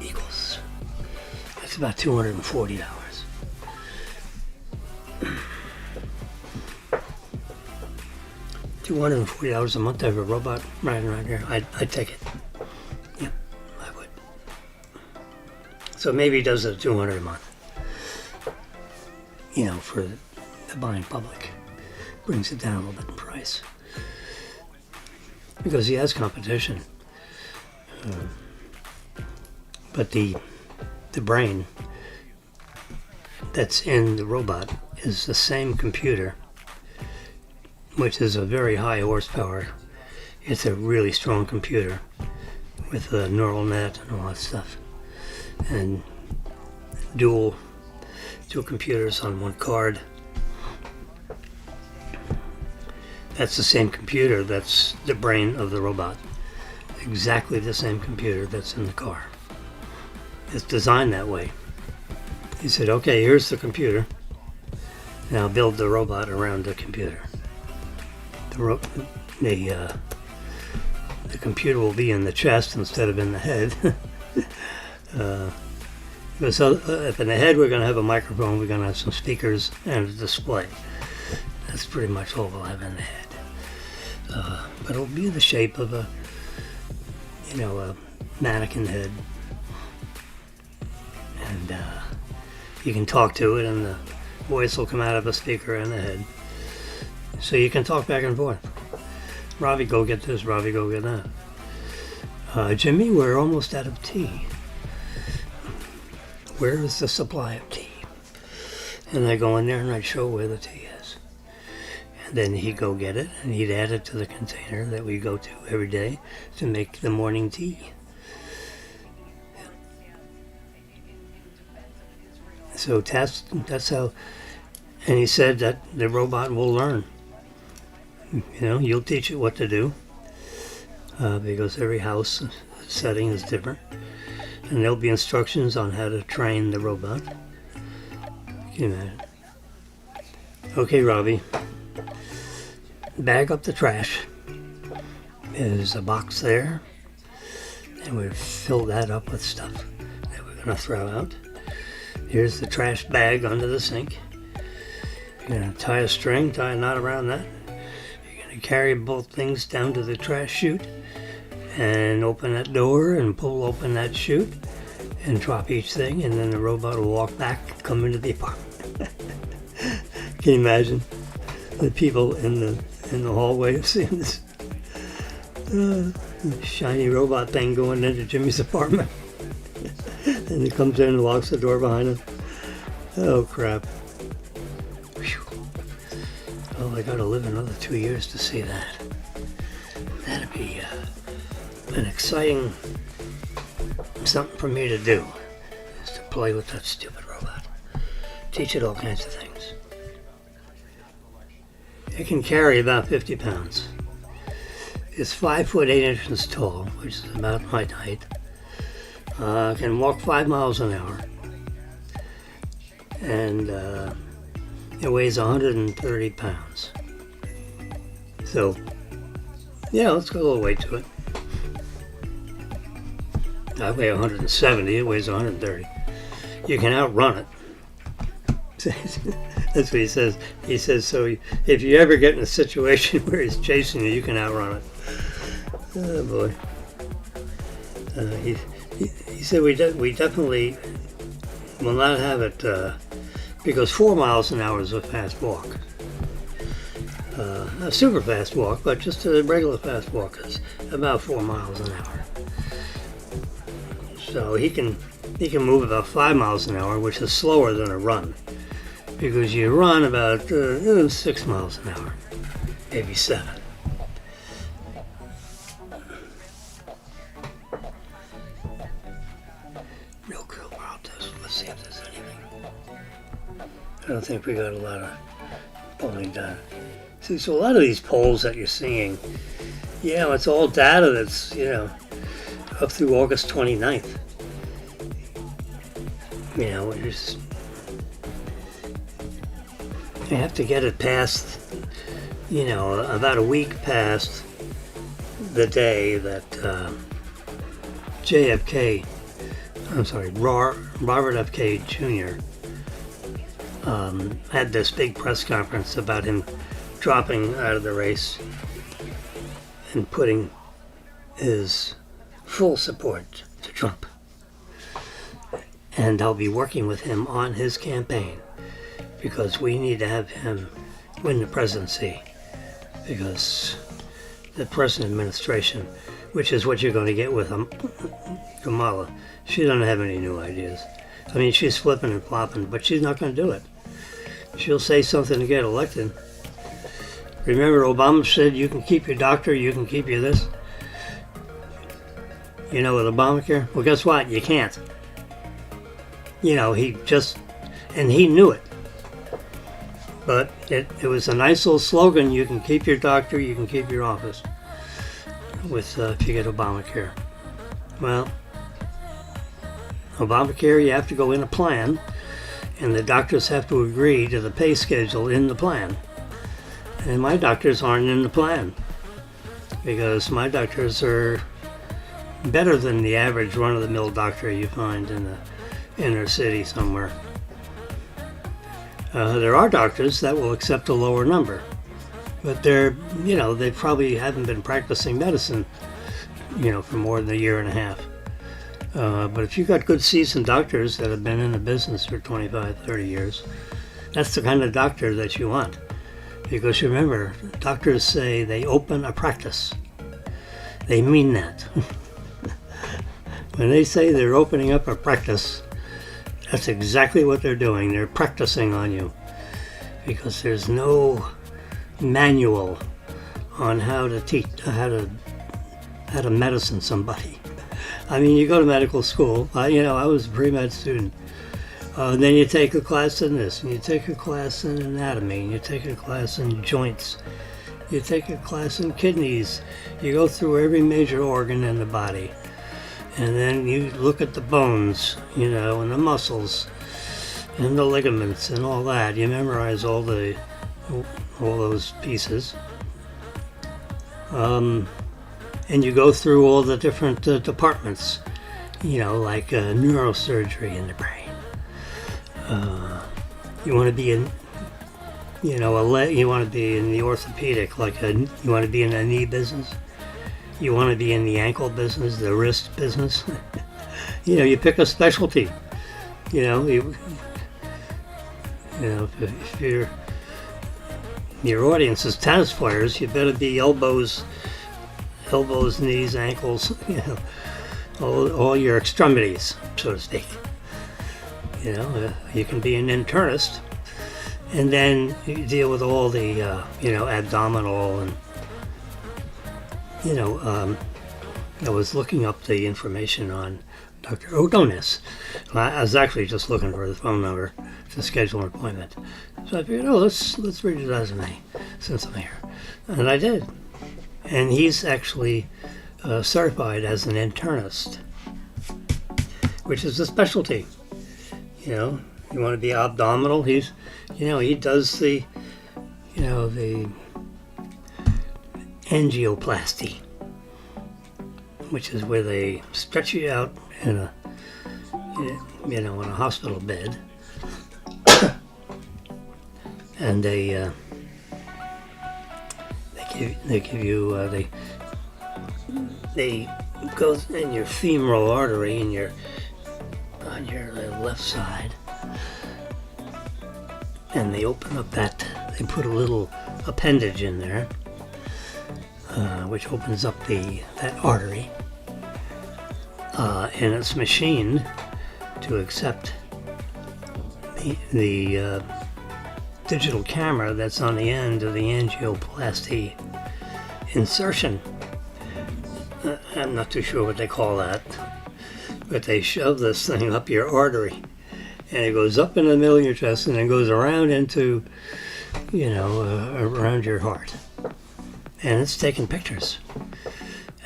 equals. That's about $240. $240 a month to have a robot riding around here. I'd take it. Yeah. So maybe he does it at $200 a month. You know, for the buying public. Brings it down a little bit in price. Because he has competition. But the brain that's in the robot is the same computer, which is a very high horsepower. It's a really strong computer with a neural net and all that stuff. And dual computers on one card. That's the same computer that's the brain of the robot. Exactly the same computer that's in the car. It's designed that way. He said, okay, here's the computer. Now build the robot around the computer. The computer will be in the chest instead of in the head. So if in the head we're going to have a microphone, we're going to have some speakers and a display. That's pretty much all we'll have in the head. But it'll be the shape of a mannequin head. And you can talk to it and the voice will come out of a speaker in the head. So you can talk back and forth. Robbie, go get this. Robbie, go get that. Jimmy, we're almost out of tea. Where is the supply of tea? And I go in there and I'd show where the tea is. And then he'd go get it and he'd add it to the container that we go to every day to make the morning tea. So that's how, and he said that the robot will learn. You'll teach it what to do because every house setting is different. And there'll be instructions on how to train the robot. Can you imagine? Okay, Robbie. Bag up the trash. There's a box there. And we'll fill that up with stuff that we're going to throw out. Here's the trash bag under the sink. You're going to tie a knot around that. You're going to carry both things down to the trash chute and open that door and pull open that chute and drop each thing, and then the robot will walk back, come into the apartment. Can you imagine the people in the hallway seeing this shiny robot thing going into Jimmy's apartment? And he comes in and locks the door behind him. Oh crap. Whew. Oh, I gotta live another 2 years to see that. That'd be an exciting something for me to do, is to play with that stupid robot. Teach it all kinds of things. It can carry about 50 pounds. It's 5 foot 8 inches tall, which is about my height. Can walk 5 miles an hour. And it weighs 130 pounds. So, yeah, let's go a little weight to it. I weigh 170, it weighs 130. You can outrun it. That's what he says. He says, so if you ever get in a situation where he's chasing you, you can outrun it. Oh boy. He said we definitely will not have it because 4 miles an hour is a fast walk. A super fast walk, but just a regular fast walk is about 4 miles an hour. So he can move about 5 miles an hour, which is slower than a run, because you run about 6 miles an hour, maybe 7. No clue about this. Let's see if there's anything. I don't think we got a lot of polling data. See, so a lot of these polls that you're seeing, it's all data that's, up through August 29th. You have to get it past, about a week past the day that Robert F. K. Jr. Had this big press conference about him dropping out of the race and putting his full support to Trump. And I'll be working with him on his campaign because we need to have him win the presidency, because the present administration, which is what you're going to get with Kamala, she doesn't have any new ideas. I mean, she's flipping and flopping, but she's not going to do it. She'll say something to get elected. Remember, Obama said you can keep your doctor, you can keep your this. You know, with Obamacare? Well, guess what? You can't. You know, and he knew it. But it was a nice little slogan, you can keep your doctor, you can keep your office, with if you get Obamacare. Well, Obamacare, you have to go in a plan, and the doctors have to agree to the pay schedule in the plan. And my doctors aren't in the plan, because my doctors are better than the average run-of-the-mill doctor you find in the inner city somewhere. There are doctors that will accept a lower number, but they probably haven't been practicing medicine, for more than a year and a half. But if you've got good seasoned doctors that have been in the business for 25, 30 years, that's the kind of doctor that you want. Because remember, doctors say they open a practice. They mean that. When they say they're opening up a practice, that's exactly what they're doing. They're practicing on you, because there's no manual on how to teach, how to medicine somebody. I mean, you go to medical school. I was a pre-med student. Then you take a class in this, and you take a class in anatomy, and you take a class in joints. You take a class in kidneys. You go through every major organ in the body. And then you look at the bones, and the muscles, and the ligaments, and all that. You memorize all those pieces. And you go through all the different departments, like neurosurgery in the brain. You want to be in, you want to be in the orthopedic, you want to be in the knee business. You want to be in the ankle business, the wrist business. You pick a specialty. If your audience is tennis players, you better be elbows, knees, ankles, all your extremities, so to speak. You can be an internist, and then you deal with all the, abdominal and, I was looking up the information on Dr. Odonis. I was actually just looking for the phone number to schedule an appointment. So I figured, let's read his resume since I'm here. And I did. And he's actually certified as an internist, which is a specialty. You want to be abdominal. He does the angioplasty, which is where they stretch you out in a hospital bed, and they go in your femoral artery on your left side, and they open up they put a little appendage in there, which opens up that artery, and it's machined to accept the digital camera that's on the end of the angioplasty insertion. I'm not too sure what they call that, but they shove this thing up your artery, and it goes up in the middle of your chest, and then goes around into, around your heart. And it's taking pictures.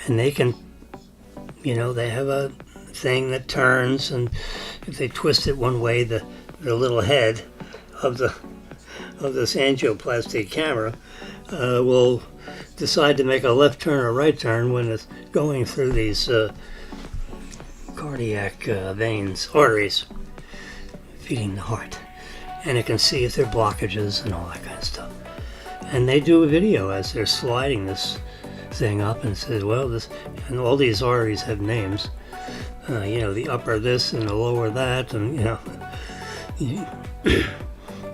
And they can, they have a thing that turns, and if they twist it one way, the little head of this angioplasty camera will decide to make a left turn or right turn when it's going through these cardiac veins, arteries, feeding the heart. And it can see if there are blockages and all that kind of stuff. And they do a video as they're sliding this thing up, and says, and all these arteries have names. the upper this and the lower that, and you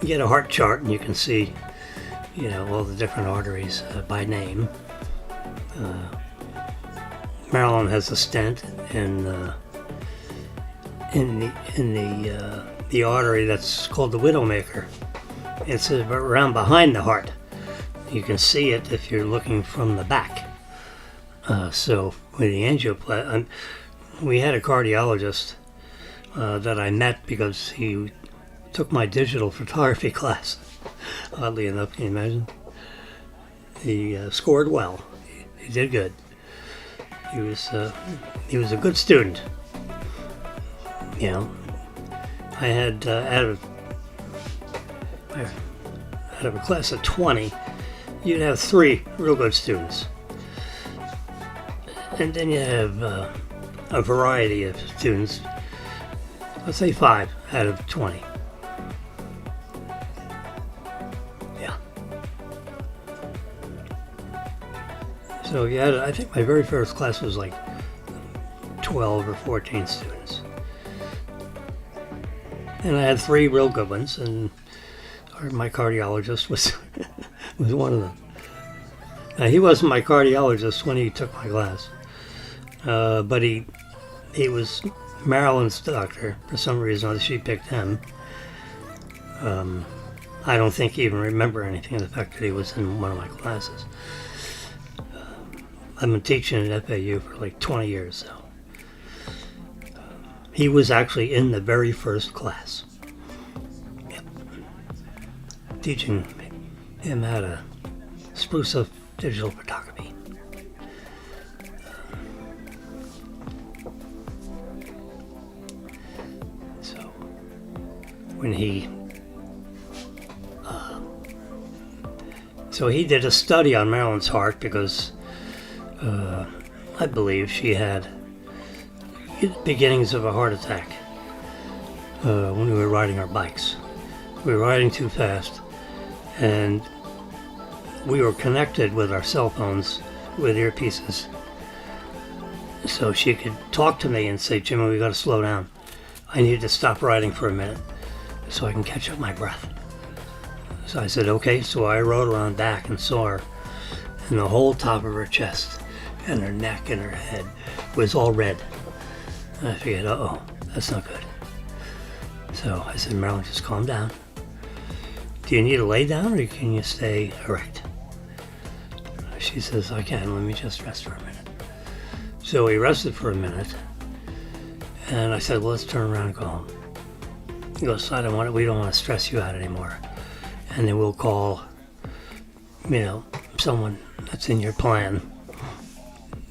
get a heart chart and you can see, all the different arteries by name. Marilyn has a stent in the artery that's called the Widowmaker. It's around behind the heart. You can see it if you're looking from the back. So with the angioplasty, we had a cardiologist that I met because he took my digital photography class. Oddly enough, can you imagine? He scored well. He did good. He was a good student. I had out of a class of 20, you'd have 3 real good students, and then you have a variety of students. Let's say 5 out of 20. Yeah. So I think my very first class was like 12 or 14 students. And I had 3 real good ones, and my cardiologist was one of them. Now, he wasn't my cardiologist when he took my class, but he was Marilyn's doctor. For some reason, she picked him. I don't think he even remember anything of the fact that he was in one of my classes. I've been teaching at FAU for like 20 years, so. He was actually in the very first class. Yep. Teaching him how to spruce up digital photography. So when he did a study on Marilyn's heart because I believe she had beginnings of a heart attack when we were riding our bikes. We were riding too fast, and we were connected with our cell phones with earpieces, so she could talk to me and say, "Jimmy, we got to slow down. I need to stop riding for a minute so I can catch up my breath." So I said, "Okay." So I rode around back and saw her, and the whole top of her chest and her neck and her head was all red. I figured, uh-oh, that's not good. So I said, "Marilyn, just calm down. Do you need to lay down or can you stay erect?" She says, "I can. Let me just rest for a minute." So we rested for a minute, and I said, "Well, let's turn around and go home." He goes, "We don't want to stress you out anymore. And then we'll call, someone that's in your plan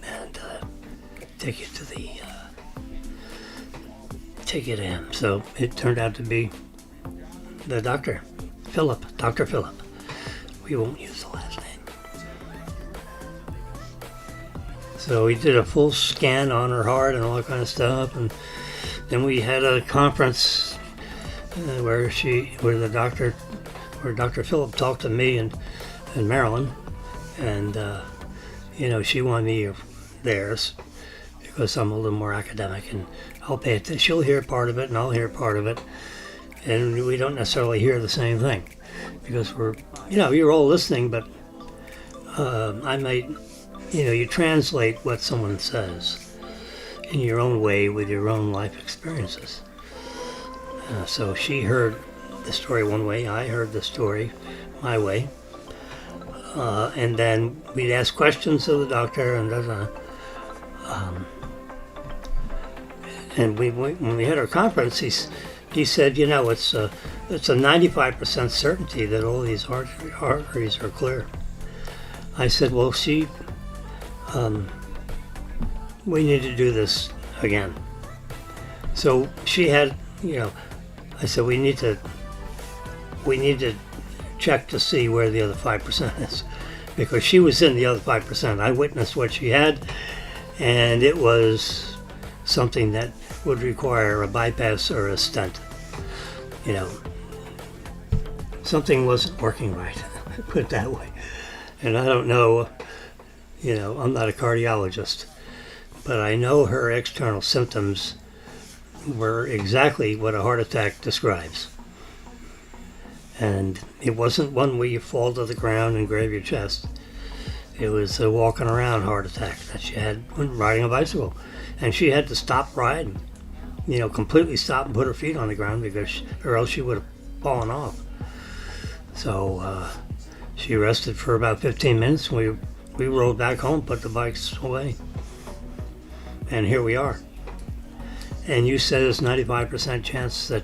and take you to him." So it turned out to be the Dr. Phillip. We won't use the last name. So we did a full scan on her heart and all that kind of stuff, and then we had a conference where Dr. Phillip talked to me and Marilyn, and she wanted me there because I'm a little more academic, and I'll pay attention. She'll hear part of it, and I'll hear part of it, and we don't necessarily hear the same thing because you're all listening, but I might, you translate what someone says in your own way with your own life experiences. So she heard the story one way, I heard the story my way, and then we'd ask questions of the doctor, and when we had our conference, he said, it's a 95% certainty that all these arteries are clear. I said, "Well, we need to do this again." So she had, I said, we need to check to see where the other 5% is, because she was in the other 5%. I witnessed what she had, and it was something that would require a bypass or a stent. Something wasn't working right, put it that way. And I don't know, I'm not a cardiologist, but I know her external symptoms were exactly what a heart attack describes. And it wasn't one where you fall to the ground and grab your chest. It was a walking around heart attack that she had when riding a bicycle. And she had to stop riding, completely stop and put her feet on the ground or else she would have fallen off. So she rested for about 15 minutes. We rode back home, put the bikes away. And here we are. And you said there's 95% chance that,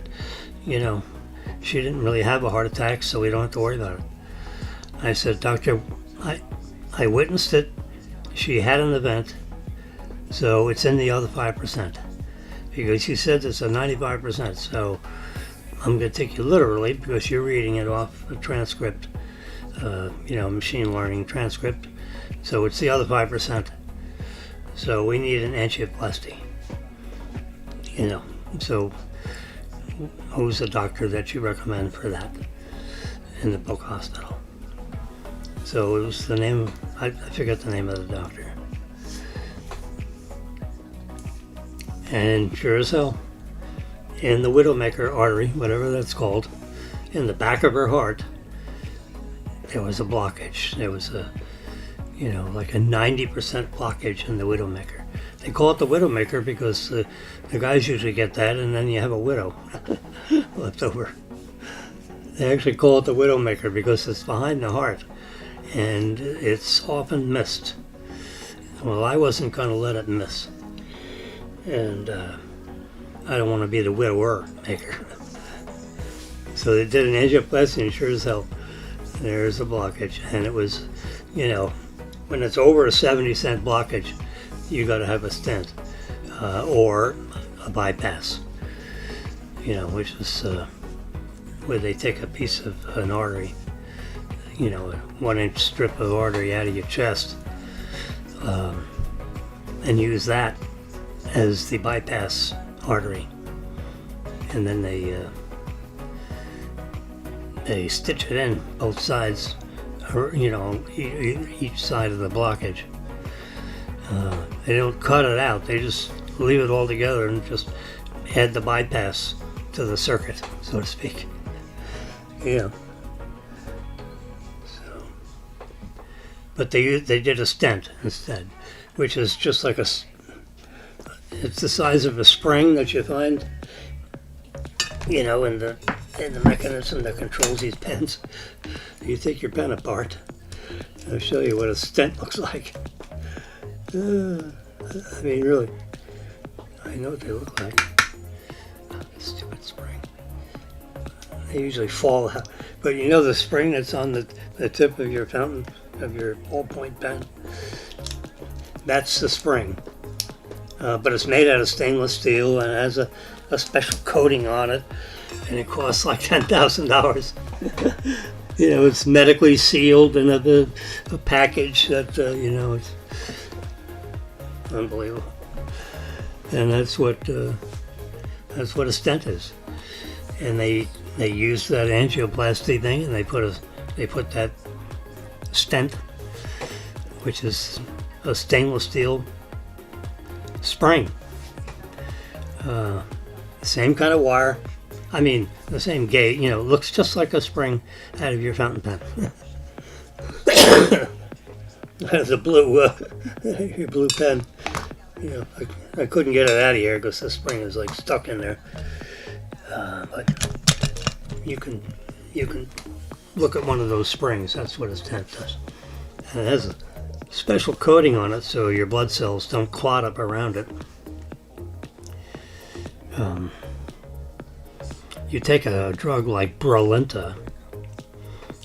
she didn't really have a heart attack, so we don't have to worry about it. I said, Doctor, I witnessed it. She had an event, so it's in the other 5%. Because she said it's a 95%, so I'm going to take you literally because you're reading it off a transcript, machine learning transcript. So it's the other 5%. So we need an angioplasty. So who's the doctor that you recommend for that in the Book Hospital? So it was the name, I forget the name of the doctor. And sure as hell, in the Widowmaker artery, whatever that's called, in the back of her heart, there was a blockage. There was like a 90% blockage in the Widowmaker. They call it the Widowmaker because the guys usually get that, and then you have a widow left over. They actually call it the Widowmaker because it's behind the heart, and it's often missed. Well, I wasn't going to let it miss, and I don't want to be the widower maker. So they did an angioplasty, and sure as hell, there's a blockage, and it was, when it's over a 70% blockage, you got to have a stent or a bypass, which is where they take a piece of an artery, a 1-inch strip of artery out of your chest, and use that as the bypass artery, and then they stitch it in both sides, or each side of the blockage. They don't cut it out, they just leave it all together and just add the bypass to the circuit, so to speak. So, but they did a stent instead, which is just like it's the size of a spring that you find, in the mechanism that controls these pens. You take your pen apart, I'll show you what a stent looks like. Really, I know what they look like. Stupid spring. They usually fall out. But the spring that's on the tip of your fountain, of your ballpoint pen? That's the spring. But it's made out of stainless steel and has a special coating on it. And it costs like $10,000. It's medically sealed in a package that, it's unbelievable. And that's what a stent is. And they use that angioplasty thing, and they put that stent, which is a stainless steel spring. Same kind of wire. The same gauge. Looks just like a spring out of your fountain pen. That's a your blue pen. I couldn't get it out of here because the spring is like stuck in there. But you can look at one of those springs. That's what a stent does. And it has a special coating on it so your blood cells don't clot up around it. You take a drug like Brilinta,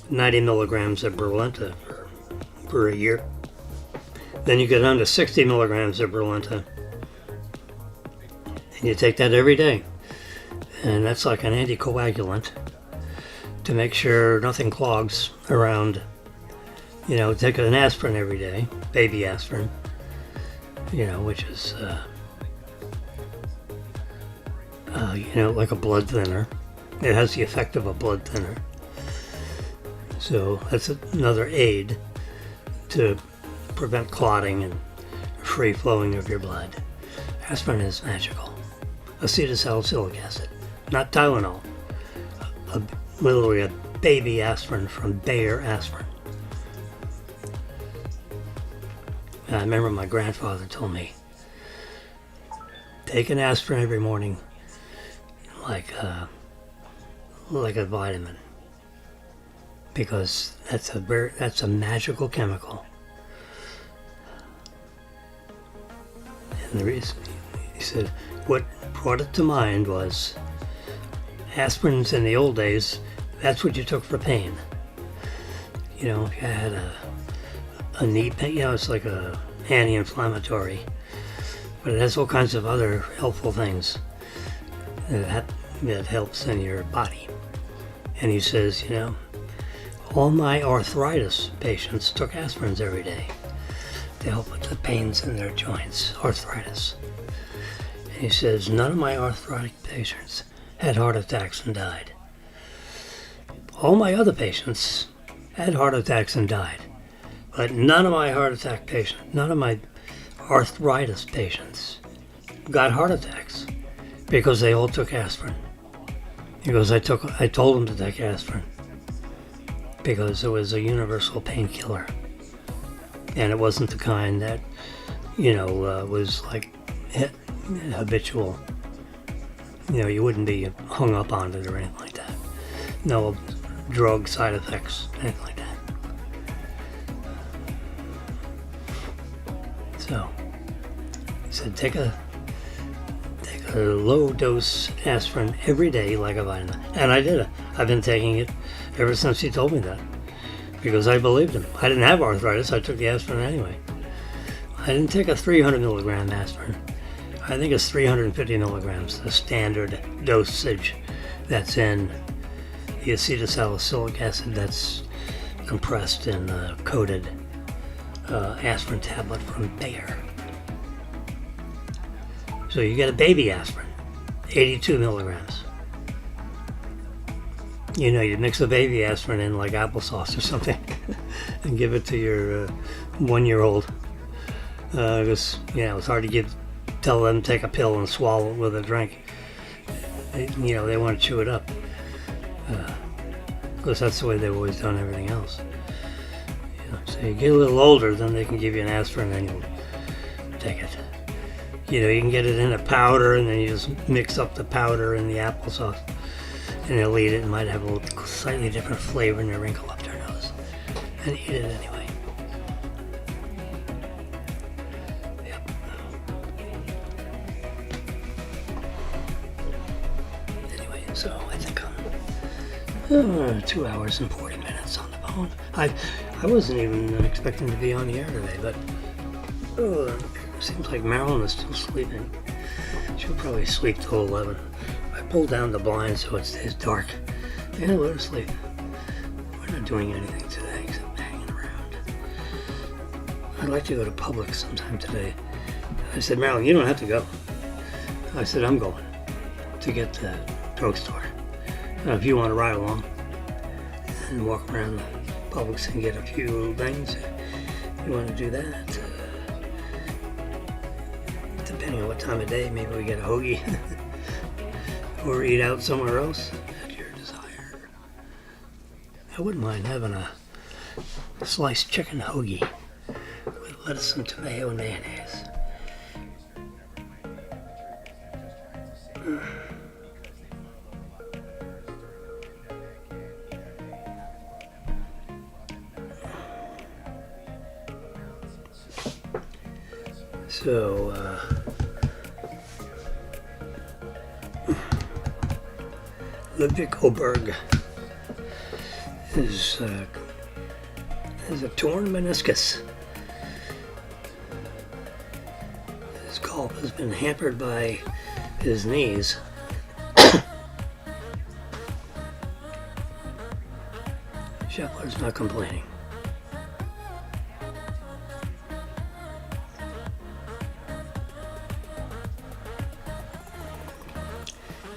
90 milligrams of Brilinta for a year. Then you get down to 60 milligrams of Brilinta. And you take that every day. And that's like an anticoagulant to make sure nothing clogs around. Take an aspirin every day, baby aspirin, which is, like a blood thinner. It has the effect of a blood thinner. So that's another aid to prevent clotting and free flowing of your blood. Aspirin is magical. Acetylsalicylic acid, not Tylenol. Literally a baby aspirin from Bayer aspirin. And I remember my grandfather told me, take an aspirin every morning like a vitamin, because that's a magical chemical. And the reason, he said, what brought it to mind was aspirins in the old days, that's what you took for pain. You know, if you had a knee pain, it's like a anti-inflammatory, but it has all kinds of other helpful things that helps in your body. And he says, all my arthritis patients took aspirins every day to help with the pains in their joints, arthritis. And he says, none of my arthritic patients had heart attacks and died. All my other patients had heart attacks and died, but none of my arthritis patients got heart attacks because they all took aspirin. He goes, I told them to take aspirin because it was a universal painkiller, and it wasn't the kind that was like habitual. You wouldn't be hung up on it or anything like that. No drug side effects, anything like that. So he said, take a low dose aspirin every day like a vitamin. And I did it. I've been taking it ever since he told me that, because I believed him. I didn't have arthritis. I took the aspirin anyway. I didn't take a 300 milligram aspirin. I think it's 350 milligrams, the standard dosage that's in the acetylsalicylic acid that's compressed in a coated aspirin tablet from Bayer. So you get a baby aspirin, 82 milligrams. You mix a baby aspirin in like applesauce or something and give it to your 1-year-old. Because, it's hard to tell them to take a pill and swallow it with a drink. They want to chew it up. Because that's the way they've always done everything else. So you get a little older, then they can give you an aspirin and you'll take it. You can get it in a powder, and then you just mix up the powder in the applesauce, and they'll eat it. It might have a little slightly different flavor, and they wrinkle up their nose and eat it anyway. Yep. Anyway, so I think I'm 2 hours and 40 minutes on the phone. I wasn't even expecting to be on the air today, but seems like Marilyn is still sleeping. She'll probably sleep till 11. I pulled down the blinds so it stays dark. Yeah, let her sleep. We're not doing anything today except hanging around. I'd like to go to Publix sometime today. I said, Marilyn, you don't have to go. I said, I'm going to get the drugstore. If you want to ride along and walk around the Publix and get a few little things, if you want to do that. Depending on what time of day, maybe we get a hoagie or eat out somewhere else at your desire. I wouldn't mind having a sliced chicken hoagie with lettuce and tomato and mayonnaise. So, Ludwig Oberg has a torn meniscus. His golf has been hampered by his knees. Scheffler's not complaining.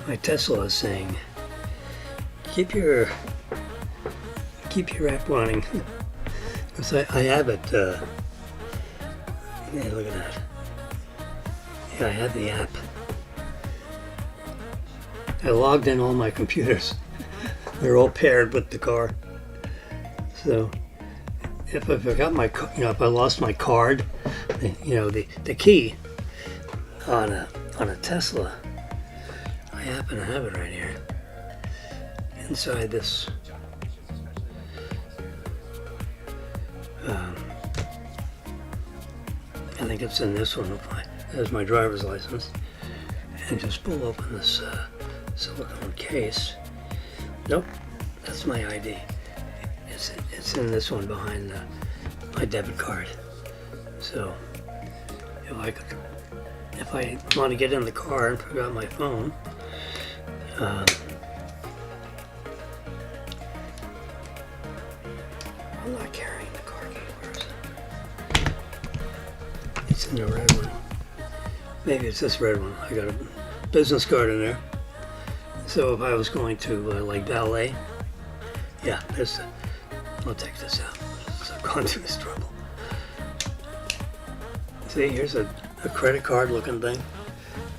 My Tesla is saying, keep your app running. Because I have it, yeah, look at that. Yeah, I had the app. I logged in all my computers. They're all paired with the car. So if I forgot my, if I lost my card, the key on a Tesla, I happen to have it right here inside this. I think it's in this one. There's my driver's license, and just pull open this silicone case. Nope, that's my ID. It's in this one behind my debit card. So if I want to get in the car and forgot my phone, I'm not carrying the car key. Where is it? It's in the red one. Maybe it's this red one. I got a business card in there. So if I was going to like valet, yeah, I'll take this out. So I've gone through this trouble. See, here's a credit card looking thing,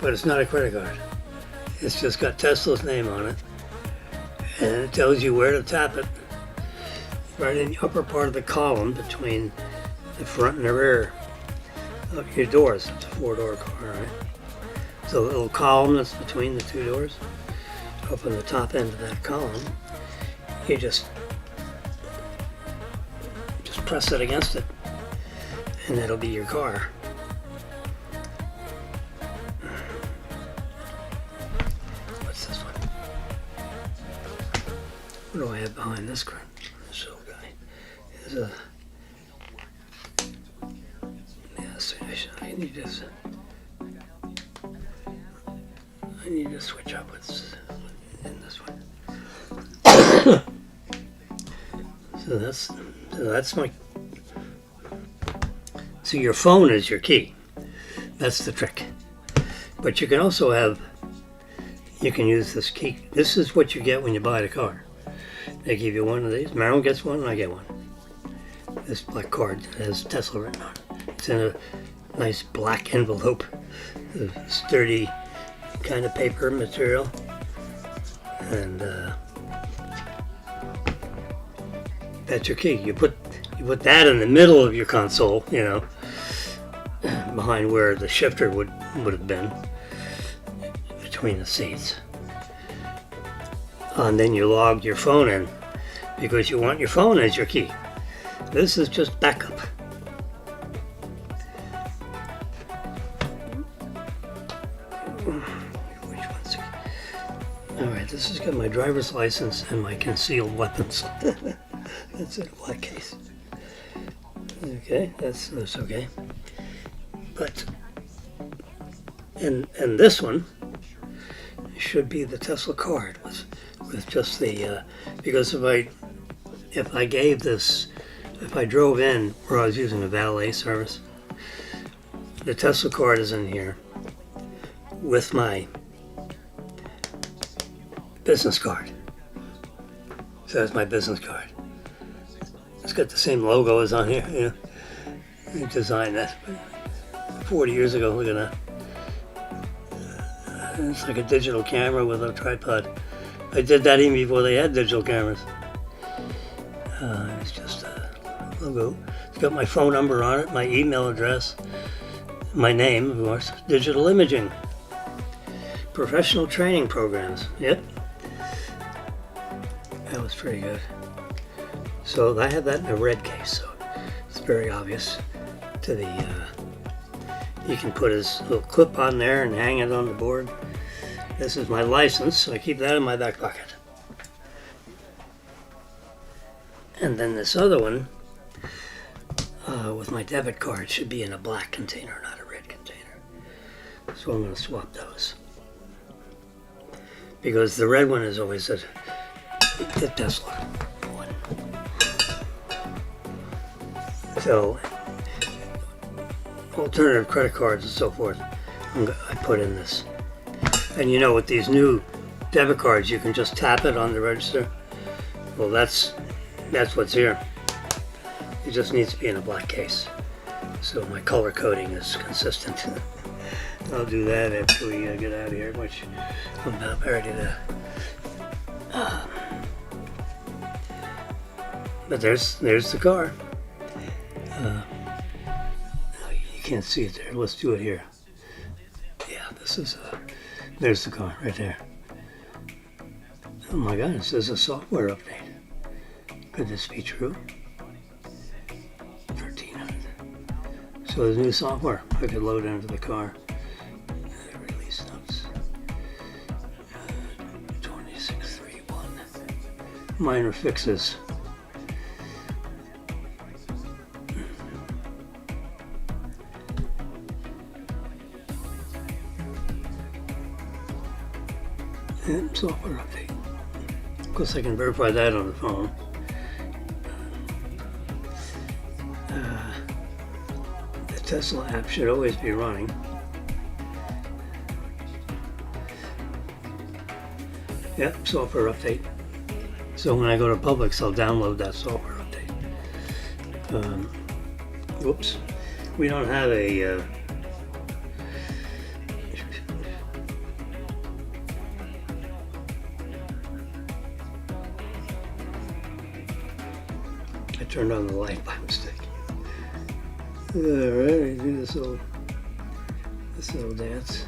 but it's not a credit card. It's just got Tesla's name on it, and it tells you where to tap it. Right in the upper part of the column between the front and the rear of your doors. It's a 4-door car, right? So the little column that's between the two doors, up on the top end of that column, you just press it against it, and that'll be your car. What's this one? What do I have behind this guy? Is a, yes, I need to switch up what's in this one. So that's my. So your phone is your key. That's the trick. But you can also you can use this key. This is what you get when you buy the car. They give you one of these. Marilyn gets one, and I get one. This black card has Tesla written on it. It's in a nice black envelope, a sturdy kind of paper material, and that's your key. You put that in the middle of your console, behind where the shifter would have been, between the seats, and then you log your phone in because you want your phone as your key. This is just backup. Which one's it? All right, this has got my driver's license and my concealed weapons. That's in a black case. Okay, that's okay. But and this one should be the Tesla card with just the because if I gave this. If I drove in where I was using a valet service, the Tesla card is in here with my business card. So that's my business card. It's got the same logo as on here. I designed that 40 years ago. Look at that. It's like a digital camera with a tripod. I did that even before they had digital cameras. It's just logo. It's got my phone number on it, my email address, my name, of course, digital imaging, professional training programs. Yep. That was pretty good. So I have that in a red case, so it's very obvious to the, you can put his little clip on there and hang it on the board. This is my license, so I keep that in my back pocket. And then this other one, with my debit card, should be in a black container, not a red container. So I'm going to swap those. Because the red one is always the Tesla one. So, alternative credit cards and so forth, I put in this. And with these new debit cards, you can just tap it on the register. Well, that's what's here. It just needs to be in a black case. So my color coding is consistent. I'll do that after we get out of here, which I'm about ready to. But there's the car. You can't see it there. Let's do it here. Yeah, this is. There's the car right there. Oh my God! It says a software update. Could this be true? 1300. So there's new software I could load into the car. Release notes. 2631. Minor fixes. And software update. Of course, I can verify that on the phone. The Tesla app should always be running. Yep, software update. So when I go to Publix, I'll download that software update. Whoops. We don't have a... I turned on the light by mistake. Alright, do this little dance.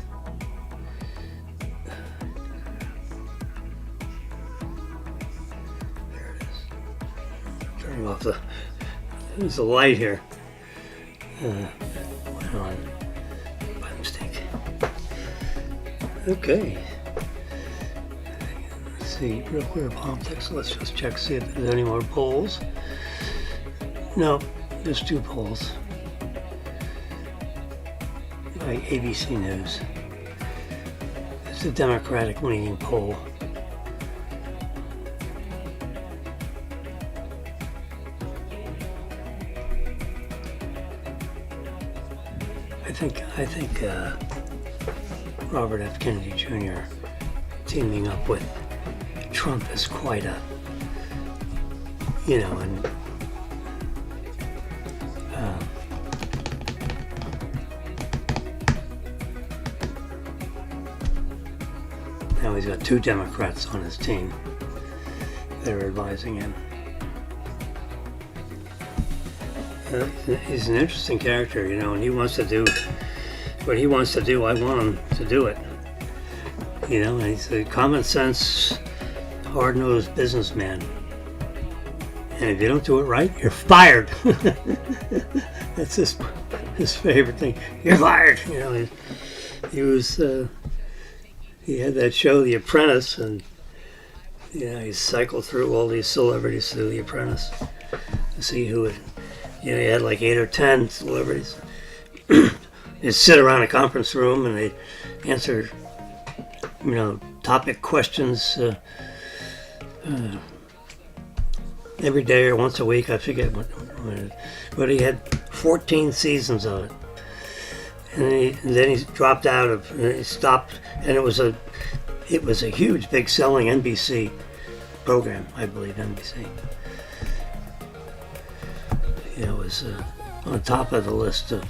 There it is. Turning off there's a light here. Went on by mistake. Okay. Let's see, real quick politics. Let's just check, see if there's any more polls. No, there's 2 polls. By ABC News. It's a Democratic leaning poll. I think Robert F. Kennedy Jr. teaming up with Trump is quite a, and now he's got 2 Democrats on his team that are advising him. He's an interesting character, and he wants to do what he wants to do. I want him to do it. And he's a common sense, hard-nosed businessman. And if you don't do it right, you're fired. That's his favorite thing. You're fired. He had that show, The Apprentice, and he cycled through all these celebrities through The Apprentice to see who would. He had like 8 or 10 celebrities. They'd sit around a conference room and they'd answer, topic questions every day or once a week. I forget what, but he had 14 seasons of it. And then he dropped out he stopped, and it was a huge, big selling NBC program, I believe, NBC. It was on top of the list of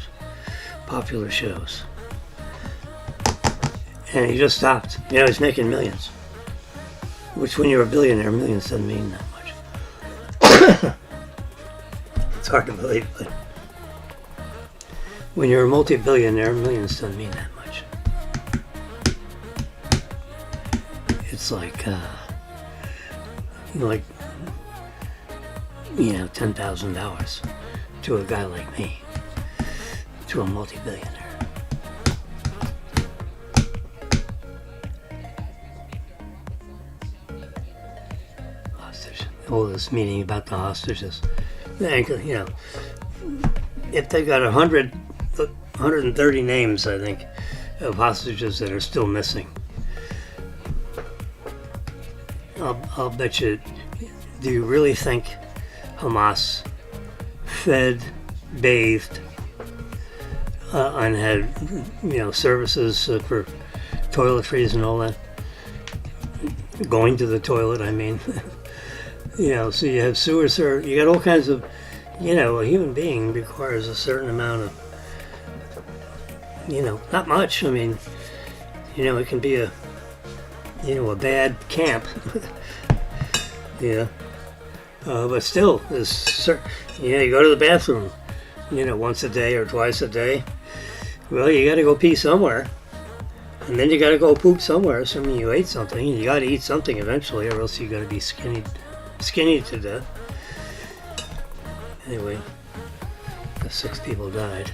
popular shows. And he just stopped. He's making millions. Which, when you're a billionaire, millions doesn't mean that much. It's hard to believe, but when you're a multi-billionaire, millions doesn't mean that much. It's like, $10,000 to a guy like me, to a multi-billionaire. Hostage. All this meeting about the hostages. If they got 130 names, I think, of hostages that are still missing. I'll bet you. Do you really think Hamas fed, bathed, and had services for toiletries and all that? Going to the toilet, I mean. So you have sewer service. You got all kinds of. A human being requires a certain amount of, not much. I mean, it can be a bad camp. Yeah. But still, you go to the bathroom, once a day or twice a day. Well, you got to go pee somewhere. And then you got to go poop somewhere, assuming you ate something. You got to eat something eventually, or else you got to be skinny to death. Anyway, 6 people died.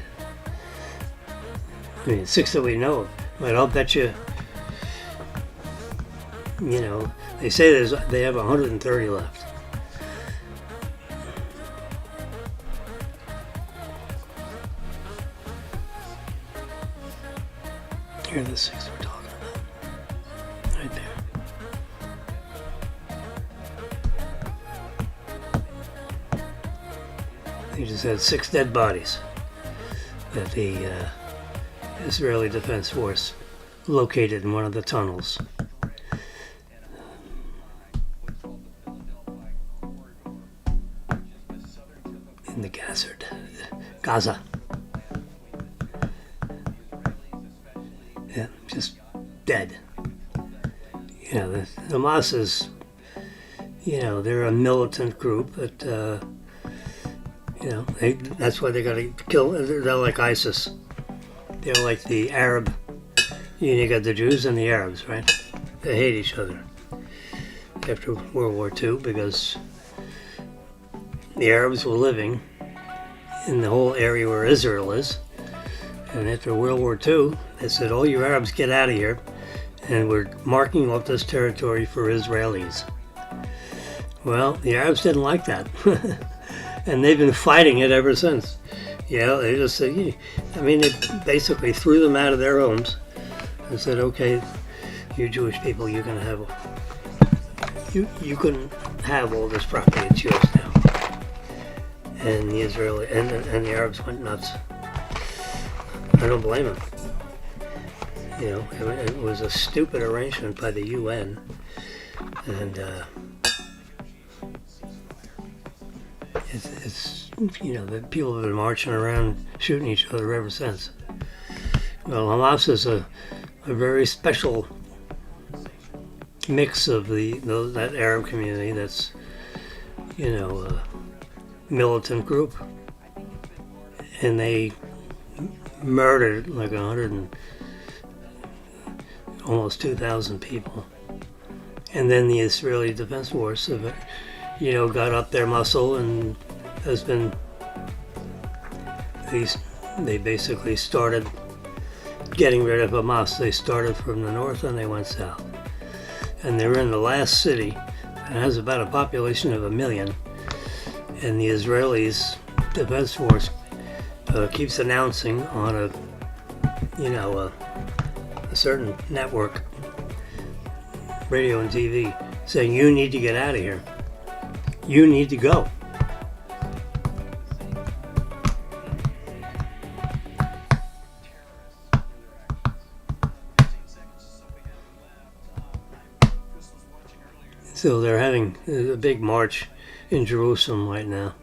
I mean, 6 that we know of. But I'll bet you, they say they have 130 left. Here are the 6 we're talking about. Right there. They just had 6 dead bodies that the Israeli Defense Force located in one of the tunnels. In the Gaza. Yeah, just dead. The Hamas is, they're a militant group that, that's why they got to kill. They're like ISIS. They're like the Arab. You got the Jews and the Arabs, right? They hate each other after World War II because the Arabs were living in the whole area where Israel is. And after World War II, they said, all you Arabs get out of here, and we're marking off this territory for Israelis. Well, the Arabs didn't like that. And they've been fighting it ever since. They just said, they basically threw them out of their homes and said, okay, you Jewish people, you can have, you couldn't have all this property, it's yours now. And the Israeli, and the Arabs went nuts. I don't blame them. It was a stupid arrangement by the UN, and it's the people have been marching around shooting each other ever since. Well, Hamas is a very special mix of that Arab community that's a militant group, and they murdered like almost 2,000 people. And then the Israeli Defense Force got up their muscle and has been, they basically started getting rid of Hamas. They started from the north and they went south. And they were in the last city. It has about a population of 1 million. And the Israelis Defense Force keeps announcing on a certain network, radio and TV, saying you need to get out of here. You need to go. So they're having a big march in Jerusalem right now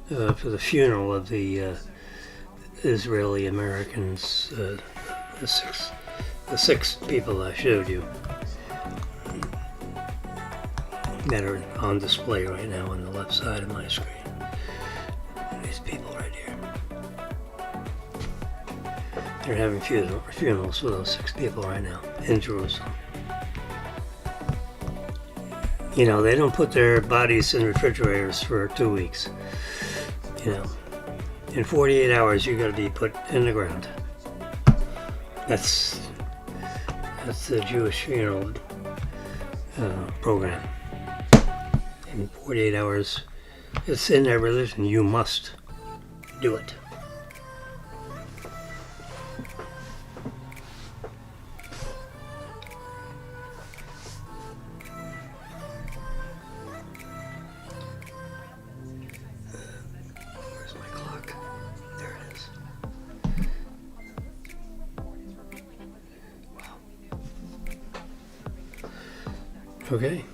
for the funeral of the Israeli Americans, the six people I showed you that are on display right now on the left side of my screen. These people right here. They're having funerals for those 6 people right now in Jerusalem. They don't put their bodies in refrigerators for 2 weeks. In 48 hours you got to be put in the ground. That's the Jewish funeral program. In 48 hours, it's in their religion. You must do it. Where's my clock? There it is. Wow. Okay.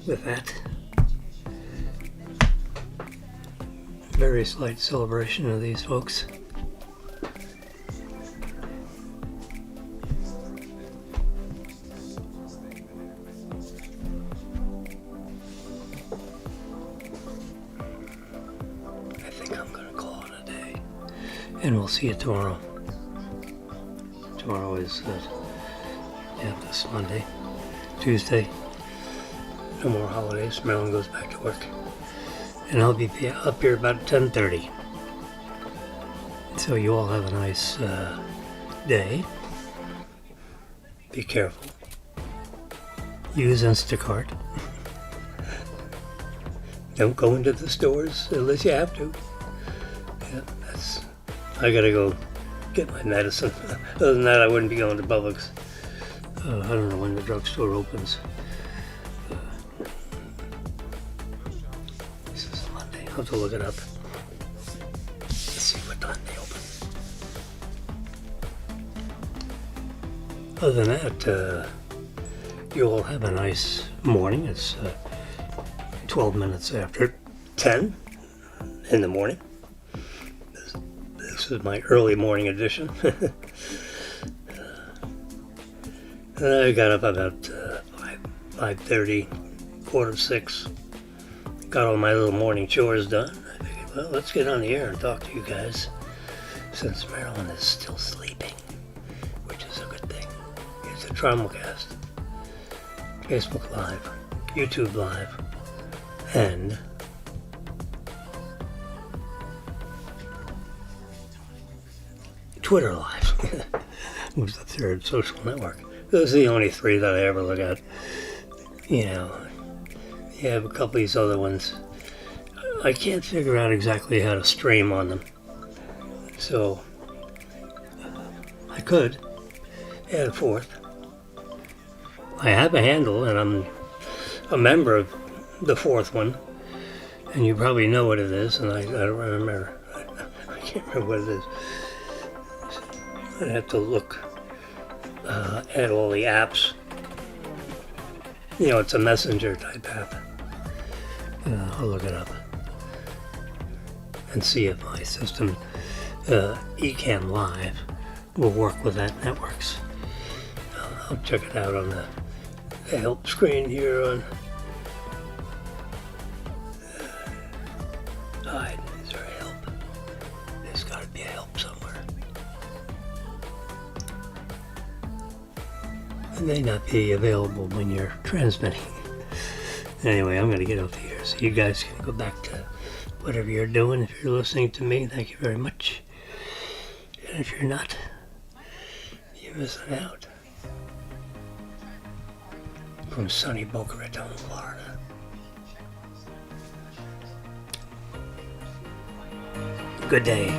With that very slight celebration of these folks, And we'll see you tomorrow. Tomorrow is, this Monday. Tuesday. No more holidays. Marilyn goes back to work. And I'll be up here about 10:30. So you all have a nice day. Be careful. Use Instacart. Don't go into the stores unless you have to. Yeah, I gotta go get my medicine. Other than that, I wouldn't be going to Publix. I don't know when the drugstore opens. This is Monday. I'll have to look it up. Let's see what time they open. Other than that, you all have a nice morning. It's 12 minutes after 10 in the morning. This is my early morning edition. I got up about 5:30, 5:45. Got all my little morning chores done. I figured, well, let's get on the air and talk to you guys since Marilyn is still sleeping, which is a good thing. It's a Simulcast, Facebook Live, YouTube Live, and Twitter Live, which is the third social network. Those are the only three that I ever look at. You know, you have a couple of these other ones. I can't figure out exactly how to stream on them. So, I could add a fourth. I have a handle, and I'm a member of the fourth one. And you probably know what it is, and I don't remember. I can't remember what it is. I'd have to look at all the apps. You know, it's a messenger type app. I'll look it up and see if my system, Ecamm Live, will work with that networks. I'll check it out on the help screen here on hide. Is there a help? There's got to be a help somewhere. It may not be available when you're transmitting. Anyway, I'm going to get out here so you guys can go back to whatever you're doing. If you're listening to me, thank you very much. And if you're not, you're missing out. From sunny Boca Raton, Florida. Good day.